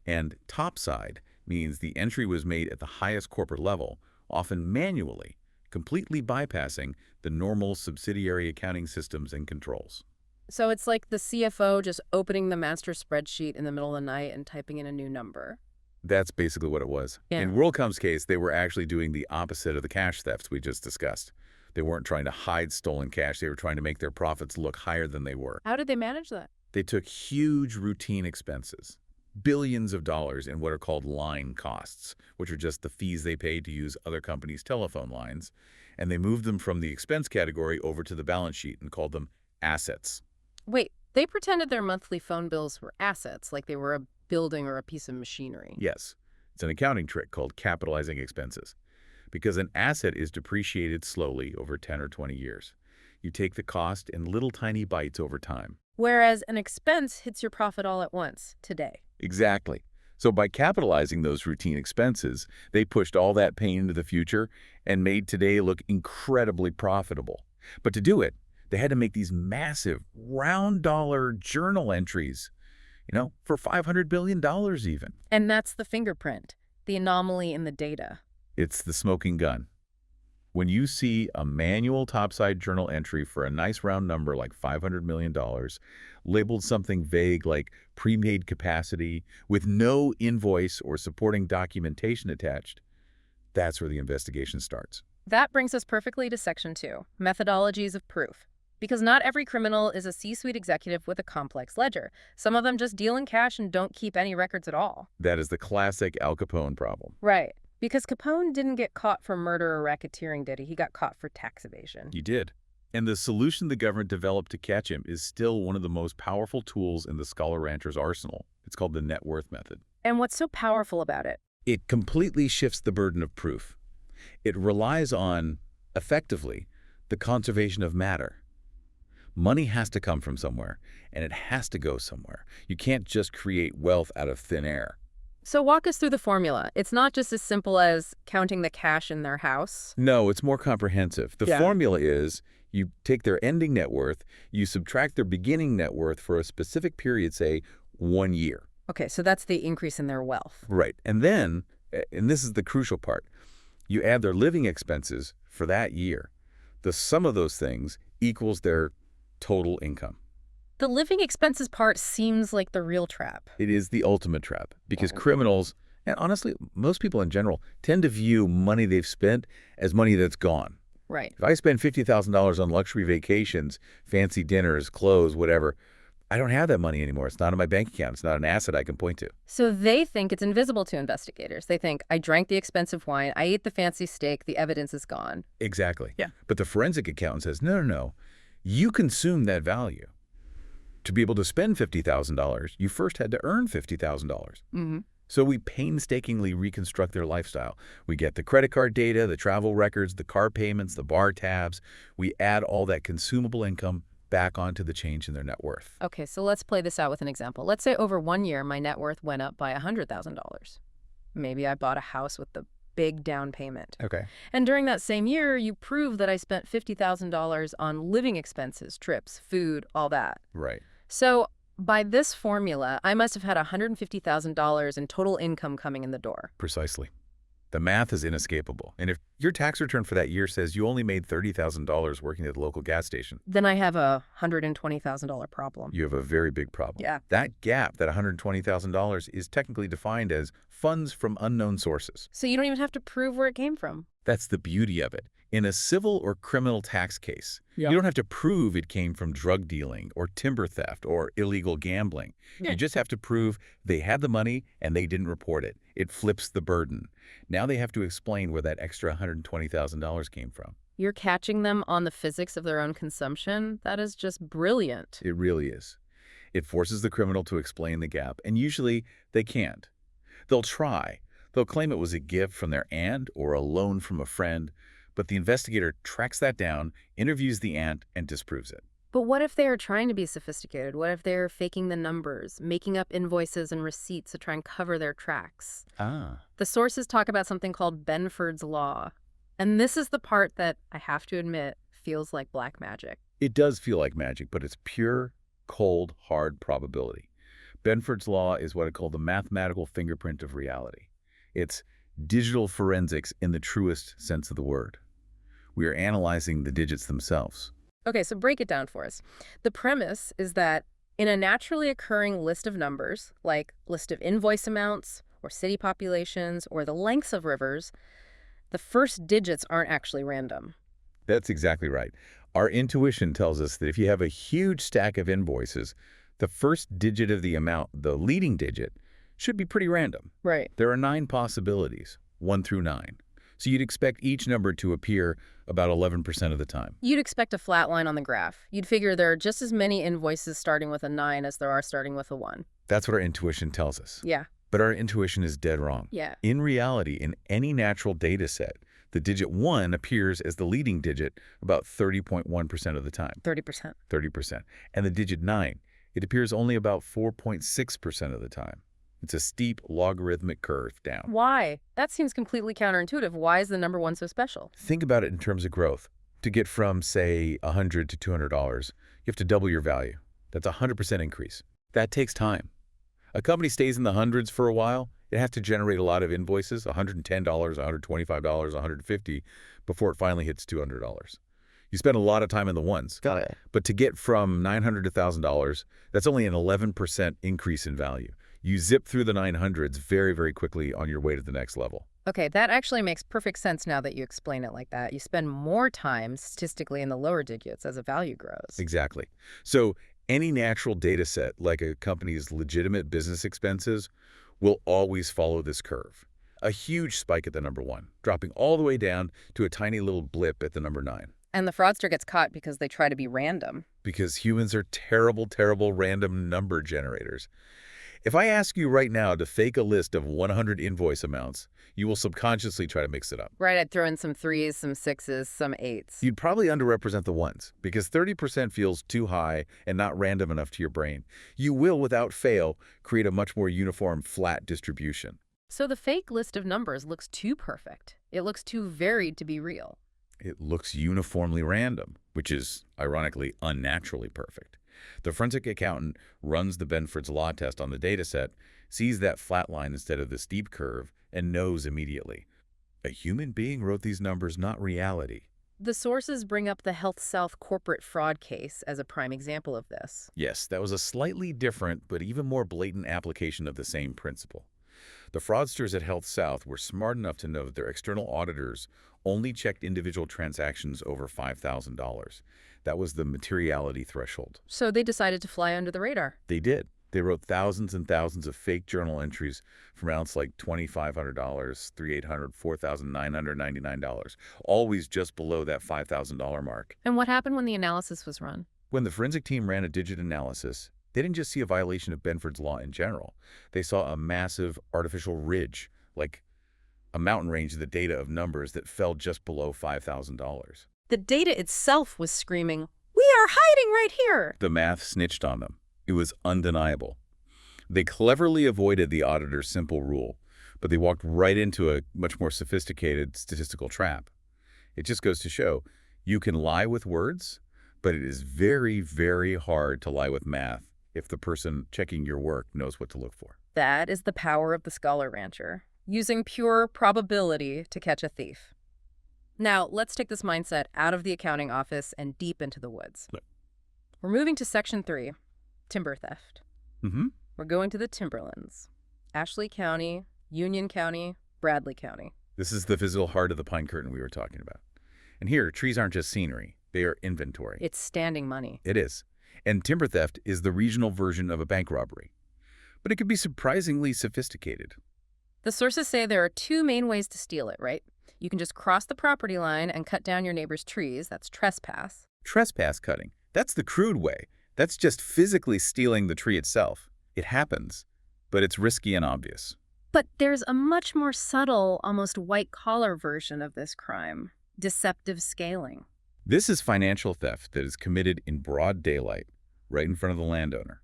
Speaker 1: And topside means the entry was made at the highest corporate level, often manually, completely bypassing the normal subsidiary accounting systems and controls.
Speaker 2: So it's like the CFO just opening the master spreadsheet in the middle of the night and typing in a new number.
Speaker 1: That's basically what it was.
Speaker 2: Yeah.
Speaker 1: In WorldCom's case, they were actually doing the opposite of the cash thefts we just discussed. They weren't trying to hide stolen cash. They were trying to make their profits look higher than they were.
Speaker 2: How did they manage that?
Speaker 1: They took huge routine expenses, billions of dollars in what are called line costs, which are just the fees they pay to use other companies' telephone lines, and they moved them from the expense category over to the balance sheet and called them assets.
Speaker 2: Wait, they pretended their monthly phone bills were assets, like they were a building or a piece of machinery.
Speaker 1: Yes, it's an accounting trick called capitalizing expenses, because an asset is depreciated slowly over 10 or 20 years. You take the cost in little tiny bites over time.
Speaker 2: Whereas an expense hits your profit all at once, today.
Speaker 1: Exactly. So by capitalizing those routine expenses, they pushed all that pain into the future and made today look incredibly profitable. But to do it, they had to make these massive round dollar journal entries, for $500 billion even.
Speaker 2: And that's the fingerprint, the anomaly in the data.
Speaker 1: It's the smoking gun. When you see a manual topside journal entry for a nice round number like $500 million, labeled something vague like prepaid capacity, with no invoice or supporting documentation attached, that's where the investigation starts.
Speaker 2: That brings us perfectly to Section 2, methodologies of proof. Because not every criminal is a C-suite executive with a complex ledger. Some of them just deal in cash and don't keep any records at all.
Speaker 1: That is the classic Al Capone problem.
Speaker 2: Right. Because Capone didn't get caught for murder or racketeering, did he? He got caught for tax evasion.
Speaker 1: He did. And the solution the government developed to catch him is still one of the most powerful tools in the Scholar Rancher's arsenal. It's called the net worth method.
Speaker 2: And what's so powerful about it?
Speaker 1: It completely shifts the burden of proof. It relies on, effectively, the conservation of matter. Money has to come from somewhere, and it has to go somewhere. You can't just create wealth out of thin air.
Speaker 2: So walk us through the formula. It's not just as simple as counting the cash in their house.
Speaker 1: No, it's more comprehensive. The formula is you take their ending net worth, you subtract their beginning net worth for a specific period, say 1 year.
Speaker 2: Okay, so that's the increase in their wealth.
Speaker 1: Right. And then, and this is the crucial part, you add their living expenses for that year. The sum of those things equals their total income.
Speaker 2: The living expenses part seems like the real trap.
Speaker 1: It is the ultimate trap because criminals, and honestly, most people in general, tend to view money they've spent as money that's gone.
Speaker 2: Right.
Speaker 1: If I spend $50,000 on luxury vacations, fancy dinners, clothes, whatever, I don't have that money anymore. It's not in my bank account. It's not an asset I can point to.
Speaker 2: So they think it's invisible to investigators. They think, I drank the expensive wine, I ate the fancy steak, the evidence is gone.
Speaker 1: Exactly.
Speaker 2: Yeah.
Speaker 1: But the forensic accountant says, no. You consume that value. To be able to spend $50,000, you first had to earn $50,000. So we painstakingly reconstruct their lifestyle. We get the credit card data, the travel records, the car payments, the bar tabs. We add all that consumable income back onto the change in their net worth.
Speaker 2: Okay, so let's play this out with an example. Let's say over 1 year, my net worth went up by $100,000. Maybe I bought a house with the big down payment.
Speaker 1: Okay.
Speaker 2: And during that same year, you prove that I spent $50,000 on living expenses, trips, food, all that.
Speaker 1: Right.
Speaker 2: So by this formula, I must have had $150,000 in total income coming in the door.
Speaker 1: Precisely. The math is inescapable. And if your tax return for that year says you only made $30,000 working at the local gas station,
Speaker 2: Then I have a $120,000 problem.
Speaker 1: you have a very big problem.
Speaker 2: Yeah.
Speaker 1: That gap, that $120,000, is technically defined as funds from unknown sources.
Speaker 2: So you don't even have to prove where it came from.
Speaker 1: That's the beauty of it. In a civil or criminal tax case,
Speaker 2: Yeah.
Speaker 1: you don't have to prove it came from drug dealing or timber theft or illegal gambling.
Speaker 2: Yeah.
Speaker 1: You just have to prove they had the money and they didn't report it. It flips the burden. Now they have to explain where that extra $120,000 came from.
Speaker 2: You're catching them on the physics of their own consumption? That is just brilliant.
Speaker 1: It really is. It forces the criminal to explain the gap, and usually they can't. They'll try. They'll claim it was a gift from their aunt or a loan from a friend, but the investigator tracks that down, interviews the aunt, and disproves it.
Speaker 2: But what if they are trying to be sophisticated? What if they're faking the numbers, making up invoices and receipts to try and cover their tracks?
Speaker 1: Ah.
Speaker 2: The sources talk about something called Benford's Law. And this is the part that, I have to admit, feels like black magic.
Speaker 1: It does feel like magic, but it's pure, cold, hard probability. Benford's Law is what I call the mathematical fingerprint of reality. It's digital forensics in the truest sense of the word. We are analyzing the digits themselves.
Speaker 2: Okay, so break it down for us. The premise is that in a naturally occurring list of numbers, like list of invoice amounts, or city populations, or the lengths of rivers, the first digits aren't actually random.
Speaker 1: That's exactly right. Our intuition tells us that if you have a huge stack of invoices, the first digit of the amount, the leading digit, should be pretty random.
Speaker 2: Right.
Speaker 1: There are 9 possibilities, 1 through 9. So you'd expect each number to appear about 11% of the time.
Speaker 2: You'd expect a flat line on the graph. You'd figure there are just as many invoices starting with a 9 as there are starting with a 1.
Speaker 1: That's what our intuition tells us.
Speaker 2: Yeah.
Speaker 1: But our intuition is dead wrong.
Speaker 2: Yeah.
Speaker 1: In reality, in any natural data set, the digit 1 appears as the leading digit about 30.1% of the time.
Speaker 2: 30%.
Speaker 1: 30%. And the digit 9, it appears only about 4.6% of the time. It's a steep logarithmic curve down.
Speaker 2: Why? That seems completely counterintuitive. Why is the number 1 so special?
Speaker 1: Think about it in terms of growth. To get from, say, $100 to $200, you have to double your value. That's a 100% increase. That takes time. A company stays in the hundreds for a while, it has to generate a lot of invoices, $110, $125, $150, before it finally hits $200. You spend a lot of time in the ones.
Speaker 3: Got it.
Speaker 1: But to get from $900 to $1,000, that's only an 11% increase in value. You zip through the 900s very, very quickly on your way to the next level.
Speaker 2: Okay, that actually makes perfect sense now that you explain it like that. You spend more time statistically in the lower digits as the value grows.
Speaker 1: Exactly. So any natural data set, like a company's legitimate business expenses, will always follow this curve. A huge spike at the number 1, dropping all the way down to a tiny little blip at the number 9.
Speaker 2: And the fraudster gets caught because they try to be random.
Speaker 1: Because humans are terrible, terrible random number generators. If I ask you right now to fake a list of 100 invoice amounts, you will subconsciously try to mix it up.
Speaker 2: Right, I'd throw in some 3s, some 6s, some 8s.
Speaker 1: You'd probably underrepresent the ones, because 30% feels too high and not random enough to your brain. You will, without fail, create a much more uniform, flat distribution.
Speaker 2: So the fake list of numbers looks too perfect. It looks too varied to be real.
Speaker 1: It looks uniformly random, which is, ironically, unnaturally perfect. The forensic accountant runs the Benford's Law test on the dataset, sees that flat line instead of the steep curve, and knows immediately. A human being wrote these numbers, not reality.
Speaker 2: The sources bring up the Health South corporate fraud case as a prime example of this.
Speaker 1: Yes, that was a slightly different but even more blatant application of the same principle. The fraudsters at Health South were smart enough to know that their external auditors only checked individual transactions over $5,000. That was the materiality threshold.
Speaker 2: So they decided to fly under the radar.
Speaker 1: They did. They wrote thousands and thousands of fake journal entries from amounts like $2,500, $3,800, $4,999, always just below that $5,000 mark.
Speaker 2: And what happened when the analysis was run?
Speaker 1: When the forensic team ran a digit analysis, they didn't just see a violation of Benford's Law in general. They saw a massive artificial ridge, like a mountain range of the data of numbers that fell just below $5,000.
Speaker 2: The data itself was screaming, "We are hiding right here!"
Speaker 1: The math snitched on them. It was undeniable. They cleverly avoided the auditor's simple rule, but they walked right into a much more sophisticated statistical trap. It just goes to show, you can lie with words, but it is very, very hard to lie with math if the person checking your work knows what to look for.
Speaker 2: That is the power of the scholar rancher, using pure probability to catch a thief. Now, let's take this mindset out of the accounting office and deep into the woods.
Speaker 1: Look.
Speaker 2: We're moving to Section 3, timber theft.
Speaker 1: Mm-hmm.
Speaker 2: We're going to the timberlands. Ashley County, Union County, Bradley County.
Speaker 1: This is the physical heart of the pine curtain we were talking about. And here, trees aren't just scenery. They are inventory.
Speaker 2: It's standing money.
Speaker 1: It is. And timber theft is the regional version of a bank robbery. But it can be surprisingly sophisticated.
Speaker 2: The sources say there are two main ways to steal it, right? You can just cross the property line and cut down your neighbor's trees. That's trespass.
Speaker 1: Trespass cutting. That's the crude way. That's just physically stealing the tree itself. It happens, but it's risky and obvious.
Speaker 2: But there's a much more subtle, almost white-collar version of this crime. Deceptive scaling.
Speaker 1: This is financial theft that is committed in broad daylight, right in front of the landowner.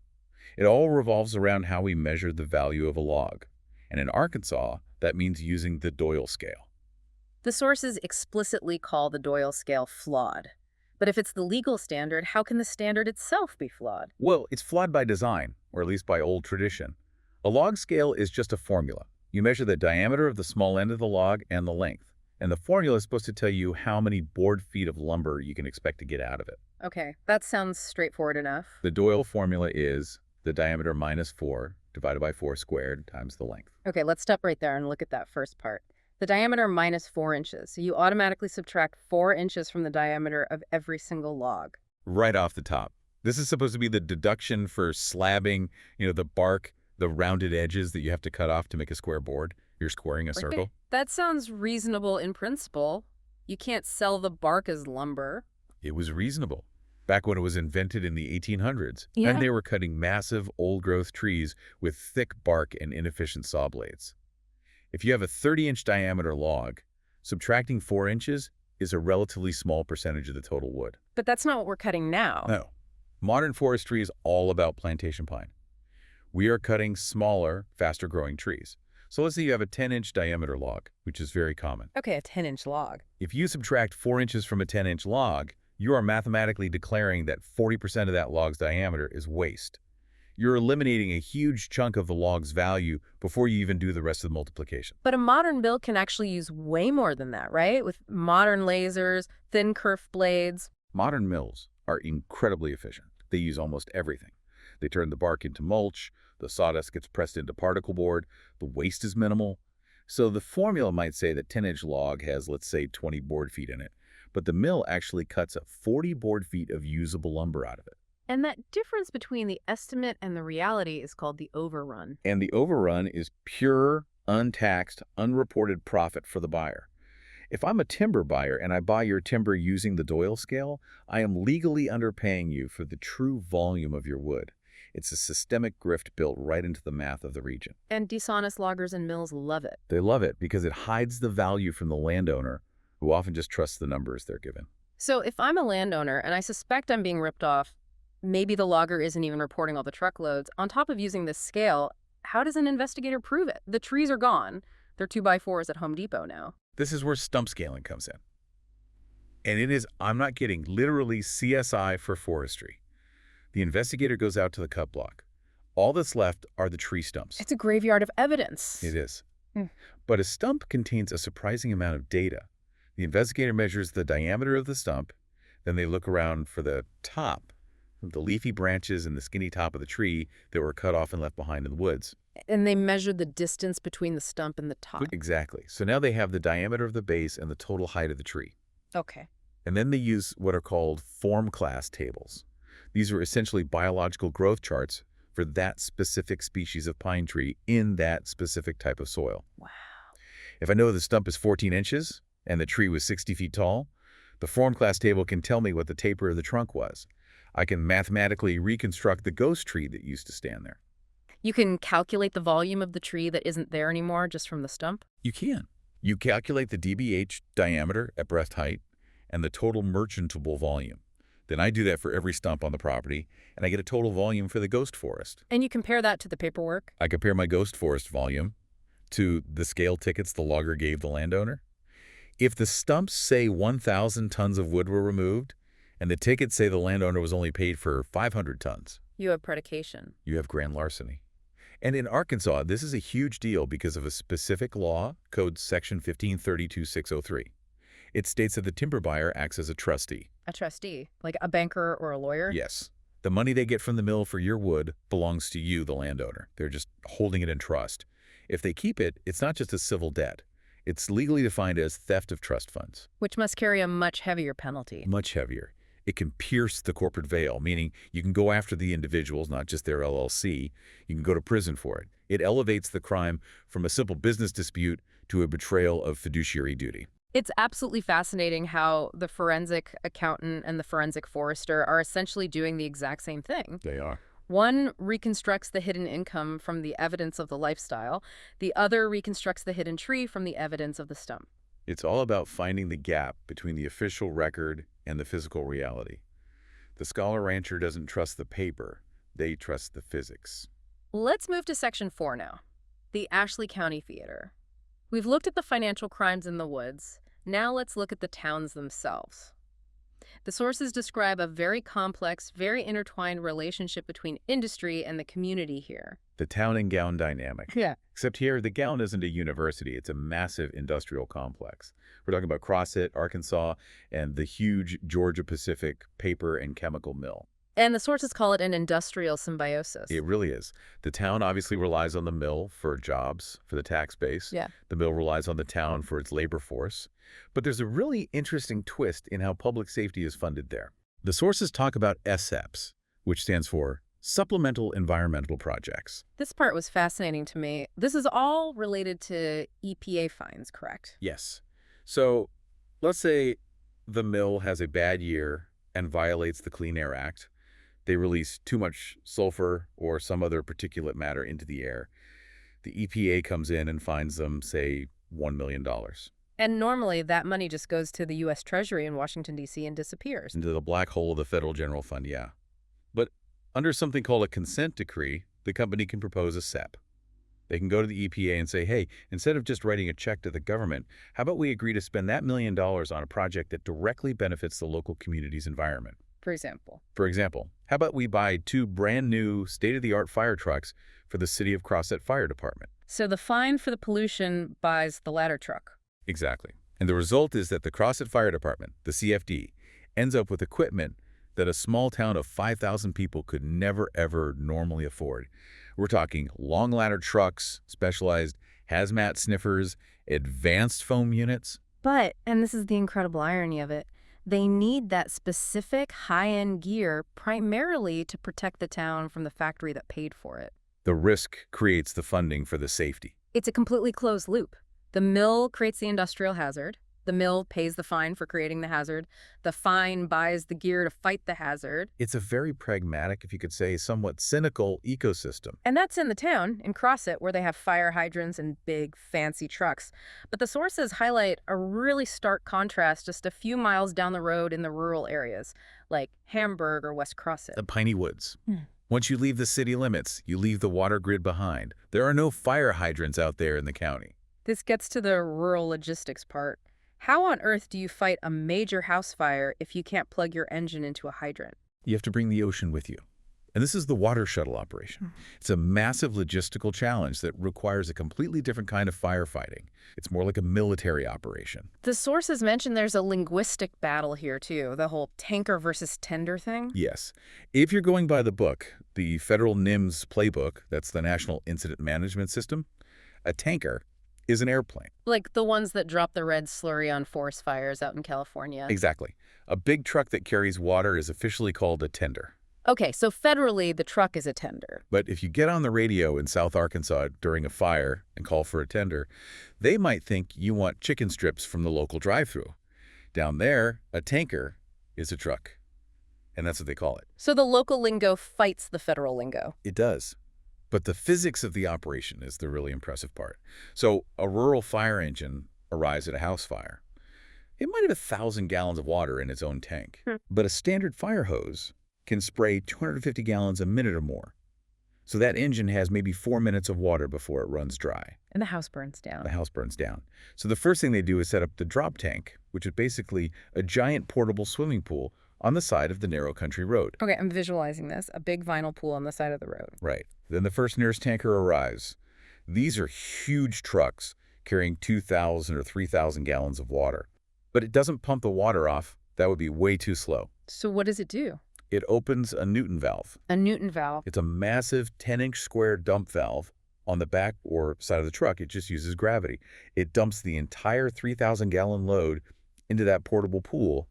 Speaker 1: It all revolves around how we measure the value of a log. And in Arkansas, that means using the Doyle scale.
Speaker 2: The sources explicitly call the Doyle scale flawed. But if it's the legal standard, how can the standard itself be flawed?
Speaker 1: Well, it's flawed by design, or at least by old tradition. A log scale is just a formula. You measure the diameter of the small end of the log and the length. And the formula is supposed to tell you how many board feet of lumber you can expect to get out of it.
Speaker 2: Okay, that sounds straightforward enough.
Speaker 1: The Doyle formula is the diameter minus 4 divided by 4 squared times the length.
Speaker 2: Okay, let's stop right there and look at that first part. The diameter minus 4 inches. So you automatically subtract 4 inches from the diameter of every single log.
Speaker 1: Right off the top. This is supposed to be the deduction for slabbing, the bark, the rounded edges that you have to cut off to make a square board. You're squaring a circle.
Speaker 2: That sounds reasonable in principle. You can't sell the bark as lumber.
Speaker 1: It was reasonable back when it was invented in the 1800s.
Speaker 2: Yeah.
Speaker 1: And they were cutting massive old-growth trees with thick bark and inefficient saw blades. If you have a 30-inch diameter log, subtracting 4 inches is a relatively small percentage of the total wood.
Speaker 2: But that's not what we're cutting now.
Speaker 1: No. Modern forestry is all about plantation pine. We are cutting smaller, faster-growing trees. So let's say you have a 10-inch diameter log, which is very common.
Speaker 2: Okay, a 10-inch log.
Speaker 1: If you subtract 4 inches from a 10-inch log, you are mathematically declaring that 40% of that log's diameter is waste. You're eliminating a huge chunk of the log's value before you even do the rest of the multiplication.
Speaker 2: But a modern mill can actually use way more than that, right? With modern lasers, thin kerf blades.
Speaker 1: Modern mills are incredibly efficient. They use almost everything. They turn the bark into mulch, the sawdust gets pressed into particle board, the waste is minimal. So the formula might say that 10-inch log has, let's say, 20 board feet in it, but the mill actually cuts 40 board feet of usable lumber out of it.
Speaker 2: And that difference between the estimate and the reality is called the overrun.
Speaker 1: And the overrun is pure, untaxed, unreported profit for the buyer. If I'm a timber buyer and I buy your timber using the Doyle scale, I am legally underpaying you for the true volume of your wood. It's a systemic grift built right into the math of the region.
Speaker 2: And dishonest loggers and mills love it.
Speaker 1: They love it because it hides the value from the landowner, who often just trusts the numbers they're given.
Speaker 2: So if I'm a landowner and I suspect I'm being ripped off, maybe the logger isn't even reporting all the truckloads, on top of using this scale, how does an investigator prove it? The trees are gone. They're 2x4s at Home Depot now.
Speaker 1: This is where stump scaling comes in. And it is, I'm not kidding, literally CSI for forestry. The investigator goes out to the cut block. All that's left are the tree stumps.
Speaker 2: It's a graveyard of evidence.
Speaker 1: It is.
Speaker 2: Hmm.
Speaker 1: But a stump contains a surprising amount of data. The investigator measures the diameter of the stump, then they look around for the top, the leafy branches and the skinny top of the tree that were cut off and left behind in the woods.
Speaker 2: And they measured the distance between the stump and the top.
Speaker 1: Exactly. So now they have the diameter of the base and the total height of the tree.
Speaker 2: Okay.
Speaker 1: And then they use what are called form class tables. These are essentially biological growth charts for that specific species of pine tree in that specific type of soil.
Speaker 2: Wow.
Speaker 1: If I know the stump is 14 inches and the tree was 60 feet tall, the form class table can tell me what the taper of the trunk was. I can mathematically reconstruct the ghost tree that used to stand there.
Speaker 2: You can calculate the volume of the tree that isn't there anymore just from the stump?
Speaker 1: You can. You calculate the DBH diameter at breast height and the total merchantable volume. Then I do that for every stump on the property, and I get a total volume for the ghost forest.
Speaker 2: And you compare that to the paperwork?
Speaker 1: I compare my ghost forest volume to the scale tickets the logger gave the landowner. If the stumps say 1,000 tons of wood were removed, and the tickets say the landowner was only paid for 500 tons,
Speaker 2: You have predication.
Speaker 1: You have grand larceny. And in Arkansas, this is a huge deal because of a specific law, Code Section 1532603. It states that the timber buyer acts as a trustee.
Speaker 2: A trustee, like a banker or a lawyer?
Speaker 1: Yes. The money they get from the mill for your wood belongs to you, the landowner. They're just holding it in trust. If they keep it, it's not just a civil debt. It's legally defined as theft of trust funds.
Speaker 2: Which must carry a much heavier penalty.
Speaker 1: Much heavier. It can pierce the corporate veil, meaning you can go after the individuals, not just their LLC. You can go to prison for it. It elevates the crime from a simple business dispute to a betrayal of fiduciary duty.
Speaker 2: It's absolutely fascinating how the forensic accountant and the forensic forester are essentially doing the exact same thing.
Speaker 1: They are.
Speaker 2: One reconstructs the hidden income from the evidence of the lifestyle. The other reconstructs the hidden tree from the evidence of the stump.
Speaker 1: It's all about finding the gap between the official record and the physical reality. The scholar rancher doesn't trust the paper. They trust the physics.
Speaker 2: Let's move to Section 4 now, the Ashley County Theater. We've looked at the financial crimes in the woods. Now let's look at the towns themselves. The sources describe a very complex, very intertwined relationship between industry and the community here.
Speaker 1: The town and gown dynamic.
Speaker 2: Yeah.
Speaker 1: Except here, the gown isn't a university. It's a massive industrial complex. We're talking about Crossett, Arkansas, and the huge Georgia-Pacific paper and chemical mill.
Speaker 2: And the sources call it an industrial symbiosis.
Speaker 1: It really is. The town obviously relies on the mill for jobs, for the tax base.
Speaker 2: Yeah.
Speaker 1: The mill relies on the town for its labor force. But there's a really interesting twist in how public safety is funded there. The sources talk about SEPs, which stands for Supplemental Environmental Projects.
Speaker 2: This part was fascinating to me. This is all related to EPA fines, correct?
Speaker 1: Yes. So let's say the mill has a bad year and violates the Clean Air Act. They release too much sulfur or some other particulate matter into the air. The EPA comes in and fines them, say, $1 million.
Speaker 2: And normally that money just goes to the U.S. Treasury in Washington, D.C. and disappears.
Speaker 1: Into the black hole of the Federal General Fund, yeah. But under something called a consent decree, the company can propose a SEP. They can go to the EPA and say, hey, instead of just writing a check to the government, how about we agree to spend that $1 million on a project that directly benefits the local community's environment?
Speaker 2: For example.
Speaker 1: For example, how about we buy 2 brand new state-of-the-art fire trucks for the City of Crossett Fire Department?
Speaker 2: So the fine for the pollution buys the ladder truck.
Speaker 1: Exactly. And the result is that the Crossett Fire Department, the CFD, ends up with equipment that a small town of 5,000 people could never, ever normally afford. We're talking long ladder trucks, specialized hazmat sniffers, advanced foam units.
Speaker 2: But, and this is the incredible irony of it, they need that specific high-end gear primarily to protect the town from the factory that paid for it.
Speaker 1: The risk creates the funding for the safety.
Speaker 2: It's a completely closed loop. The mill creates the industrial hazard. The mill pays the fine for creating the hazard. The fine buys the gear to fight the hazard.
Speaker 1: It's a very pragmatic, if you could say, somewhat cynical ecosystem.
Speaker 2: And that's in the town, in Crossett, where they have fire hydrants and big, fancy trucks. But the sources highlight a really stark contrast just a few miles down the road in the rural areas, like Hamburg or West Crossett.
Speaker 1: The piney woods. Once you leave the city limits, you leave the water grid behind. There are no fire hydrants out there in the county.
Speaker 2: This gets to the rural logistics part. How on earth do you fight a major house fire if you can't plug your engine into a hydrant?
Speaker 1: You have to bring the ocean with you. And this is the water shuttle operation. It's a massive logistical challenge that requires a completely different kind of firefighting. It's more like a military operation.
Speaker 2: The sources mention there's a linguistic battle here, too, the whole tanker versus tender thing.
Speaker 1: Yes. If you're going by the book, the federal NIMS playbook, that's the National Incident Management System, a tanker is an airplane.
Speaker 2: Like the ones that drop the red slurry on forest fires out in California.
Speaker 1: Exactly. A big truck that carries water is officially called a tender.
Speaker 2: Okay, so federally, the truck is a tender.
Speaker 1: But if you get on the radio in South Arkansas during a fire and call for a tender, they might think you want chicken strips from the local drive-thru. Down there, a tanker is a truck. And that's what they call it.
Speaker 2: So the local lingo fights the federal lingo.
Speaker 1: It does. But the physics of the operation is the really impressive part. So a rural fire engine arrives at a house fire. It might have 1,000 gallons of water in its own tank. But a standard fire hose can spray 250 gallons a minute or more. So that engine has maybe 4 minutes of water before it runs dry.
Speaker 2: And the house burns down.
Speaker 1: The house burns down. So the first thing they do is set up the drop tank, which is basically a giant portable swimming pool on the side of the narrow country road.
Speaker 2: Okay, I'm visualizing this. A big vinyl pool on the side of the road.
Speaker 1: Right. Then the first nearest tanker arrives. These are huge trucks carrying 2,000 or 3,000 gallons of water. But it doesn't pump the water off. That would be way too slow.
Speaker 2: So what does it do?
Speaker 1: It opens a Newton valve.
Speaker 2: A Newton valve.
Speaker 1: It's a massive 10-inch square dump valve on the back or side of the truck. It just uses gravity. It dumps the entire 3,000-gallon load into that portable pool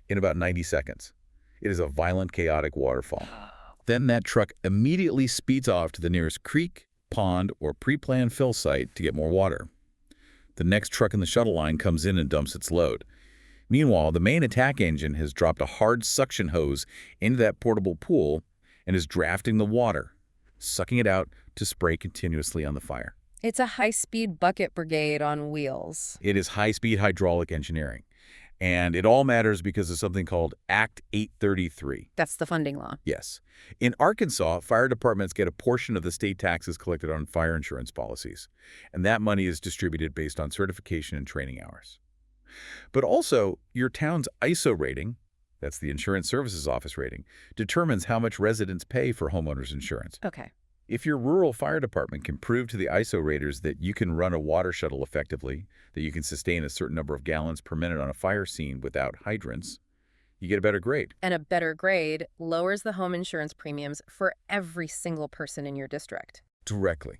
Speaker 1: in about 90 seconds. It is a violent, chaotic waterfall. Then that truck immediately speeds off to the nearest creek, pond, or pre-planned fill site to get more water. The next truck in the shuttle line comes in and dumps its load. Meanwhile, the main attack engine has dropped a hard suction hose into that portable pool and is drafting the water, sucking it out to spray continuously on the fire.
Speaker 2: It's a high-speed bucket brigade on wheels.
Speaker 1: It is high-speed hydraulic engineering. And it all matters because of something called Act 833.
Speaker 2: That's the funding law.
Speaker 1: Yes. In Arkansas, fire departments get a portion of the state taxes collected on fire insurance policies. And that money is distributed based on certification and training hours. But also, your town's ISO rating, that's the Insurance Services Office rating, determines how much residents pay for homeowners insurance.
Speaker 2: Okay.
Speaker 1: If your rural fire department can prove to the ISO raters that you can run a water shuttle effectively, that you can sustain a certain number of gallons per minute on a fire scene without hydrants, you get a better grade.
Speaker 2: And a better grade lowers the home insurance premiums for every single person in your district.
Speaker 1: Directly.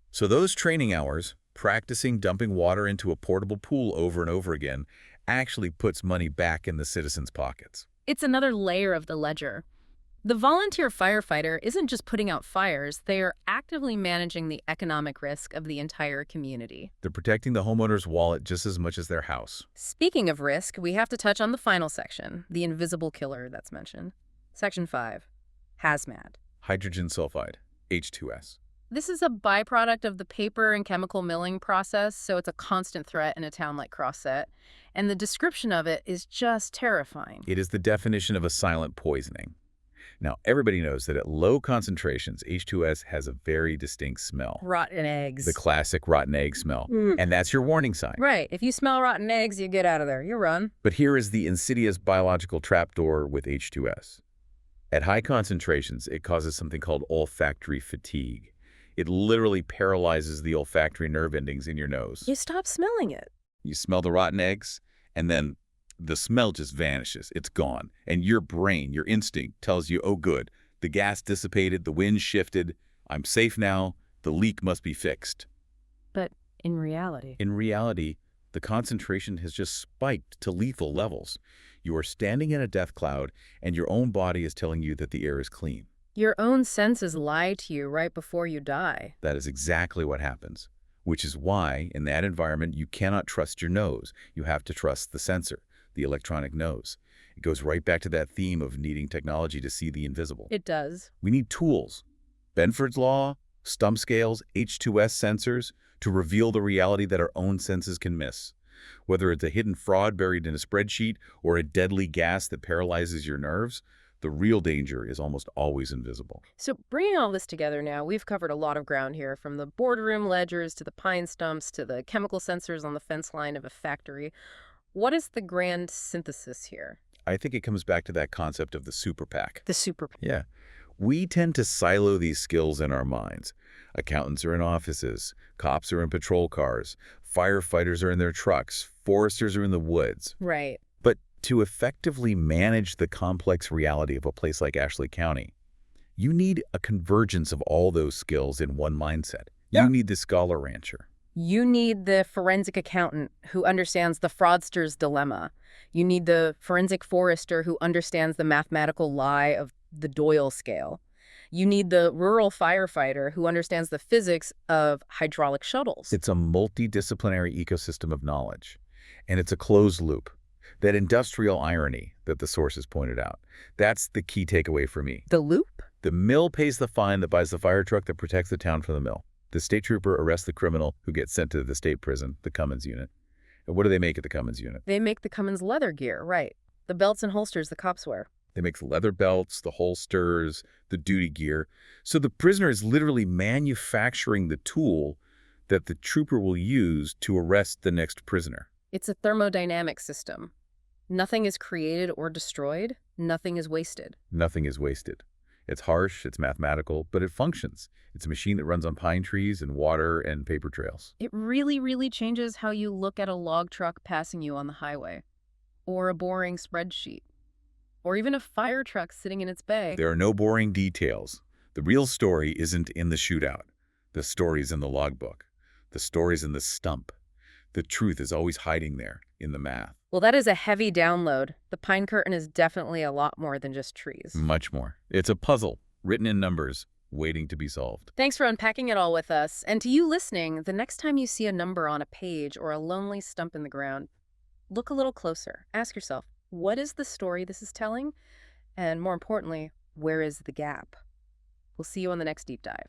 Speaker 1: So those training hours, practicing dumping water into a portable pool over and over again, actually puts money back in the citizens' pockets.
Speaker 2: It's another layer of the ledger. The volunteer firefighter isn't just putting out fires, they are actively managing the economic risk of the entire community.
Speaker 1: They're protecting the homeowner's wallet just as much as their house.
Speaker 2: Speaking of risk, we have to touch on the final section, the invisible killer that's mentioned. Section 5, hazmat.
Speaker 1: Hydrogen sulfide, H2S.
Speaker 2: This is a byproduct of the paper and chemical milling process, so it's a constant threat in a town like Crosset. And the description of it is just terrifying.
Speaker 1: It is the definition of a silent poisoning. Now, everybody knows that at low concentrations, H2S has a very distinct smell.
Speaker 2: Rotten eggs.
Speaker 1: The classic rotten egg smell. And that's your warning sign.
Speaker 2: Right. If you smell rotten eggs, you get out of there. You run.
Speaker 1: But here is the insidious biological trapdoor with H2S. At high concentrations, it causes something called olfactory fatigue. It literally paralyzes the olfactory nerve endings in your nose.
Speaker 2: You stop smelling it.
Speaker 1: You smell the rotten eggs, and then the smell just vanishes. It's gone. And your brain, your instinct, tells you, oh good, the gas dissipated, the wind shifted, I'm safe now, the leak must be fixed.
Speaker 2: But in reality...
Speaker 1: In reality, the concentration has just spiked to lethal levels. You are standing in a death cloud, and your own body is telling you that the air is clean.
Speaker 2: Your own senses lie to you right before you die.
Speaker 1: That is exactly what happens, which is why, in that environment, you cannot trust your nose. You have to trust the sensor, the electronic nose. It goes right back to that theme of needing technology to see the invisible.
Speaker 2: It does.
Speaker 1: We need tools. Benford's Law, stump scales, H2S sensors to reveal the reality that our own senses can miss. Whether it's a hidden fraud buried in a spreadsheet or a deadly gas that paralyzes your nerves, the real danger is almost always invisible.
Speaker 2: So bringing all this together now, we've covered a lot of ground here, from the boardroom ledgers to the pine stumps to the chemical sensors on the fence line of a factory. What is the grand synthesis here?
Speaker 1: I think it comes back to that concept of the super PAC.
Speaker 2: The super...
Speaker 1: Yeah. We tend to silo these skills in our minds. Accountants are in offices, cops are in patrol cars, firefighters are in their trucks, foresters are in the woods.
Speaker 2: Right.
Speaker 1: But to effectively manage the complex reality of a place like Ashley County, you need a convergence of all those skills in one mindset.
Speaker 2: Yeah.
Speaker 1: You need the scholar rancher.
Speaker 2: You need the forensic accountant who understands the fraudster's dilemma. You need the forensic forester who understands the mathematical lie of the Doyle scale. You need the rural firefighter who understands the physics of hydraulic shuttles.
Speaker 1: It's a multidisciplinary ecosystem of knowledge, and it's a closed loop. That industrial irony that the sources pointed out, that's the key takeaway for me.
Speaker 2: The loop?
Speaker 1: The mill pays the fine that buys the fire truck that protects the town from the mill. The state trooper arrests the criminal who gets sent to the state prison, the Cummins unit. And what do they make at the Cummins unit?
Speaker 2: They make the Cummins leather gear, right. The belts and holsters the cops wear.
Speaker 1: They make the leather belts, the holsters, the duty gear. So the prisoner is literally manufacturing the tool that the trooper will use to arrest the next prisoner.
Speaker 2: It's a thermodynamic system. Nothing is created or destroyed. Nothing is wasted.
Speaker 1: Nothing is wasted. It's harsh, it's mathematical, but it functions. It's a machine that runs on pine trees and water and paper trails.
Speaker 2: It really, really changes how you look at a log truck passing you on the highway, or a boring spreadsheet, or even a fire truck sitting in its bay.
Speaker 1: There are no boring details. The real story isn't in the shootout. The story's in the logbook. The story's in the stump. The truth is always hiding there, in the math.
Speaker 2: Well, that is a heavy download. The pine curtain is definitely a lot more than just trees.
Speaker 1: Much more. It's a puzzle, written in numbers, waiting to be solved.
Speaker 2: Thanks for unpacking it all with us. And to you listening, the next time you see a number on a page or a lonely stump in the ground, look a little closer. Ask yourself, what is the story this is telling? And more importantly, where is the gap? We'll see you on the next deep dive.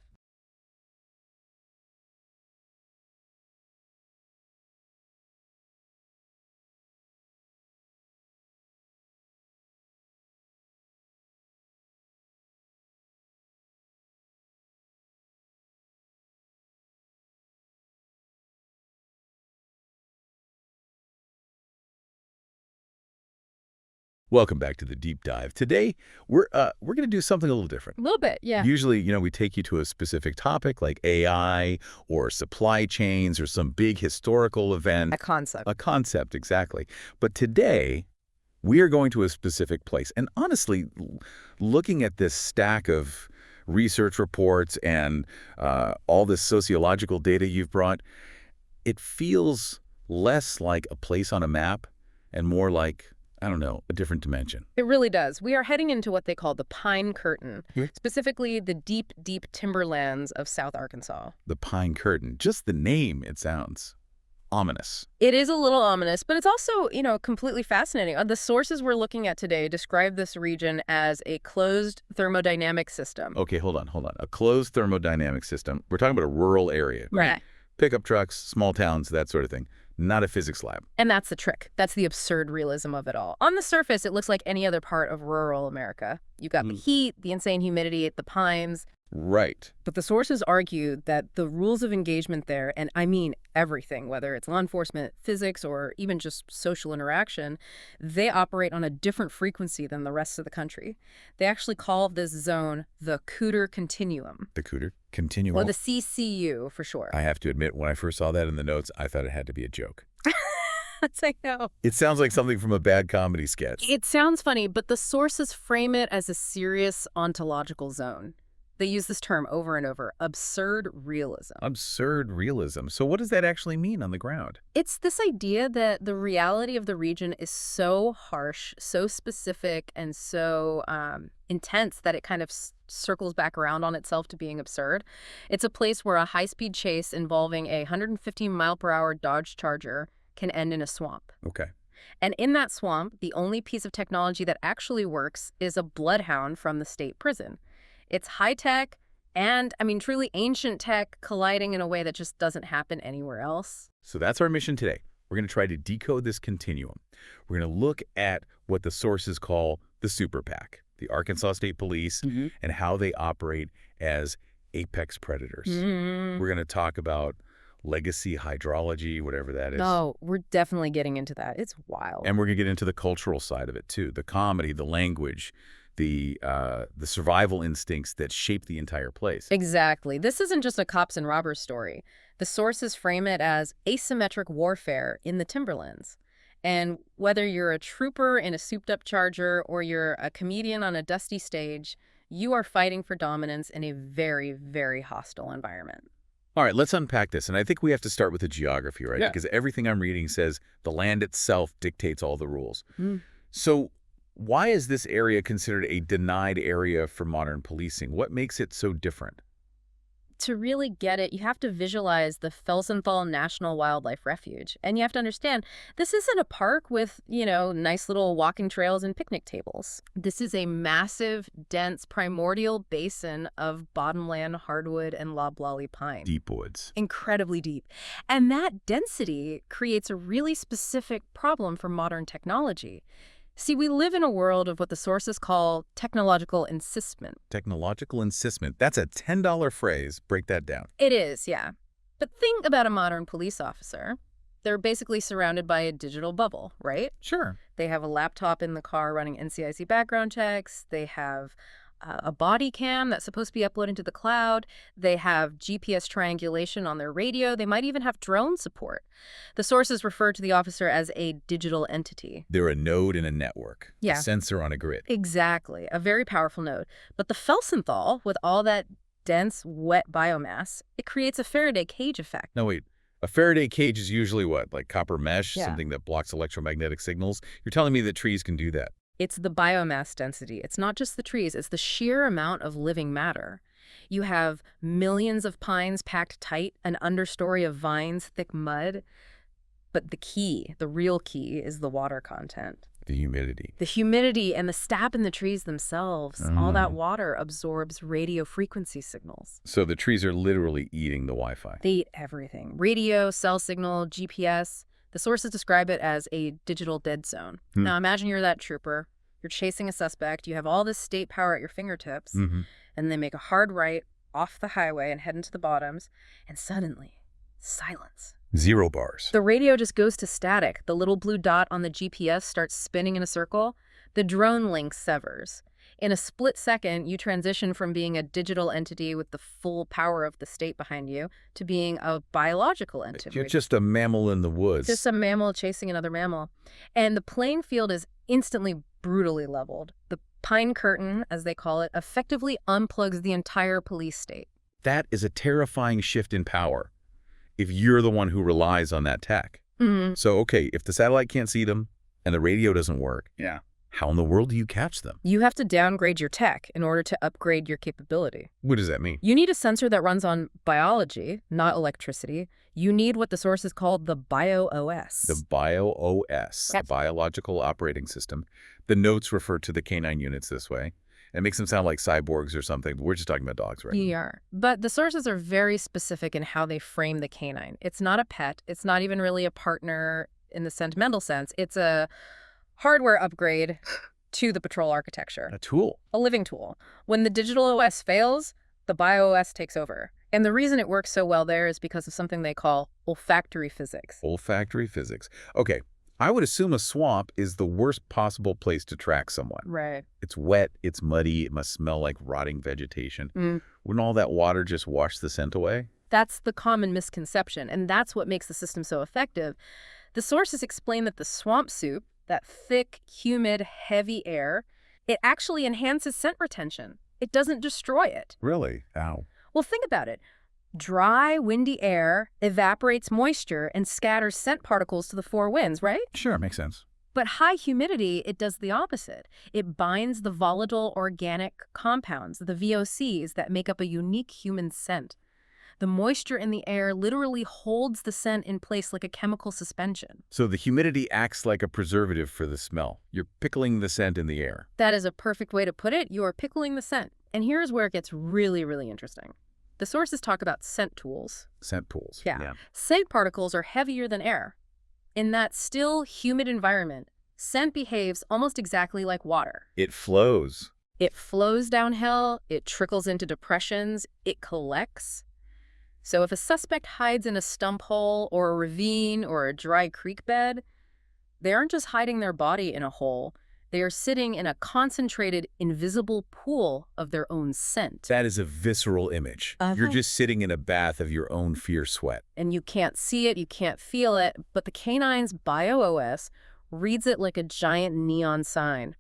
Speaker 1: Welcome back to the deep dive. Today, we're going to do something a little different.
Speaker 2: A little bit, yeah.
Speaker 1: Usually, we take you to a specific topic like AI or supply chains or some big historical event.
Speaker 2: A concept.
Speaker 1: A concept, exactly. But today, we are going to a specific place. And honestly, looking at this stack of research reports and all this sociological data you've brought, it feels less like a place on a map and more like, I don't know, a different dimension.
Speaker 2: It really does. We are heading into what they call the Pine Curtain,
Speaker 1: Hmm.
Speaker 2: specifically the deep, deep timberlands of South Arkansas.
Speaker 1: The Pine Curtain, just the name, it sounds ominous.
Speaker 2: It is a little ominous, but it's also, completely fascinating. The sources we're looking at today describe this region as a closed thermodynamic system.
Speaker 1: Okay, hold on. A closed thermodynamic system. We're talking about a rural area.
Speaker 2: Right.
Speaker 1: Pickup trucks, small towns, that sort of thing. Not a physics lab.
Speaker 2: And that's the trick. That's the absurd realism of it all. On the surface, it looks like any other part of rural America. You've got the heat, the insane humidity, the pines.
Speaker 1: Right.
Speaker 2: But the sources argue that the rules of engagement there, and I mean everything, whether it's law enforcement, physics, or even just social interaction, they operate on a different frequency than the rest of the country. They actually call this zone the Cooter Continuum.
Speaker 1: The Cooter Continuum.
Speaker 2: Or the CCU, for sure.
Speaker 1: I have to admit, when I first saw that in the notes, I thought it had to be a joke.
Speaker 2: I know.
Speaker 1: It sounds like something from a bad comedy sketch.
Speaker 2: It sounds funny, but the sources frame it as a serious ontological zone. They use this term over and over, absurd realism.
Speaker 1: Absurd realism. So what does that actually mean on the ground?
Speaker 2: It's this idea that the reality of the region is so harsh, so specific, and so intense that it kind of circles back around on itself to being absurd. It's a place where a high-speed chase involving a 115-mile-per-hour Dodge Charger can end in a swamp.
Speaker 1: Okay.
Speaker 2: And in that swamp, the only piece of technology that actually works is a bloodhound from the state prison. It's high-tech and, truly ancient tech colliding in a way that just doesn't happen anywhere else.
Speaker 1: So that's our mission today. We're going to try to decode this continuum. We're going to look at what the sources call the Super PAC, the Arkansas State Police, and how they operate as apex predators. We're going to talk about legacy hydrology, whatever that is.
Speaker 2: No, we're definitely getting into that. It's wild.
Speaker 1: And we're going to get into the cultural side of it, too. The comedy, the language, the survival instincts that shape the entire place.
Speaker 2: Exactly. This isn't just a cops and robbers story. The sources frame it as asymmetric warfare in the timberlands. And whether you're a trooper in a souped-up Charger or you're a comedian on a dusty stage, you are fighting for dominance in a very, very hostile environment.
Speaker 1: All right, let's unpack this. And I think we have to start with the geography, right?
Speaker 2: Yeah.
Speaker 1: Because everything I'm reading says the land itself dictates all the rules. So why is this area considered a denied area for modern policing? What makes it so different?
Speaker 2: To really get it, you have to visualize the Felsenthal National Wildlife Refuge. And you have to understand, this isn't a park with, nice little walking trails and picnic tables. This is a massive, dense, primordial basin of bottomland hardwood and loblolly pine.
Speaker 1: Deep woods.
Speaker 2: Incredibly deep. And that density creates a really specific problem for modern technology. See, we live in a world of what the sources call technological encystment.
Speaker 1: Technological encystment. That's a $10 phrase. Break that down.
Speaker 2: It is, yeah. But think about a modern police officer. They're basically surrounded by a digital bubble, right?
Speaker 1: Sure.
Speaker 2: They have a laptop in the car running NCIC background checks. They have a body cam that's supposed to be uploaded to the cloud. They have GPS triangulation on their radio. They might even have drone support. The sources refer to the officer as a digital entity.
Speaker 1: They're a node in a network.
Speaker 2: Yeah.
Speaker 1: A sensor on a grid.
Speaker 2: Exactly. A very powerful node. But the Felsenthal, with all that dense, wet biomass, it creates a Faraday cage effect.
Speaker 1: No, wait. A Faraday cage is usually what? Like copper mesh?
Speaker 2: Yeah.
Speaker 1: Something that blocks electromagnetic signals? You're telling me that trees can do that?
Speaker 2: It's the biomass density. It's not just the trees. It's the sheer amount of living matter. You have millions of pines packed tight, an understory of vines, thick mud. But the key, the real key, is the water content.
Speaker 1: The humidity.
Speaker 2: The humidity and the sap in the trees themselves. All that water absorbs radio frequency signals.
Speaker 1: So the trees are literally eating the Wi-Fi.
Speaker 2: They eat everything. Radio, cell signal, GPS. The sources describe it as a digital dead zone. Now imagine you're that trooper. You're chasing a suspect. You have all this state power at your fingertips. And they make a hard right off the highway and head into the bottoms. And suddenly, silence.
Speaker 1: 0 bars.
Speaker 2: The radio just goes to static. The little blue dot on the GPS starts spinning in a circle. The drone link severs. In a split second, you transition from being a digital entity with the full power of the state behind you to being a biological entity.
Speaker 1: You're just a mammal in the woods.
Speaker 2: Just a mammal chasing another mammal. And the playing field is instantly brutally leveled. The pine curtain, as they call it, effectively unplugs the entire police state.
Speaker 1: That is a terrifying shift in power if you're the one who relies on that tech. So, okay, if the satellite can't see them and the radio doesn't work, how in the world do you catch them?
Speaker 2: You have to downgrade your tech in order to upgrade your capability.
Speaker 1: What does that mean?
Speaker 2: You need a sensor that runs on biology, not electricity. You need what the source is called the BioOS.
Speaker 1: The BioOS, the Biological Operating System. The notes refer to the canine units this way. It makes them sound like cyborgs or something, but we're just talking about dogs, right?
Speaker 2: We are. But the sources are very specific in how they frame the canine. It's not a pet. It's not even really a partner in the sentimental sense. It's a hardware upgrade to the patrol architecture.
Speaker 1: A tool.
Speaker 2: A living tool. When the digital OS fails, the BioOS takes over. And the reason it works so well there is because of something they call olfactory physics.
Speaker 1: Olfactory physics. Okay, I would assume a swamp is the worst possible place to track someone.
Speaker 2: Right.
Speaker 1: It's wet, it's muddy, it must smell like rotting vegetation. Wouldn't all that water just wash the scent away?
Speaker 2: That's the common misconception, and that's what makes the system so effective. The sources explain that the swamp soup, that thick, humid, heavy air, it actually enhances scent retention. It doesn't destroy it.
Speaker 1: Really? Ow.
Speaker 2: Well, think about it. Dry, windy air evaporates moisture and scatters scent particles to the four winds, right?
Speaker 1: Sure, makes sense.
Speaker 2: But high humidity, it does the opposite. It binds the volatile organic compounds, the VOCs, that make up a unique human scent. The moisture in the air literally holds the scent in place like a chemical suspension.
Speaker 1: So the humidity acts like a preservative for the smell. You're pickling the scent in the air.
Speaker 2: That is a perfect way to put it. You are pickling the scent. And here's where it gets really, really interesting. The sources talk about scent tools.
Speaker 1: Scent pools.
Speaker 2: Yeah. Scent particles are heavier than air. In that still, humid environment, scent behaves almost exactly like water.
Speaker 1: It flows.
Speaker 2: It flows downhill, it trickles into depressions, it collects. So if a suspect hides in a stump hole or a ravine or a dry creek bed, they aren't just hiding their body in a hole. They are sitting in a concentrated, invisible pool of their own scent.
Speaker 1: That is a visceral image. You're just sitting in a bath of your own fierce sweat.
Speaker 2: And you can't see it, you can't feel it, but the canine's BioOS reads it like a giant neon sign.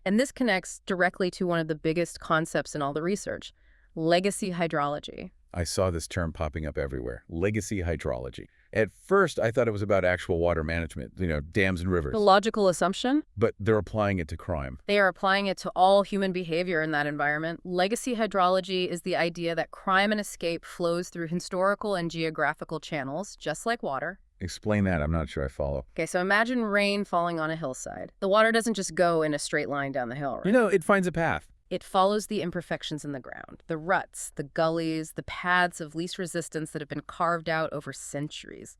Speaker 2: And this connects directly to one of the biggest concepts in all the research, legacy hydrology.
Speaker 1: I saw this term popping up everywhere, legacy hydrology. At first, I thought it was about actual water management, dams and rivers.
Speaker 2: The logical assumption?
Speaker 1: But they're applying it to crime.
Speaker 2: They are applying it to all human behavior in that environment. Legacy hydrology is the idea that crime and escape flows through historical and geographical channels, just like water.
Speaker 1: Explain that. I'm not sure I follow.
Speaker 2: Okay, so imagine rain falling on a hillside. The water doesn't just go in a straight line down the hill, right?
Speaker 1: It finds a path.
Speaker 2: It follows the imperfections in the ground, the ruts, the gullies, the paths of least resistance that have been carved out over centuries.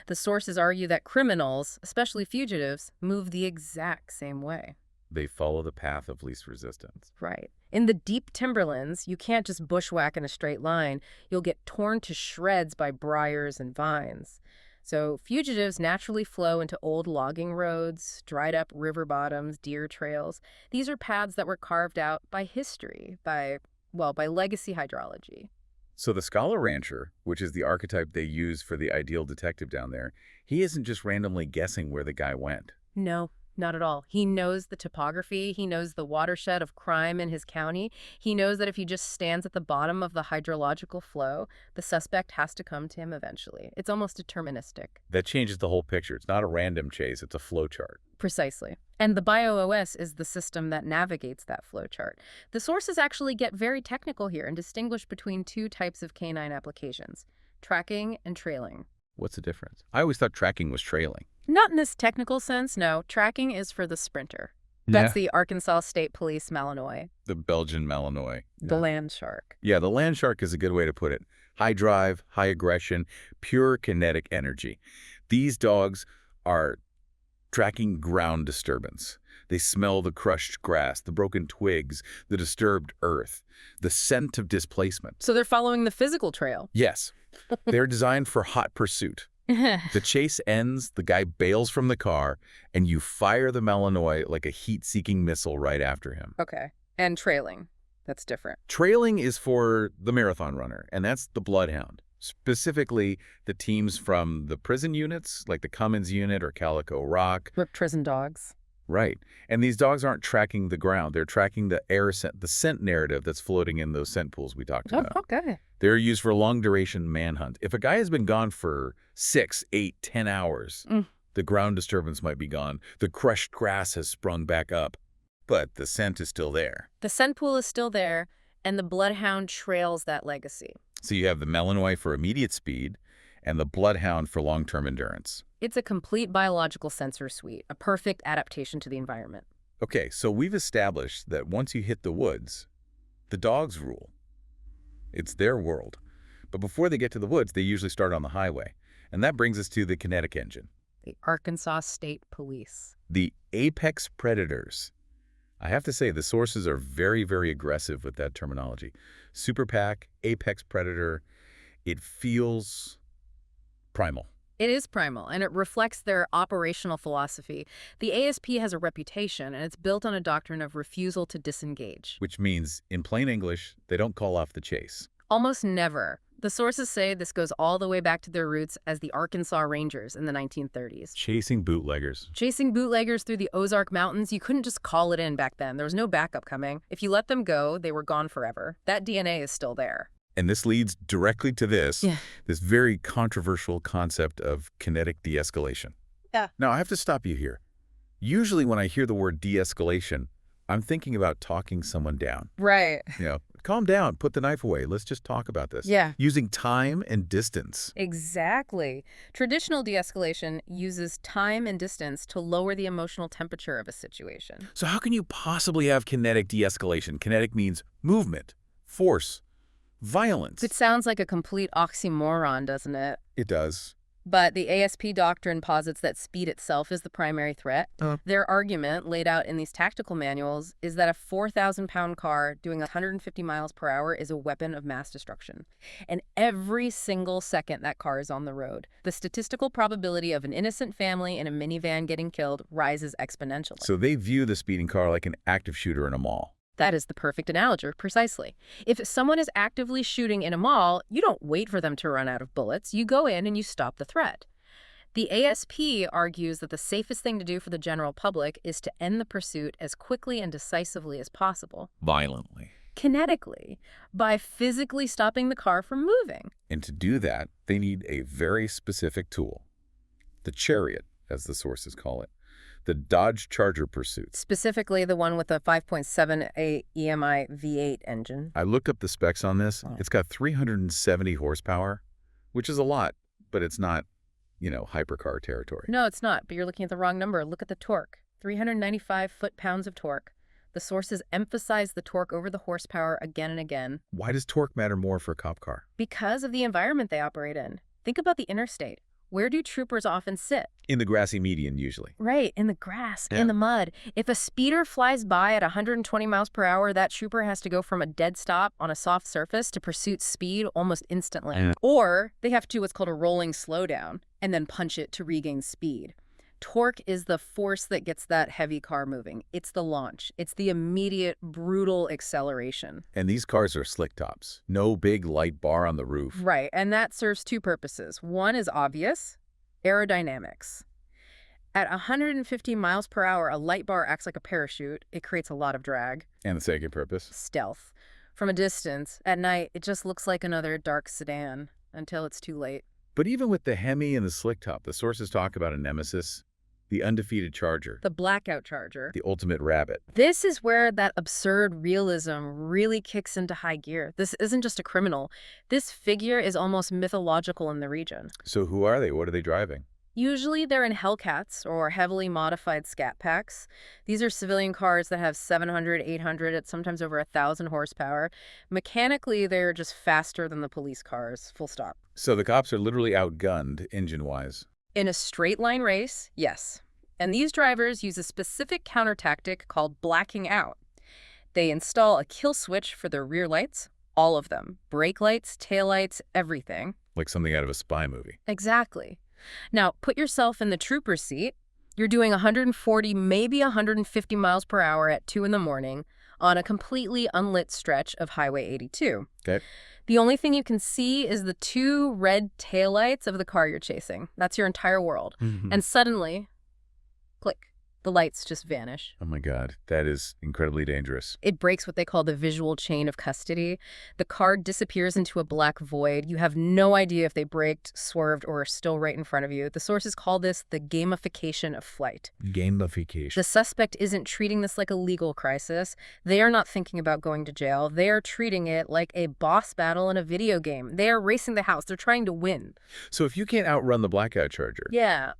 Speaker 2: The sources argue that criminals, especially fugitives, move the exact same way.
Speaker 1: They follow the path of least resistance.
Speaker 2: Right. In the deep timberlands, you can't just bushwhack in a straight line. You'll get torn to shreds by briars and vines. So fugitives naturally flow into old logging roads, dried up river bottoms, deer trails. These are paths that were carved out by history, by legacy hydrology.
Speaker 1: So the Scholar Rancher, which is the archetype they use for the ideal detective down there, he isn't just randomly guessing where the guy went.
Speaker 2: No, not at all. He knows the topography. He knows the watershed of crime in his county. He knows that if he just stands at the bottom of the hydrological flow, the suspect has to come to him eventually. It's almost deterministic.
Speaker 1: That changes the whole picture. It's not a random chase, it's a flow chart.
Speaker 2: Precisely. And the BioOS is the system that navigates that flowchart. The sources actually get very technical here and distinguish between two types of canine applications, tracking and trailing.
Speaker 1: What's the difference? I always thought tracking was trailing.
Speaker 2: Not in this technical sense, no. Tracking is for the sprinter. That's the Arkansas State Police Malinois,
Speaker 1: The Belgian Malinois.
Speaker 2: the land shark.
Speaker 1: Yeah, the land shark is a good way to put it. High drive, high aggression, pure kinetic energy. These dogs are tracking ground disturbance. They smell the crushed grass, the broken twigs, the disturbed earth, the scent of displacement.
Speaker 2: So they're following the physical trail.
Speaker 1: Yes, they're designed for hot pursuit. The chase ends, the guy bails from the car, and you fire the Malinois like a heat-seeking missile right after him.
Speaker 2: Okay. And trailing. That's different.
Speaker 1: Trailing is for the marathon runner, and that's the bloodhound. Specifically, the teams from the prison units, like the Cummins unit or Calico Rock.
Speaker 2: Rip prison dogs.
Speaker 1: Right. And these dogs aren't tracking the ground. They're tracking the air scent, the scent narrative that's floating in those scent pools we talked
Speaker 2: Oh,
Speaker 1: about.
Speaker 2: okay.
Speaker 1: They're used for long-duration manhunt. If a guy has been gone for 6, 8, 10 hours, the ground disturbance might be gone. The crushed grass has sprung back up, but the scent is still there.
Speaker 2: The scent pool is still there, and the bloodhound trails that legacy.
Speaker 1: So you have the Malinois for immediate speed and the bloodhound for long-term endurance.
Speaker 2: It's a complete biological sensor suite, a perfect adaptation to the environment.
Speaker 1: Okay, so we've established that once you hit the woods, the dogs rule. It's their world. But before they get to the woods, they usually start on the highway. And that brings us to the kinetic engine.
Speaker 2: The Arkansas State Police.
Speaker 1: The apex predators. I have to say, the sources are very, very aggressive with that terminology. Super PAC, apex predator, it feels primal.
Speaker 2: It is primal, and it reflects their operational philosophy. The ASP has a reputation, and it's built on a doctrine of refusal to disengage.
Speaker 1: Which means, in plain English, they don't call off the chase.
Speaker 2: Almost never. The sources say this goes all the way back to their roots as the Arkansas Rangers in the 1930s.
Speaker 1: Chasing bootleggers.
Speaker 2: Chasing bootleggers through the Ozark Mountains, you couldn't just call it in back then. There was no backup coming. If you let them go, they were gone forever. That DNA is still there.
Speaker 1: And this leads directly to this very controversial concept of kinetic de-escalation.
Speaker 2: Yeah.
Speaker 1: Now, I have to stop you here. Usually when I hear the word de-escalation, I'm thinking about talking someone down.
Speaker 2: Right.
Speaker 1: You know, calm down, put the knife away, let's just talk about this.
Speaker 2: Yeah.
Speaker 1: Using time and distance.
Speaker 2: Exactly. Traditional de-escalation uses time and distance to lower the emotional temperature of a situation.
Speaker 1: So how can you possibly have kinetic de-escalation? Kinetic means movement, force, violence.
Speaker 2: It sounds like a complete oxymoron, doesn't it?
Speaker 1: It does.
Speaker 2: But the ASP doctrine posits that speed itself is the primary threat. Their argument, laid out in these tactical manuals, is that a 4,000-pound car doing 150 miles per hour is a weapon of mass destruction. And every single second that car is on the road, the statistical probability of an innocent family in a minivan getting killed rises exponentially.
Speaker 1: So they view the speeding car like an active shooter in a mall.
Speaker 2: That is the perfect analogy, precisely. If someone is actively shooting in a mall, you don't wait for them to run out of bullets. You go in and you stop the threat. The ASP argues that the safest thing to do for the general public is to end the pursuit as quickly and decisively as possible.
Speaker 1: Violently.
Speaker 2: Kinetically, by physically stopping the car from moving.
Speaker 1: And to do that, they need a very specific tool. The chariot, as the sources call it. The Dodge Charger pursuit.
Speaker 2: Specifically the one with the 5.78 EMI V8 engine.
Speaker 1: I looked up the specs on this. It's got 370 horsepower, which is a lot, but it's not, hypercar territory.
Speaker 2: No, it's not, but you're looking at the wrong number. Look at the torque. 395 foot-pounds of torque. The sources emphasize the torque over the horsepower again and again.
Speaker 1: Why does torque matter more for a cop car?
Speaker 2: Because of the environment they operate in. Think about the interstate. Where do troopers often sit?
Speaker 1: In the grassy median, usually.
Speaker 2: Right, in the grass, in the mud. If a speeder flies by at 120 miles per hour, that trooper has to go from a dead stop on a soft surface to pursuit speed almost instantly. Or they have to do what's called a rolling slowdown. and then punch it to regain speed. Torque is the force that gets that heavy car moving. It's the launch. It's the immediate, brutal acceleration.
Speaker 1: And these cars are slick tops. No big light bar on the roof.
Speaker 2: Right, and that serves two purposes. One is obvious, aerodynamics. At 150 miles per hour, a light bar acts like a parachute. It creates a lot of drag.
Speaker 1: And the second purpose?
Speaker 2: Stealth. From a distance, at night, it just looks like another dark sedan until it's too late.
Speaker 1: But even with the Hemi and the slick top, the sources talk about a nemesis, the undefeated Charger,
Speaker 2: The blackout Charger.
Speaker 1: the ultimate rabbit.
Speaker 2: This is where that absurd realism really kicks into high gear. This isn't just a criminal. This figure is almost mythological in the region.
Speaker 1: So who are they? What are they driving?
Speaker 2: Usually they're in Hellcats or heavily modified Scat Packs. These are civilian cars that have 700, 800, sometimes over 1,000 horsepower. Mechanically, they're just faster than the police cars, full stop.
Speaker 1: So the cops are literally outgunned engine-wise.
Speaker 2: In a straight line race, yes. And these drivers use a specific counter tactic called blacking out. They install a kill switch for their rear lights, all of them. Brake lights, taillights, everything.
Speaker 1: Like something out of a spy movie.
Speaker 2: Exactly. Now, put yourself in the trooper's seat. You're doing 140, maybe 150 miles per hour at 2 in the morning on a completely unlit stretch of Highway 82.
Speaker 1: Okay.
Speaker 2: The only thing you can see is the two red taillights of the car you're chasing. That's your entire world. And suddenly, click, the lights just vanish.
Speaker 1: Oh my God, that is incredibly dangerous.
Speaker 2: It breaks what they call the visual chain of custody. The car disappears into a black void. You have no idea if they braked, swerved, or are still right in front of you. The sources call this the gamification of flight.
Speaker 1: Gamification.
Speaker 2: The suspect isn't treating this like a legal crisis. They are not thinking about going to jail. They are treating it like a boss battle in a video game. They are racing the house. They're trying to win.
Speaker 1: So if you can't outrun the blackout Charger,
Speaker 2: Yeah.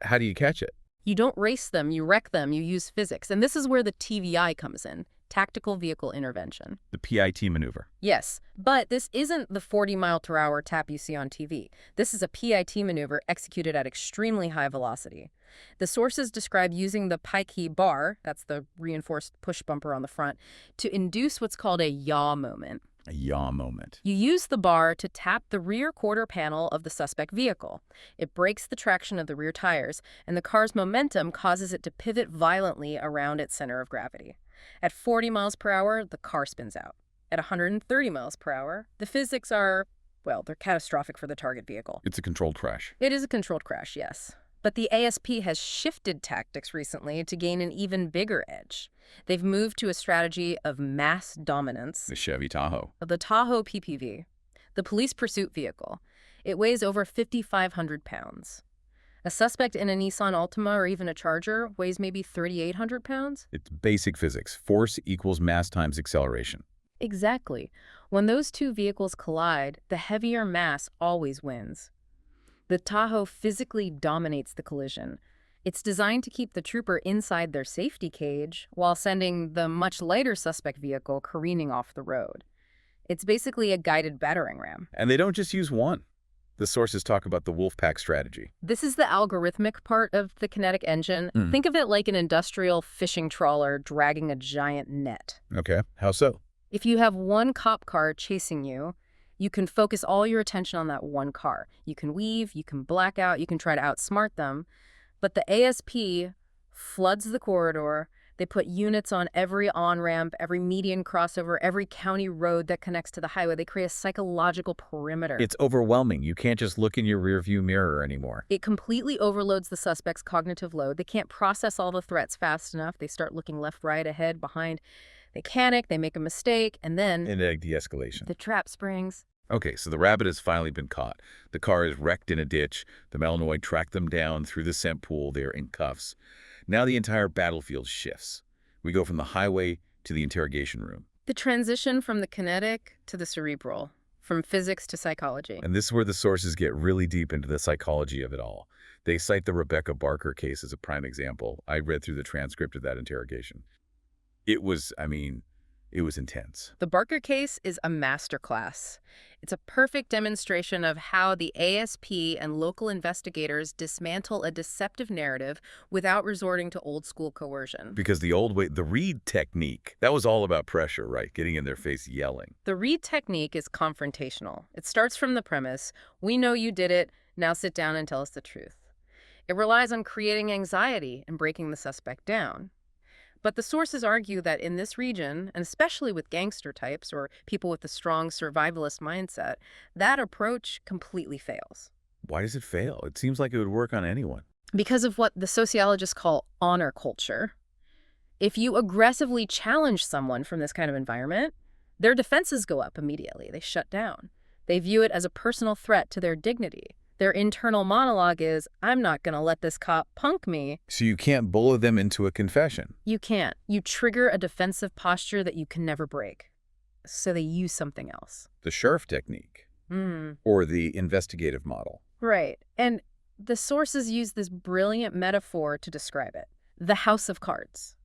Speaker 1: how do you catch it?
Speaker 2: You don't race them, you wreck them, you use physics. And this is where the TVI comes in, tactical vehicle intervention.
Speaker 1: The PIT maneuver.
Speaker 2: Yes, but this isn't the 40-mile-per-hour tap you see on TV. This is a PIT maneuver executed at extremely high velocity. The sources describe using the pikey bar, that's the reinforced push bumper on the front, to induce what's called a yaw moment.
Speaker 1: A yaw moment.
Speaker 2: You use the bar to tap the rear quarter panel of the suspect vehicle. It breaks the traction of the rear tires, and the car's momentum causes it to pivot violently around its center of gravity. At 40 miles per hour, the car spins out. At 130 miles per hour, the physics are, well, they're catastrophic for the target vehicle.
Speaker 1: It's a controlled crash.
Speaker 2: It is a controlled crash, yes. But the ASP has shifted tactics recently to gain an even bigger edge. They've moved to a strategy of mass dominance.
Speaker 1: The Chevy Tahoe.
Speaker 2: The Tahoe PPV, the police pursuit vehicle. It weighs over 5,500 pounds. A suspect in a Nissan Altima or even a Charger weighs maybe 3,800 pounds?
Speaker 1: It's basic physics. Force equals mass times acceleration.
Speaker 2: Exactly. When those two vehicles collide, the heavier mass always wins. The Tahoe physically dominates the collision. It's designed to keep the trooper inside their safety cage while sending the much lighter suspect vehicle careening off the road. It's basically a guided battering ram.
Speaker 1: And they don't just use one. The sources talk about the Wolfpack strategy.
Speaker 2: This is the algorithmic part of the kinetic engine. Think of it like an industrial fishing trawler dragging a giant net.
Speaker 1: Okay, how so?
Speaker 2: If you have one cop car chasing you, you can focus all your attention on that one car. You can weave, you can black out, you can try to outsmart them. But the ASP floods the corridor. They put units on every on-ramp, every median crossover, every county road that connects to the highway. They create a psychological perimeter.
Speaker 1: It's overwhelming. You can't just look in your rearview mirror anymore.
Speaker 2: It completely overloads the suspect's cognitive load. They can't process all the threats fast enough. They start looking left, right, ahead, behind. They panic, they make a mistake, and then
Speaker 1: And de-escalation.
Speaker 2: the trap springs.
Speaker 1: Okay, so the rabbit has finally been caught. The car is wrecked in a ditch. The Malinois track them down through the scent pool. They're in cuffs. Now the entire battlefield shifts. We go from the highway to the interrogation room.
Speaker 2: The transition from the kinetic to the cerebral, from physics to psychology.
Speaker 1: And this is where the sources get really deep into the psychology of it all. They cite the Rebecca Barker case as a prime example. I read through the transcript of that interrogation. It was intense.
Speaker 2: The Barker case is a masterclass. It's a perfect demonstration of how the ASP and local investigators dismantle a deceptive narrative without resorting to old-school coercion.
Speaker 1: Because the old way, the Reed technique, that was all about pressure, right? Getting in their face, yelling.
Speaker 2: The Reed technique is confrontational. It starts from the premise, we know you did it, Now sit down and tell us the truth. It relies on creating anxiety and breaking the suspect down. But the sources argue that in this region, and especially with gangster types or people with a strong survivalist mindset, that approach completely fails.
Speaker 1: Why does it fail? It seems like it would work on anyone.
Speaker 2: Because of what the sociologists call honor culture. If you aggressively challenge someone from this kind of environment, their defenses go up immediately. They shut down. They view it as a personal threat to their dignity. Their internal monologue is, I'm not going to let this cop punk me.
Speaker 1: So you can't bully them into a confession.
Speaker 2: You can't. You trigger a defensive posture that you can never break. So they use something else.
Speaker 1: The sheriff technique. Or the investigative model.
Speaker 2: Right. And the sources use this brilliant metaphor to describe it. The house of cards.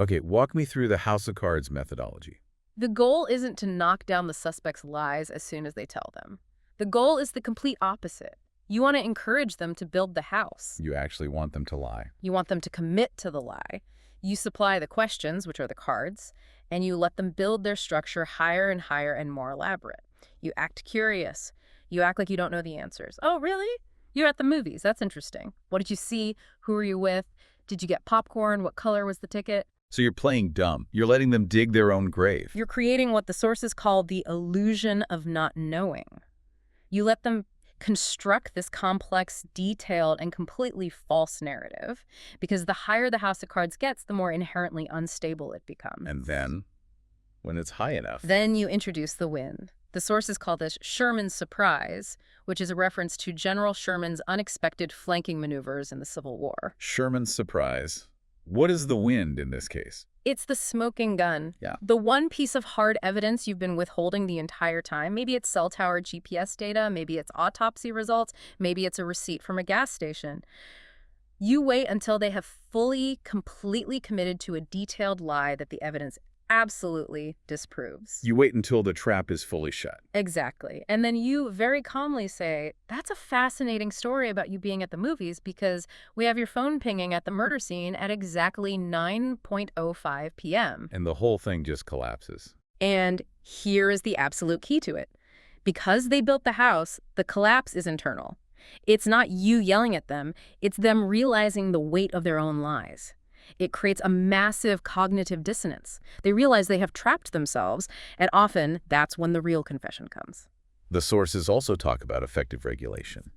Speaker 1: Okay, walk me through the House of Cards methodology.
Speaker 2: The goal isn't to knock down the suspect's lies as soon as they tell them. The goal is the complete opposite. You want to encourage them to build the house.
Speaker 1: You actually want them to lie.
Speaker 2: You want them to commit to the lie. You supply the questions, which are the cards, and you let them build their structure higher and higher and more elaborate. You act curious. You act like you don't know the answers. Oh, really? You're at the movies. That's interesting. What did you see? Who were you with? Did you get popcorn? What color was the ticket?
Speaker 1: So you're playing dumb. You're letting them dig their own grave.
Speaker 2: You're creating what the sources call the illusion of not knowing. You let them construct this complex, detailed, and completely false narrative, because the higher the House of Cards gets, the more inherently unstable it becomes.
Speaker 1: And then, when it's high enough...
Speaker 2: Then you introduce the wind. The sources call this Sherman's surprise, which is a reference to General Sherman's unexpected flanking maneuvers in the Civil War.
Speaker 1: Sherman's surprise. What is the wind in this case?
Speaker 2: It's the smoking gun.
Speaker 1: Yeah.
Speaker 2: The one piece of hard evidence you've been withholding the entire time. Maybe it's cell tower GPS data, maybe it's autopsy results, maybe it's a receipt from a gas station. You wait until they have fully, completely committed to a detailed lie that the evidence absolutely disproves.
Speaker 1: You wait until the trap is fully shut.
Speaker 2: Exactly. And then you very calmly say, that's a fascinating story about you being at the movies because we have your phone pinging at the murder scene at exactly 9:05 p.m.
Speaker 1: And the whole thing just collapses.
Speaker 2: And here is the absolute key to it. Because they built the house, the collapse is internal. It's not you yelling at them. It's them realizing the weight of their own lies. It creates a massive cognitive dissonance. They realize they have trapped themselves, and often that's when the real confession comes.
Speaker 1: The sources also talk about effective regulation.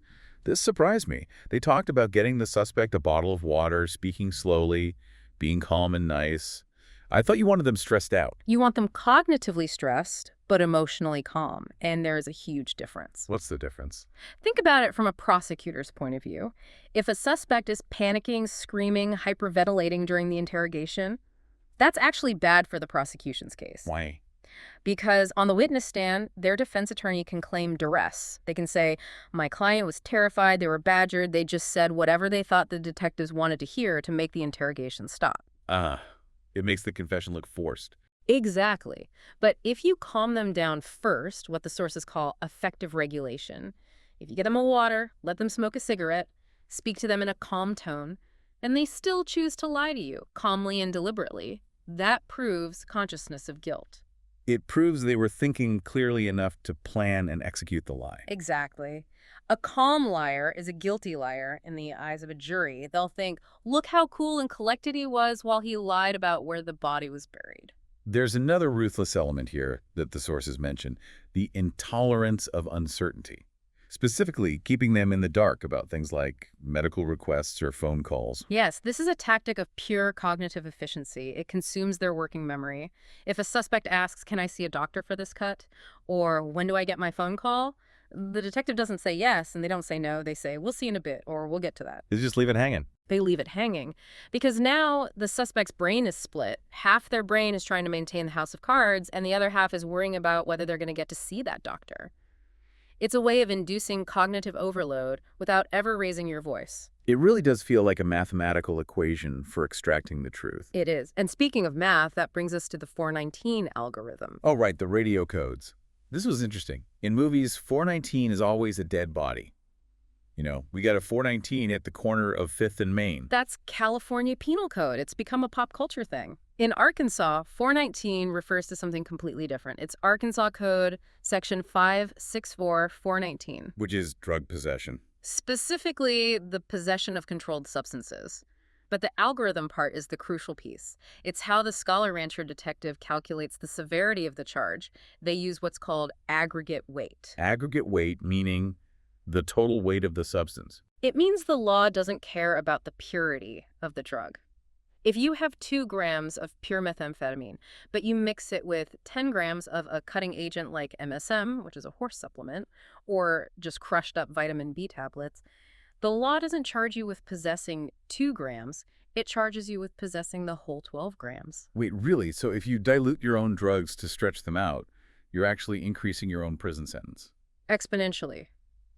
Speaker 1: This surprised me. They talked about getting the suspect a bottle of water, speaking slowly, being calm and nice. I thought you wanted them stressed out.
Speaker 2: You want them cognitively stressed, but emotionally calm, and there is a huge difference.
Speaker 1: What's the difference?
Speaker 2: Think about it from a prosecutor's point of view. If a suspect is panicking, screaming, hyperventilating during the interrogation, that's actually bad for the prosecution's case.
Speaker 1: Why?
Speaker 2: Because on the witness stand, their defense attorney can claim duress. They can say, my client was terrified, they were badgered, they just said whatever they thought the detectives wanted to hear to make the interrogation stop.
Speaker 1: It makes the confession look forced.
Speaker 2: Exactly. But if you calm them down first, what the sources call effective regulation, if you get them a water, let them smoke a cigarette, speak to them in a calm tone, and they still choose to lie to you, calmly and deliberately, that proves consciousness of guilt.
Speaker 1: It proves they were thinking clearly enough to plan and execute the lie.
Speaker 2: Exactly. A calm liar is a guilty liar in the eyes of a jury. They'll think, look how cool and collected he was while he lied about where the body was buried.
Speaker 1: There's another ruthless element here that the sources mention, the intolerance of uncertainty. Specifically, keeping them in the dark about things like medical requests or phone calls.
Speaker 2: Yes, this is a tactic of pure cognitive efficiency. It consumes their working memory. If a suspect asks, can I see a doctor for this cut? Or when do I get my phone call? The detective doesn't say yes, and they don't say no. They say, we'll see in a bit, or we'll get to that.
Speaker 1: They just leave it hanging.
Speaker 2: They leave it hanging because now the suspect's brain is split. Half their brain is trying to maintain the house of cards, and the other half is worrying about whether they're going to get to see that doctor. It's a way of inducing cognitive overload without ever raising your voice.
Speaker 1: It really does feel like a mathematical equation for extracting the truth.
Speaker 2: It is. And speaking of math, that brings us to the 419 algorithm.
Speaker 1: Oh, right, the radio codes. This was interesting. In movies, 419 is always a dead body. You know, we got a 419 at the corner of 5th and Main.
Speaker 2: That's California Penal Code. It's become a pop culture thing. In Arkansas, 419 refers to something completely different. It's Arkansas Code, Section 564419.
Speaker 1: Which is drug possession.
Speaker 2: specifically the possession of controlled substances. But the algorithm part is the crucial piece. It's how the Scholar Rancher detective calculates the severity of the charge. They use what's called aggregate weight.
Speaker 1: Aggregate weight meaning the total weight of the substance.
Speaker 2: It means the law doesn't care about the purity of the drug. If you have 2 grams of pure methamphetamine, but you mix it with 10 grams of a cutting agent like MSM, which is a horse supplement, or just crushed up vitamin B tablets, the law doesn't charge you with possessing 2 grams. It charges you with possessing the whole 12 grams.
Speaker 1: Wait, really? So if you dilute your own drugs to stretch them out, you're actually increasing your own prison sentence?
Speaker 2: Exponentially.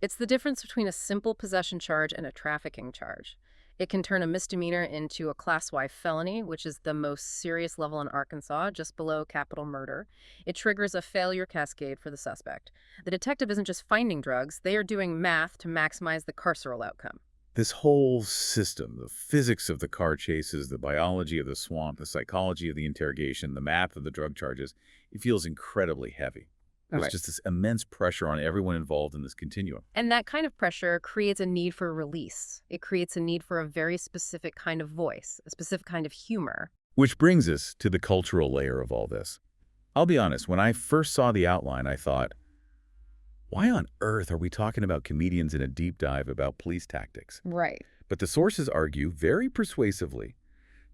Speaker 2: It's the difference between a simple possession charge and a trafficking charge. It can turn a misdemeanor into a Class Y felony, which is the most serious level in Arkansas, just below capital murder. It triggers a failure cascade for the suspect. The detective isn't just finding drugs, they are doing math to maximize the carceral outcome.
Speaker 1: This whole system, the physics of the car chases, the biology of the swamp, the psychology of the interrogation, the math of the drug charges, it feels incredibly heavy. There's just this immense pressure on everyone involved in this continuum.
Speaker 2: And that kind of pressure creates a need for release. It creates a need for a very specific kind of voice, a specific kind of humor.
Speaker 1: Which brings us to the cultural layer of all this. I'll be honest, when I first saw the outline, I thought, why on earth are we talking about comedians in a deep dive about police tactics?
Speaker 2: Right.
Speaker 1: But the sources argue very persuasively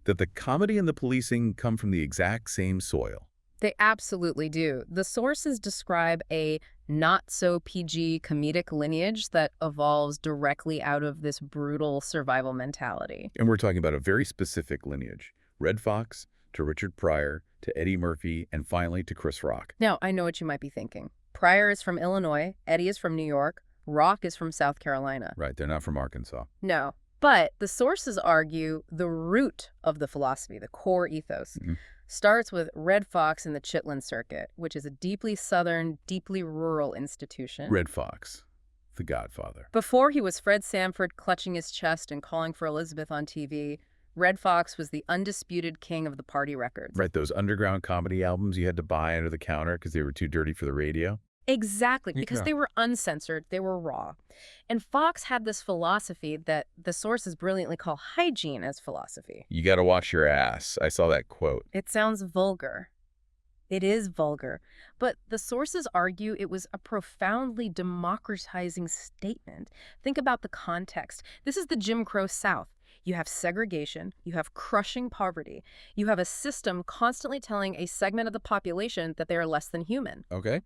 Speaker 1: that the comedy and the policing come from the exact same soil.
Speaker 2: They absolutely do. The sources describe a not-so-PG comedic lineage that evolves directly out of this brutal survival mentality.
Speaker 1: And we're talking about a very specific lineage. Red Fox to Richard Pryor to Eddie Murphy and finally to Chris Rock.
Speaker 2: Now, I know what you might be thinking. Pryor is from Illinois, Eddie is from New York, Rock is from South Carolina.
Speaker 1: Right, they're not from Arkansas.
Speaker 2: No. But the sources argue the root of the philosophy, the core ethos, starts with Red Fox in the Chitlin Circuit, which is a deeply Southern, deeply rural institution.
Speaker 1: Red Fox, the Godfather.
Speaker 2: Before he was Fred Sanford clutching his chest and calling for Elizabeth on TV, Red Fox was the undisputed king of the party records.
Speaker 1: Right, those underground comedy albums you had to buy under the counter because they were too dirty for the radio.
Speaker 2: Exactly, because they were uncensored, they were raw. And Fox had this philosophy that the sources brilliantly call hygiene as philosophy.
Speaker 1: You got to wash your ass. I saw that quote.
Speaker 2: It sounds vulgar. It is vulgar. But the sources argue it was a profoundly democratizing statement. Think about the context. This is the Jim Crow South. You have segregation, you have crushing poverty, you have a system constantly telling a segment of the population that they are less than human.
Speaker 1: Okay.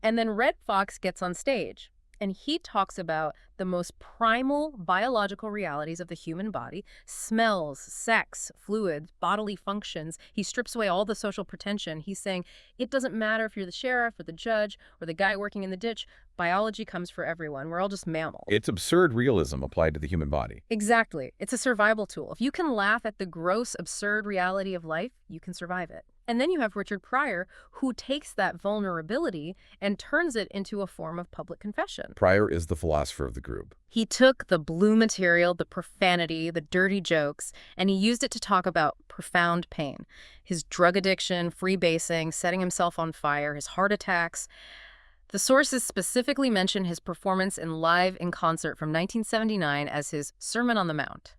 Speaker 2: And then Red Fox gets on stage, and he talks about the most primal biological realities of the human body: smells, sex, fluids, bodily functions. He strips away all the social pretension. He's saying it doesn't matter if you're the sheriff or the judge or the guy working in the ditch. Biology comes for everyone. We're all just mammals.
Speaker 1: It's absurd realism applied to the human body.
Speaker 2: Exactly. It's a survival tool. If you can laugh at the gross, absurd reality of life, you can survive it. And then you have Richard Pryor, who takes that vulnerability and turns it into a form of public confession.
Speaker 1: Pryor is the philosopher of the group.
Speaker 2: He took the blue material, the profanity, the dirty jokes, and he used it to talk about profound pain. His drug addiction, freebasing, setting himself on fire, his heart attacks. The sources specifically mention his performance in Live in Concert from 1979 as his Sermon on the Mount.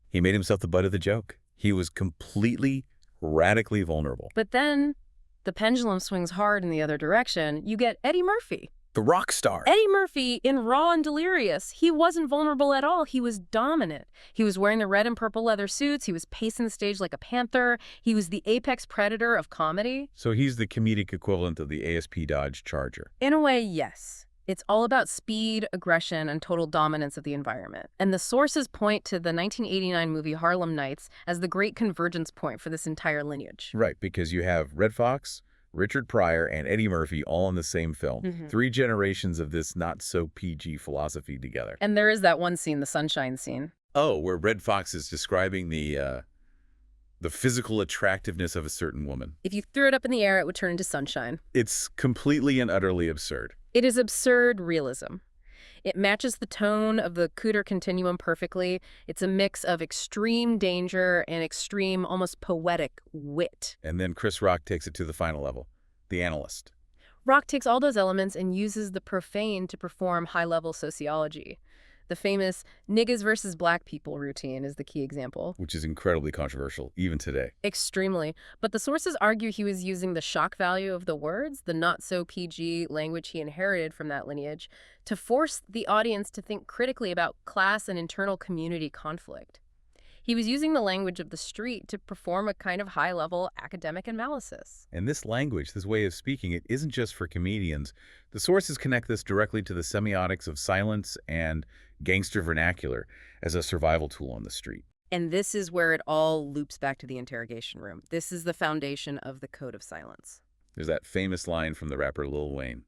Speaker 1: He made himself the butt of the joke. He was completely, radically vulnerable.
Speaker 2: But then the pendulum swings hard in the other direction. You get Eddie Murphy.
Speaker 1: The rock star.
Speaker 2: Eddie Murphy, in Raw and Delirious, he wasn't vulnerable at all. He was dominant. He was wearing the red and purple leather suits. He was pacing the stage like a panther. He was the apex predator of comedy.
Speaker 1: So he's the comedic equivalent of the ASP Dodge Charger.
Speaker 2: In a way, yes. It's all about speed, aggression, and total dominance of the environment. And the sources point to the 1989 movie Harlem Nights as the great convergence point for this entire lineage.
Speaker 1: Right, because you have Red Fox, Richard Pryor, and Eddie Murphy all in the same film. 3 generations of this not-so-PG philosophy together.
Speaker 2: And there is that one scene, the sunshine scene.
Speaker 1: Oh, where Red Fox is describing the physical attractiveness of a certain woman.
Speaker 2: If you threw it up in the air, it would turn into sunshine.
Speaker 1: It's completely and utterly absurd.
Speaker 2: It is absurd realism. It matches the tone of the Cooter continuum perfectly. It's a mix of extreme danger and extreme, almost poetic wit.
Speaker 1: And then Chris Rock takes it to the final level, the analyst.
Speaker 2: Rock takes all those elements and uses the profane to perform high-level sociology. The famous niggas versus black people routine is the key example.
Speaker 1: Which is incredibly controversial, even today.
Speaker 2: Extremely. But the sources argue he was using the shock value of the words, the not-so-PG language he inherited from that lineage, to force the audience to think critically about class and internal community conflict. He was using the language of the street to perform a kind of high-level academic analysis.
Speaker 1: And this language, this way of speaking, it isn't just for comedians. The sources connect this directly to the semiotics of silence and gangster vernacular as a survival tool on the street.
Speaker 2: And this is where it all loops back to the interrogation room. This is the foundation of the Code of Silence.
Speaker 1: There's that famous line from the rapper Lil Wayne,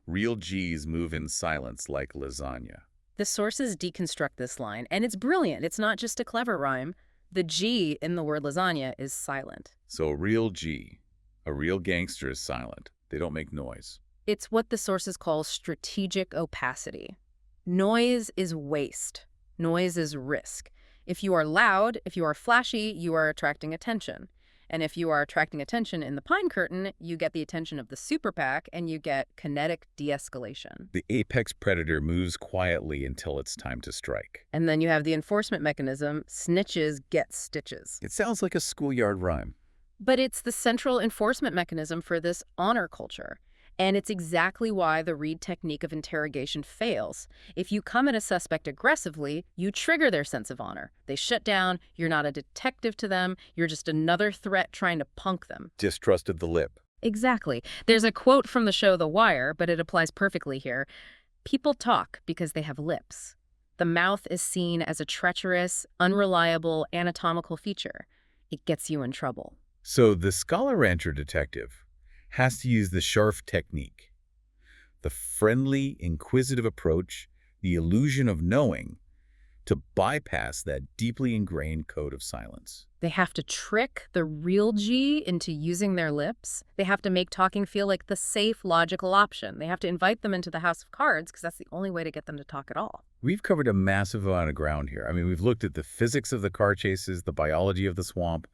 Speaker 1: "Real G's move in silence like lasagna."
Speaker 2: The sources deconstruct this line, and it's brilliant. It's not just a clever rhyme. The G in the word lasagna is silent.
Speaker 1: So a real G, a real gangster is silent. They don't make noise.
Speaker 2: It's what the sources call strategic opacity. Noise is waste. Noise is risk. If you are loud, if you are flashy, you are attracting attention. And if you are attracting attention in the Pine Curtain, you get the attention of the super PAC and you get kinetic de-escalation.
Speaker 1: The apex predator moves quietly until it's time to strike.
Speaker 2: And then you have the enforcement mechanism, snitches get stitches.
Speaker 1: It sounds like a schoolyard rhyme.
Speaker 2: But it's the central enforcement mechanism for this honor culture. And it's exactly why the Reid technique of interrogation fails. If you come at a suspect aggressively, you trigger their sense of honor. They shut down, you're not a detective to them, you're just another threat trying to punk them.
Speaker 1: Distrust of the lip.
Speaker 2: Exactly. There's a quote from the show The Wire, but it applies perfectly here. People talk because they have lips. The mouth is seen as a treacherous, unreliable anatomical feature. It gets you in trouble.
Speaker 1: So the scholar rancher detective has to use the Scharf technique, the friendly, inquisitive approach, the illusion of knowing, to bypass that deeply ingrained code of silence.
Speaker 2: They have to trick the real G into using their lips. They have to make talking feel like the safe, logical option. They have to invite them into the house of cards because that's the only way to get them to talk at all.
Speaker 1: We've covered a massive amount of ground here. I mean, we've looked at the physics of the car chases, the biology of the swamp,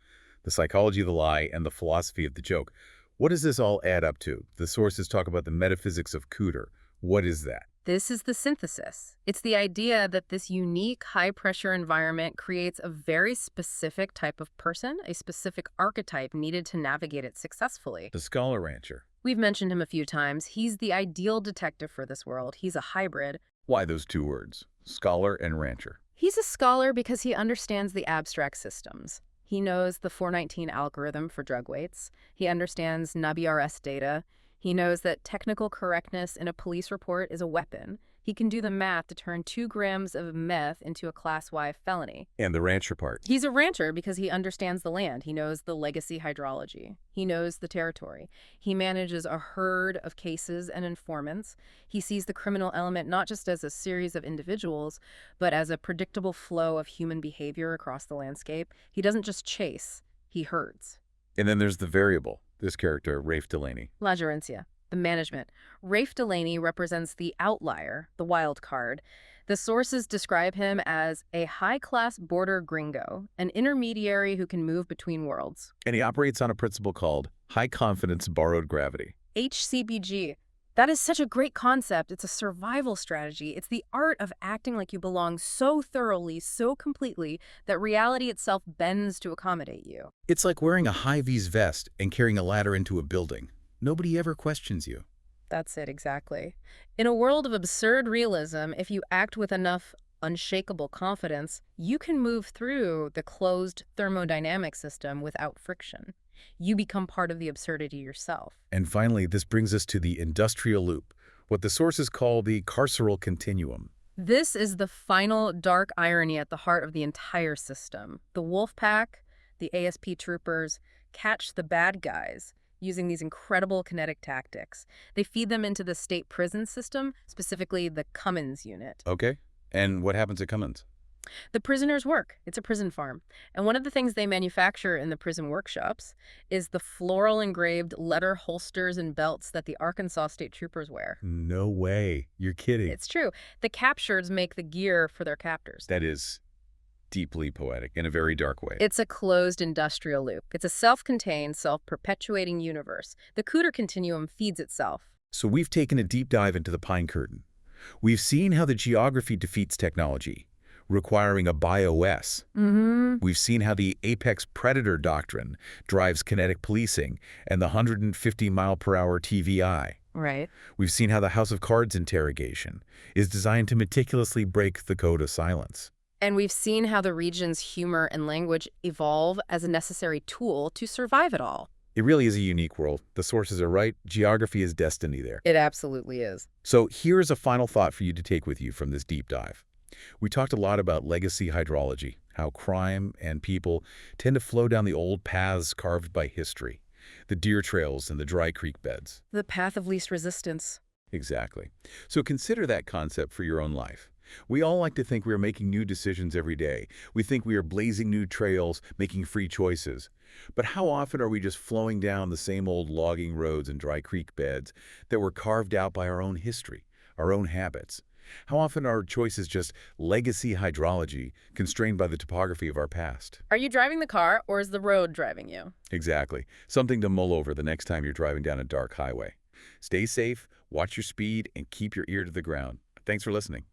Speaker 1: the psychology of the lie, and the philosophy of the joke. What does this all add up to? The sources talk about the metaphysics of Cooter. What is that?
Speaker 2: This is the synthesis. It's the idea that this unique high-pressure environment creates a very specific type of person, a specific archetype needed to navigate it successfully.
Speaker 1: The scholar rancher.
Speaker 2: We've mentioned him a few times. He's the ideal detective for this world. He's a hybrid.
Speaker 1: Why those two words? Scholar and rancher.
Speaker 2: He's a scholar because he understands the abstract systems. He knows the 419 algorithm for drug weights. He understands NABI-RS data. He knows that technical correctness in a police report is a weapon. He can do the math to turn 2 grams of meth into a Class Y felony.
Speaker 1: And the rancher part.
Speaker 2: He's a rancher because he understands the land. He knows the legacy hydrology. He knows the territory. He manages a herd of cases and informants. He sees the criminal element not just as a series of individuals, but as a predictable flow of human behavior across the landscape. He doesn't just chase, he herds.
Speaker 1: And then there's the variable. This character, Rafe Delaney.
Speaker 2: La Gerencia, the management. Rafe Delaney represents the outlier, the wild card. The sources describe him as a high-class border gringo, an intermediary who can move between worlds.
Speaker 1: And he operates on a principle called high-confidence borrowed gravity.
Speaker 2: HCBG. That is such a great concept. It's a survival strategy. It's the art of acting like you belong so thoroughly, so completely, that reality itself bends to accommodate you.
Speaker 1: It's like wearing a high-vis vest and carrying a ladder into a building. Nobody ever questions you.
Speaker 2: That's it, exactly. In a world of absurd realism, if you act with enough unshakable confidence, you can move through the closed thermodynamic system without friction. You become part of the absurdity yourself.
Speaker 1: And finally, this brings us to the industrial loop, what the sources call the carceral continuum.
Speaker 2: This is the final dark irony at the heart of the entire system. The wolf pack, the ASP troopers, catch the bad guys using these incredible kinetic tactics. They feed them into the state prison system, specifically the Cummins unit.
Speaker 1: Okay. And what happens at Cummins?
Speaker 2: The prisoners work. It's a prison farm. And one of the things they manufacture in the prison workshops is the floral engraved leather holsters and belts that the Arkansas state troopers wear.
Speaker 1: No way. You're kidding.
Speaker 2: It's true. The captures make the gear for their captors.
Speaker 1: That is deeply poetic in a very dark way.
Speaker 2: It's a closed industrial loop. It's a self-contained, self-perpetuating universe. The Cooter continuum feeds itself.
Speaker 1: So we've taken a deep dive into the Pine Curtain. We've seen how the geography defeats technology, requiring a BIOS.
Speaker 2: Mm-hmm.
Speaker 1: We've seen how the apex predator doctrine drives kinetic policing and the 150-mile-per-hour TVI.
Speaker 2: Right.
Speaker 1: We've seen how the House of Cards interrogation is designed to meticulously break the code of silence.
Speaker 2: And we've seen how the region's humor and language evolve as a necessary tool to survive it all.
Speaker 1: It really is a unique world. The sources are right. Geography is destiny there.
Speaker 2: It absolutely is.
Speaker 1: So here's a final thought for you to take with you from this deep dive. We talked a lot about legacy hydrology, how crime and people tend to flow down the old paths carved by history, the deer trails and the dry creek beds.
Speaker 2: The path of least resistance.
Speaker 1: Exactly. So consider that concept for your own life. We all like to think we are making new decisions every day. We think we are blazing new trails, making free choices. But how often are we just flowing down the same old logging roads and dry creek beds that were carved out by our own history, our own habits? How often are our choices just legacy hydrology constrained by the topography of our past?
Speaker 2: Are you driving the car, or is the road driving you?
Speaker 1: Exactly. Something to mull over the next time you're driving down a dark highway. Stay safe, watch your speed, and keep your ear to the ground. Thanks for listening.